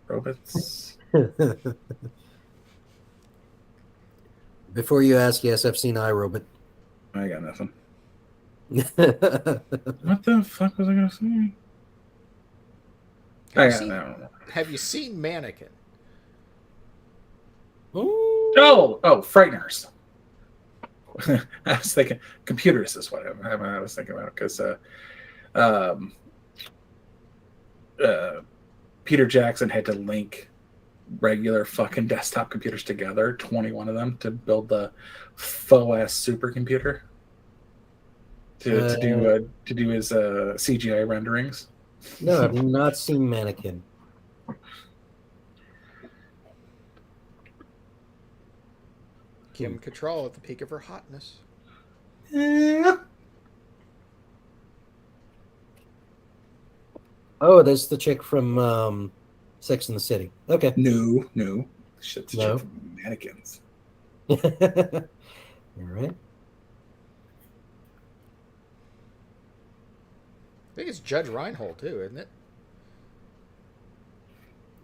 Robots? Before you ask, yes, I've seen iRobot. I got nothing. What the fuck was I gonna say? Have you seen Mannequin? Oh, Frighteners. I was thinking computers is what I was thinking about because Peter Jackson had to link regular fucking desktop computers together, 21 of them, to build the faux ass supercomputer to do his CGI renderings. No, I've not seen Mannequin. Kim Cattrall at the peak of her hotness. Yeah. Oh, that's the chick from Sex and the City. Okay. No. Shit's No. from Mannequins. All right. I think it's Judge Reinhold too, isn't it?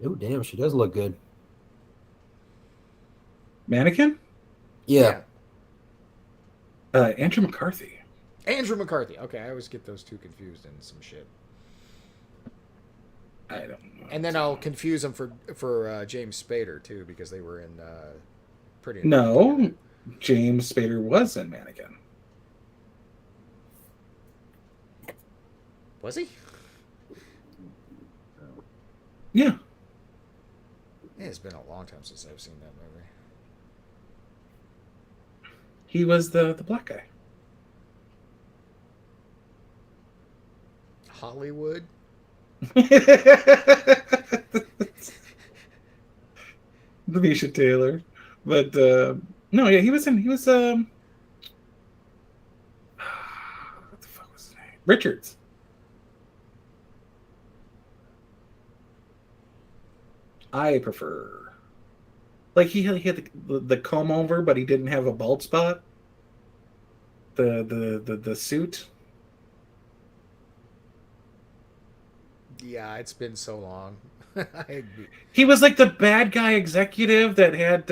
Oh, damn, she does look good. Mannequin? Yeah. Andrew McCarthy. Andrew McCarthy. Okay, I always get those two confused in some shit. I don't know. And then I'll confuse them for James Spader too, because they were in Pretty. No, James Spader was in Mannequin. Was he? Yeah. It's been a long time since I've seen that movie. He was the black guy. Hollywood? Misha Taylor. But no, yeah, he was what the fuck was his name? Richards. I prefer, like, he had the comb over, but he didn't have a bald spot. The suit. Yeah, it's been so long. He was like the bad guy executive that had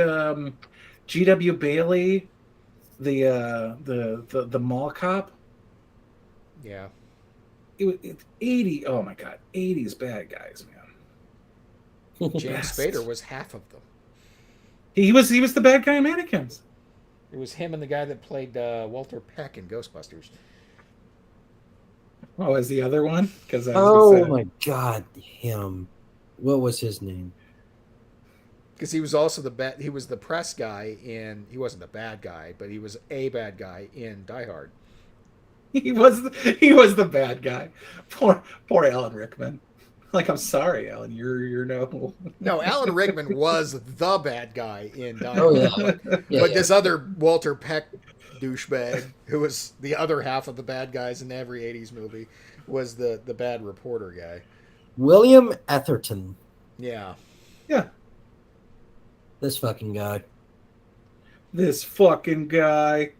G.W. Bailey, the mall cop. Yeah. It's 80. Oh my god, 80s bad guys, man. James Spader was half of them. He was the bad guy in Mannequins. It was him and the guy that played Walter Peck in Ghostbusters. Oh, is the other one? Because oh my god, him. What was his name? Because he was also he was the press guy in. He wasn't the bad guy, but he was a bad guy in Die Hard. He was the bad guy. Poor Alan Rickman. Like, I'm sorry, Alan. You're no. No, Alan Rickman was the bad guy in Die Hard. Oh yeah. But this other Walter Peck douchebag, who was the other half of the bad guys in every 80s movie, was the bad reporter guy. William Atherton. Yeah. Yeah. This fucking guy. This fucking guy.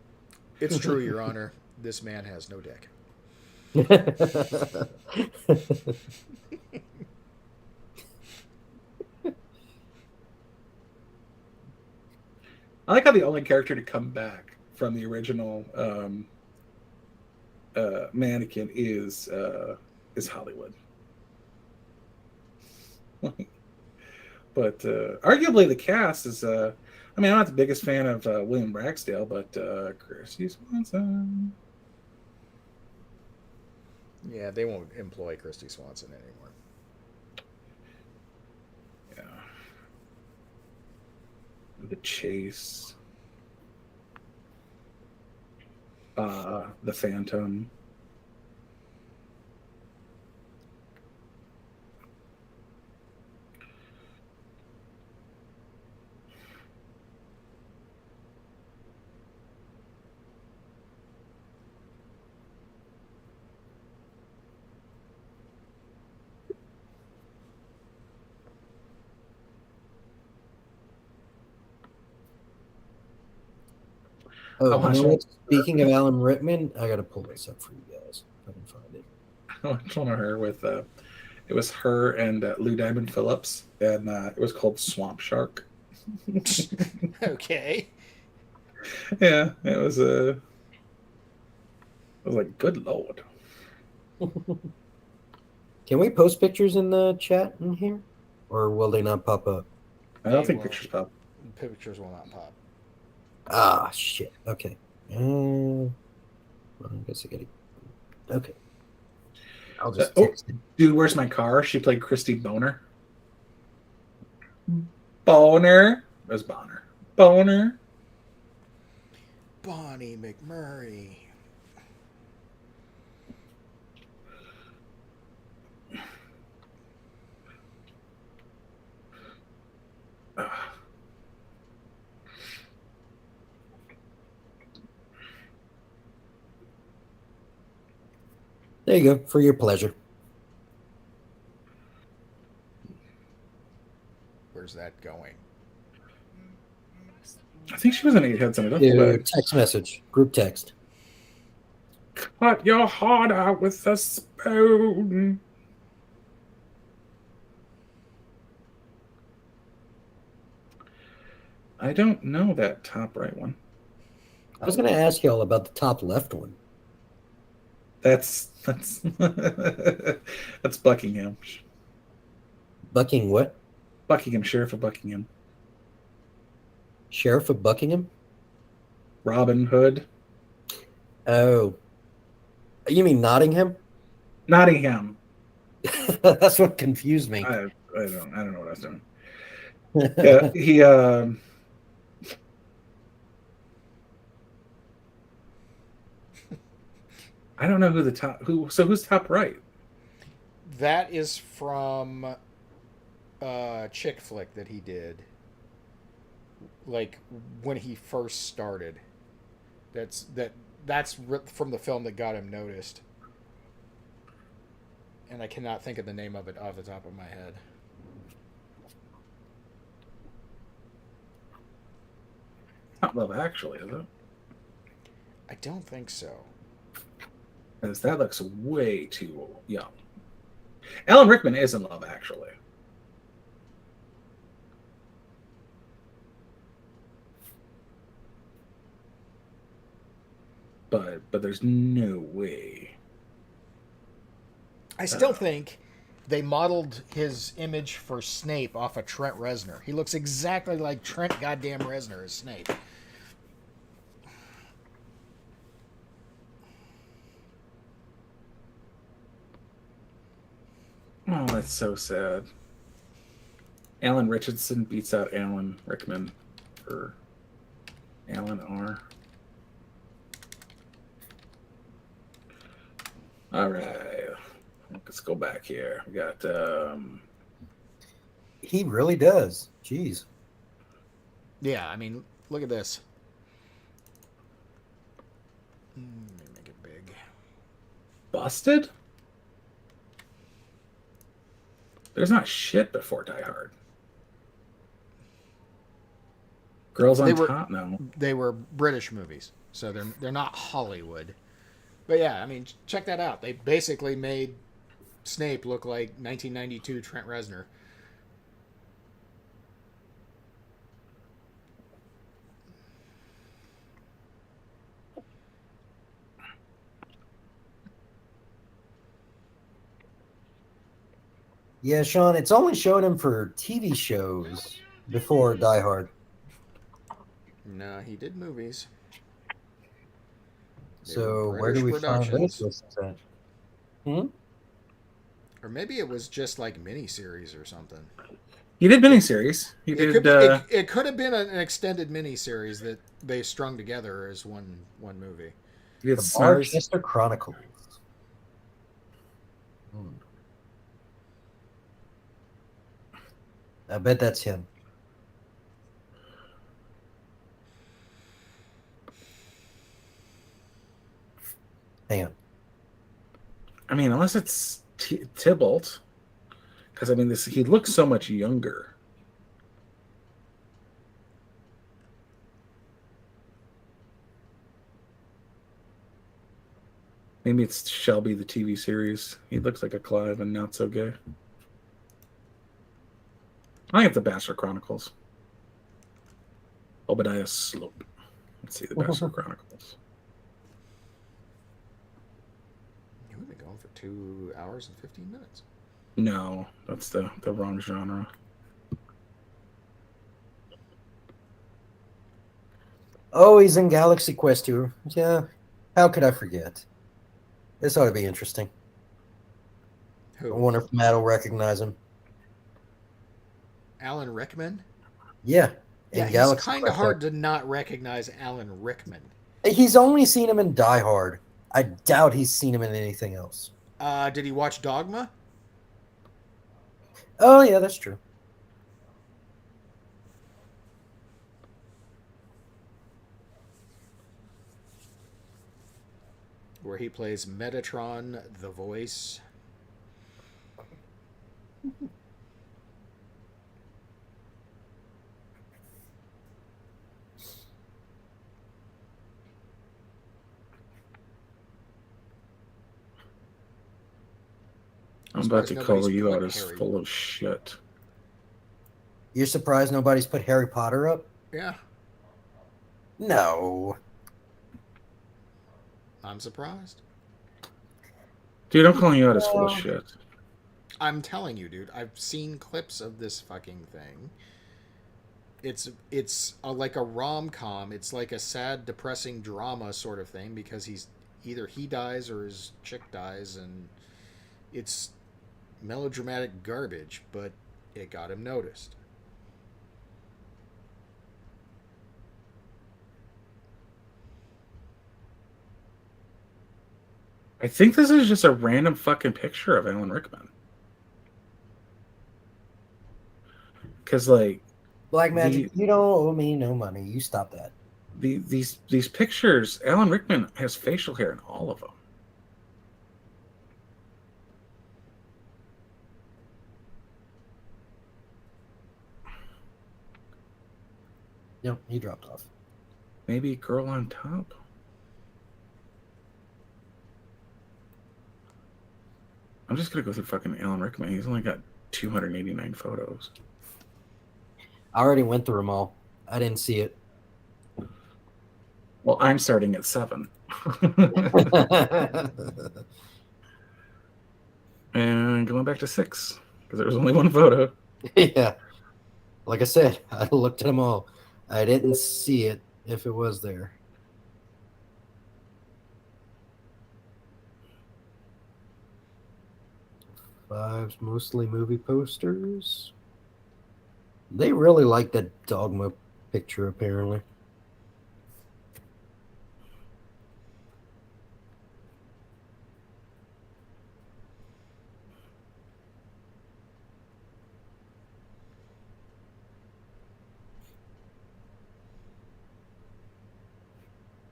It's true, Your Honor. This man has no dick. I like how the only character to come back from the original Mannequin is Hollywood. But arguably the cast is I mean, I'm not the biggest fan of William Ragsdale, but Christy Swanson. Yeah, they won't employ Christy Swanson anymore. Yeah. The Chase. The Phantom. Oh, you know what? Speaking of Alan Rickman, I gotta pull this up for you guys. If I can find it. I watched one of her with it was her and Lou Diamond Phillips, and it was called Swamp Shark. Okay. Yeah, it was I was like, good lord. Can we post pictures in the chat in here, or will they not pop up? I don't think pictures pop. Pictures will not pop. Ah, shit. Okay. Well, I guess I gotta. Okay. I'll just text it. Dude, where's my car? She played Christy Boner. Boner. It was Bonner. Boner. Bonnie McMurray. There you go, for your pleasure. Where's that going? I think she was an 8 heads in it. Dude, text message, group text. Cut your heart out with a spoon. I don't know that top right one. I was going to ask y'all about the top left one. That's that's Buckingham. Bucking what? Buckingham, Sheriff of Buckingham. Sheriff of Buckingham? Robin Hood. Oh. You mean Nottingham? Nottingham. That's what confused me. I don't know what I was doing. Yeah, he I don't know who's top right? That is from a chick flick that he did. Like when he first started. That's from the film that got him noticed. And I cannot think of the name of it off the top of my head. Not Love Actually, is it? I don't think so. Because that looks way too young. Alan Rickman is in Love Actually. But there's no way. I still think they modeled his image for Snape off of Trent Reznor. He looks exactly like Trent goddamn Reznor as Snape. Oh, that's so sad. Alan Richardson beats out Alan Rickman for Alan R. All right, let's go back here. We got. He really does. Jeez. Yeah, I mean, look at this. Let me make it big. Busted? There's not shit before Die Hard. Girls on Top, no. They were British movies, so they're not Hollywood. But yeah, I mean, check that out. They basically made Snape look like 1992 Trent Reznor. Yeah, Sean, it's only showing him for TV shows before Die Hard. No, he did movies. So where do we find those lists at? Or maybe it was just like miniseries or something. He did miniseries. It could have been an extended miniseries that they strung together as one movie. The Barchester Chronicles. I bet that's him. Hang on. I mean, unless it's Tybalt, because I mean, he looks so much younger. Maybe it's Shelby, the TV series. He looks like a Clive and Not So Gay. I have the Bastard Chronicles. Obadiah Slope. Let's see the Bastard Chronicles. We've been going for 2 hours and 15 minutes. No, that's the wrong genre. Oh, he's in Galaxy Quest 2. Yeah. How could I forget? This ought to be interesting. Who? I wonder if Matt will recognize him. Alan Rickman? Yeah. Yeah, he's kind of hard to not recognize Alan Rickman. He's only seen him in Die Hard. I doubt he's seen him in anything else. Did he watch Dogma? Oh, yeah, that's true. Where he plays Metatron, the voice. I'm about to call you out as full of shit. You're surprised nobody's put Harry Potter up? Yeah. No. I'm surprised. Dude, I'm calling you out as full of shit. I'm telling you, dude. I've seen clips of this fucking thing. It's like a rom-com. It's like a sad, depressing drama sort of thing because either he dies or his chick dies, and it's melodramatic garbage, but it got him noticed. I think this is just a random fucking picture of Alan Rickman. Because, like... Black Magic, you don't owe me no money. You stop that. These pictures, Alan Rickman has facial hair in all of them. No, he dropped off. Maybe girl on top? I'm just going to go through fucking Alan Rickman. He's only got 289 photos. I already went through them all. I didn't see it. Well, I'm starting at 7. And going back to 6, because there was only one photo. Yeah. Like I said, I looked at them all. I didn't see it if it was there. 5's mostly movie posters. They really like that Dogma picture, apparently.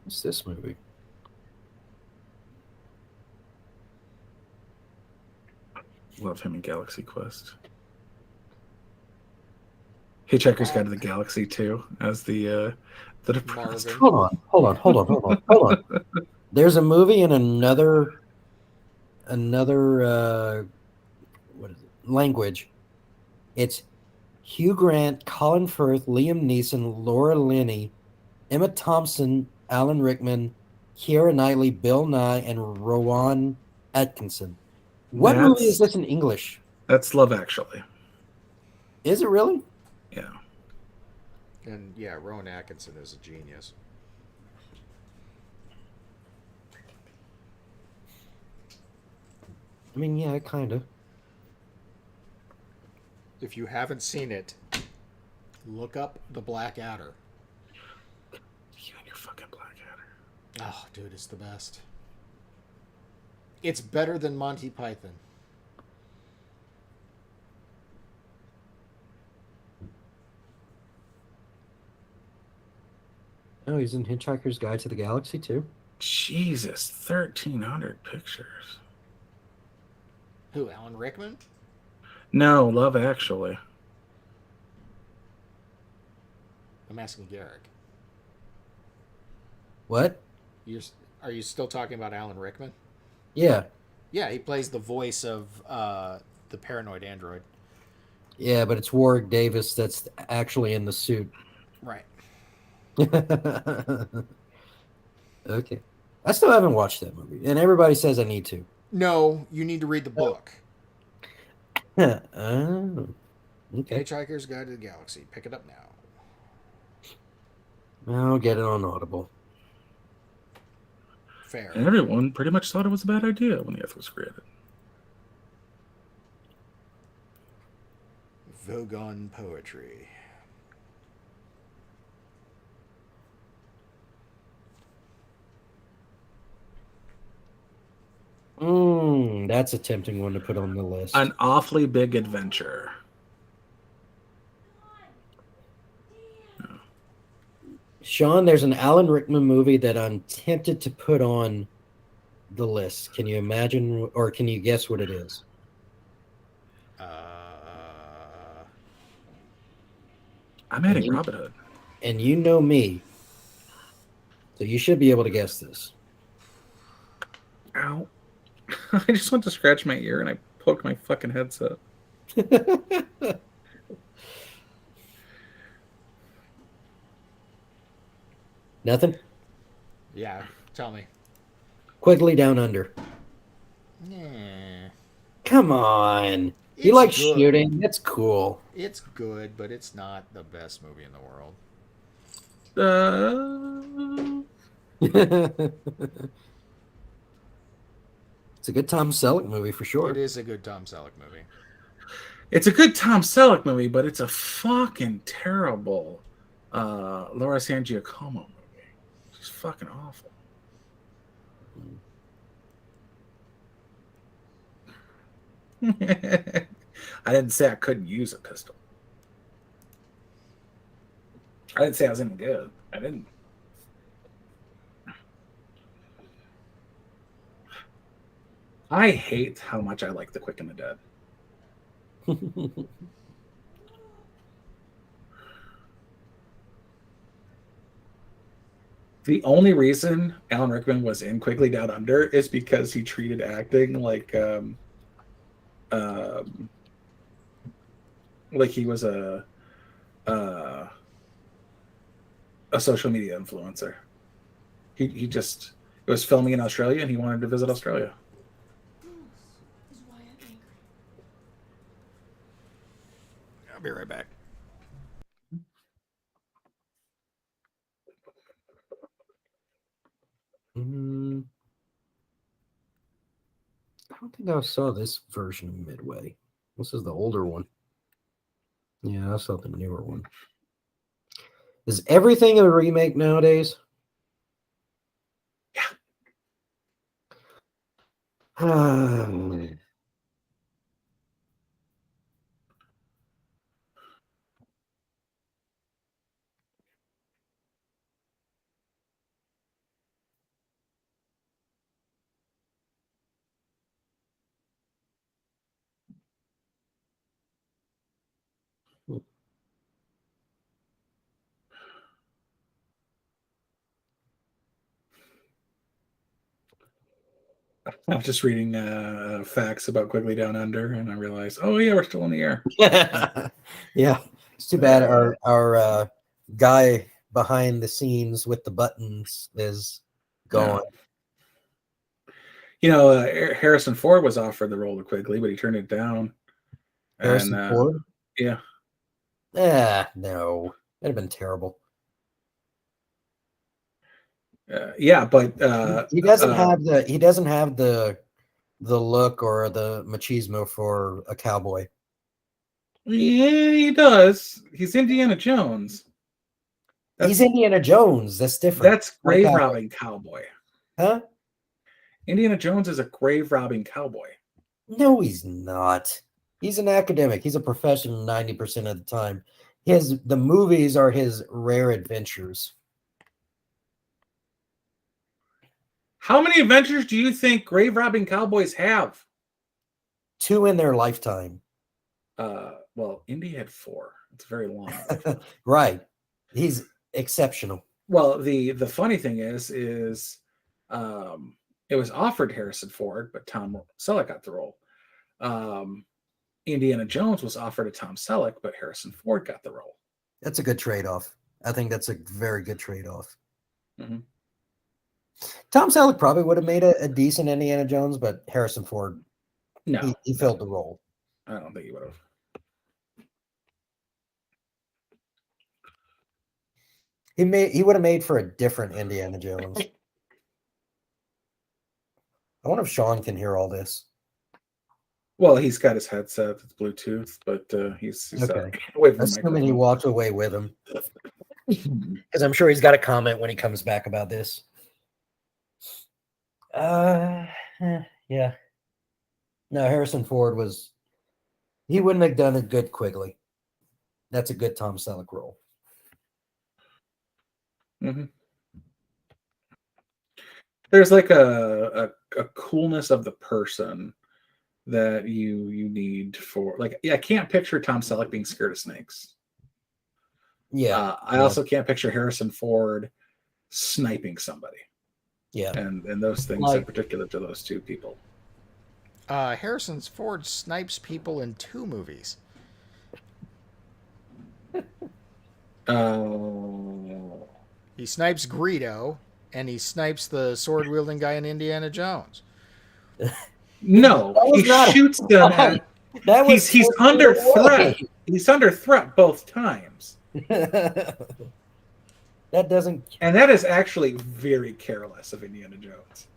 What's this movie? Love him in Galaxy Quest. Hitchhiker's Guide to the Galaxy too, as the depressed. Hold on. There's a movie in another what is it? Language. It's Hugh Grant, Colin Firth, Liam Neeson, Laura Linney, Emma Thompson, Alan Rickman, Keira Knightley, Bill Nye, and Rowan Atkinson. What movie is this in English? That's Love Actually. Is it really? Yeah. And yeah, Rowan Atkinson is a genius. I mean, yeah, kind of. If you haven't seen it, look up The Black Adder. You and your fucking Black Adder. Oh, dude, it's the best. It's better than Monty Python. Oh, he's in Hitchhiker's Guide to the Galaxy too. Jesus, 1,300 pictures. Who, Alan Rickman? No, Love Actually. I'm asking Garrick. What? Are you still talking about Alan Rickman? Yeah. Yeah, he plays the voice of the paranoid android. Yeah, but it's Warwick Davis that's actually in the suit. Right. Okay. I still haven't watched that movie, and everybody says I need to. No, you need to read the book. Oh, okay. Hitchhiker's Guide to the Galaxy. Pick it up now. I'll get it on Audible. Fair. And everyone pretty much thought it was a bad idea when the Earth was created. Vogon poetry. That's a tempting one to put on the list. An Awfully Big Adventure. Sean, there's an Alan Rickman movie that I'm tempted to put on the list. Can you imagine, or can you guess what it is? I'm adding Robin Hood. And you know me, so you should be able to guess this. Ow. I just went to scratch my ear and I poked my fucking headset. Nothing? Yeah, tell me. Quickly Down Under. Yeah. Come on. He It's likes good. shooting. That's cool. It's good, but it's not the best movie in the world. It's a good Tom Selleck movie for sure. It is a good Tom Selleck movie. It's a good Tom Selleck movie, but it's a fucking terrible Laura San Giacomo movie. She's fucking awful. I didn't say I couldn't use a pistol. I didn't say I was any good. I didn't. I hate how much I like The Quick and the Dead. The only reason Alan Rickman was in Quickly Down Under is because he treated acting like he was a social media influencer. He just was filming in Australia and he wanted to visit Australia. I'll be right back. I don't think I saw this version of Midway. This is the older one. Yeah, I saw the newer one. Is everything a remake nowadays? Yeah. I was just reading facts about Quickly Down Under, and I realized, oh yeah, we're still in the air. Yeah, it's too bad our guy behind the scenes with the buttons is gone. You know, Harrison Ford was offered the role of Quigley, but he turned it down. Harrison Ford? Yeah. No, that'd have been terrible. Yeah, but he doesn't have the look or the machismo for a cowboy. Yeah, he does. He's Indiana Jones. He's Indiana Jones. That's different. That's grave robbing cowboy. Huh? Indiana Jones is a grave robbing cowboy. No, he's not. He's an academic. He's a professional 90% of the time. The movies are his rare adventures. How many adventures do you think grave robbing cowboys have? 2 in their lifetime. Well, Indy had 4. It's very long. Right. He's exceptional. Well, the funny thing is it was offered Harrison Ford, but Tom Selleck got the role. Indiana Jones was offered to Tom Selleck, but Harrison Ford got the role. That's a good trade-off. I think that's a very good trade-off. Mm-hmm. Tom Selleck probably would have made a decent Indiana Jones, but Harrison Ford, no, he filled the role. I don't think he would have. He would have made for a different Indiana Jones. I wonder if Sean can hear all this. Well, he's got his headset, it's Bluetooth, but he's okay. Away from assuming he walked away with him, because I'm sure he's got a comment when he comes back about this. Yeah. No, Harrison Ford he wouldn't have done a good Quigley. That's a good Tom Selleck role. Mm-hmm. There's like a coolness of the person that you need for, like, I can't picture Tom Selleck being scared of snakes. Yeah. I also can't picture Harrison Ford sniping somebody. Yeah. And those things in particular to those two people. Harrison Ford snipes people in 2 movies. He snipes Greedo, and he snipes the sword-wielding guy in Indiana Jones. No, he shoots them at. He's under threat. He's under threat both times. That doesn't. And that is actually very careless of Indiana Jones.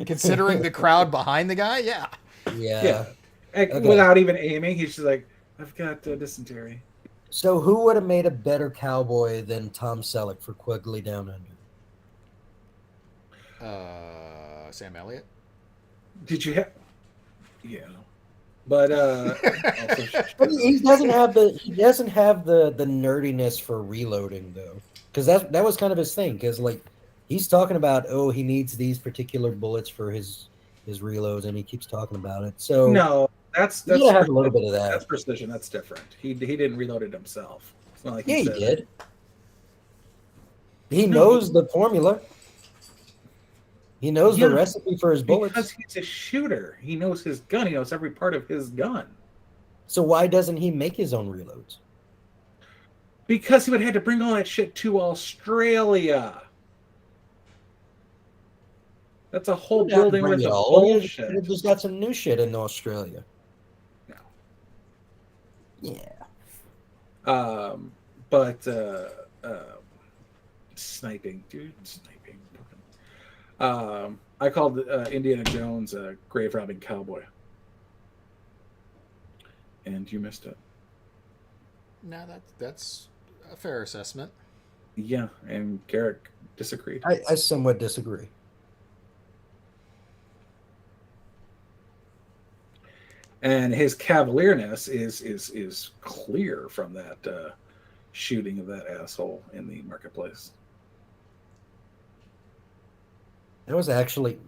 Considering the crowd behind the guy, yeah. Yeah. Okay. Without even aiming, he's just like, I've got dysentery. So who would have made a better cowboy than Tom Selleck for Quigley Down Under? Sam Elliott. Did you have? Yeah, but he doesn't have the nerdiness for reloading though, because that was kind of his thing. Because like he's talking about he needs these particular bullets for his reloads, and he keeps talking about it. So no, that's you gotta have a little bit of that. That's precision. That's different. He didn't reload it himself. It's not like he did. He knows the formula. He knows the recipe for his bullets. Because he's a shooter. He knows his gun. He knows every part of his gun. So why doesn't he make his own reloads? Because he would have to bring all that shit to Australia. That's a whole building worth of bullshit. We just got some new shit in Australia. No. Yeah. But sniping, dude. Sniping. I called Indiana Jones a grave robbing cowboy. And you missed it. No, that's a fair assessment. Yeah, and Garrick disagreed. I somewhat disagree. And his cavalierness is clear from that shooting of that asshole in the marketplace. That was actually,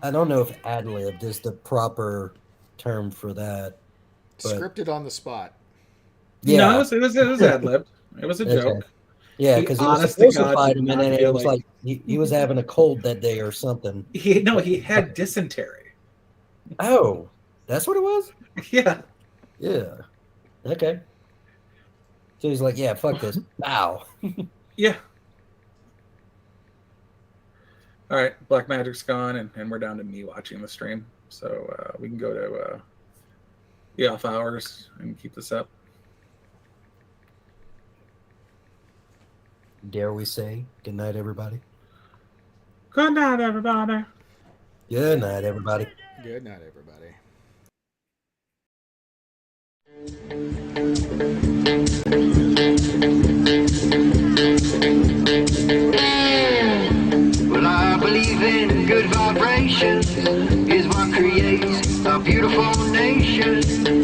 I don't know if ad-libbed is the proper term for that. But... Scripted on the spot. Yeah, no, it was ad-libbed. It was a joke. Yeah, because he was supposed to fight him, and then it was like he was having a cold that day or something. He had dysentery. Oh, that's what it was? Yeah. Yeah. Okay. So he's like, yeah, fuck this. Ow. Yeah. All right, Black Magic's gone, and we're down to me watching the stream. So we can go to the off hours and keep this up. Dare we say good night, everybody? Good night, everybody. Good night, everybody. Good night, everybody. Well, I believe in good vibrations is what creates a beautiful nation.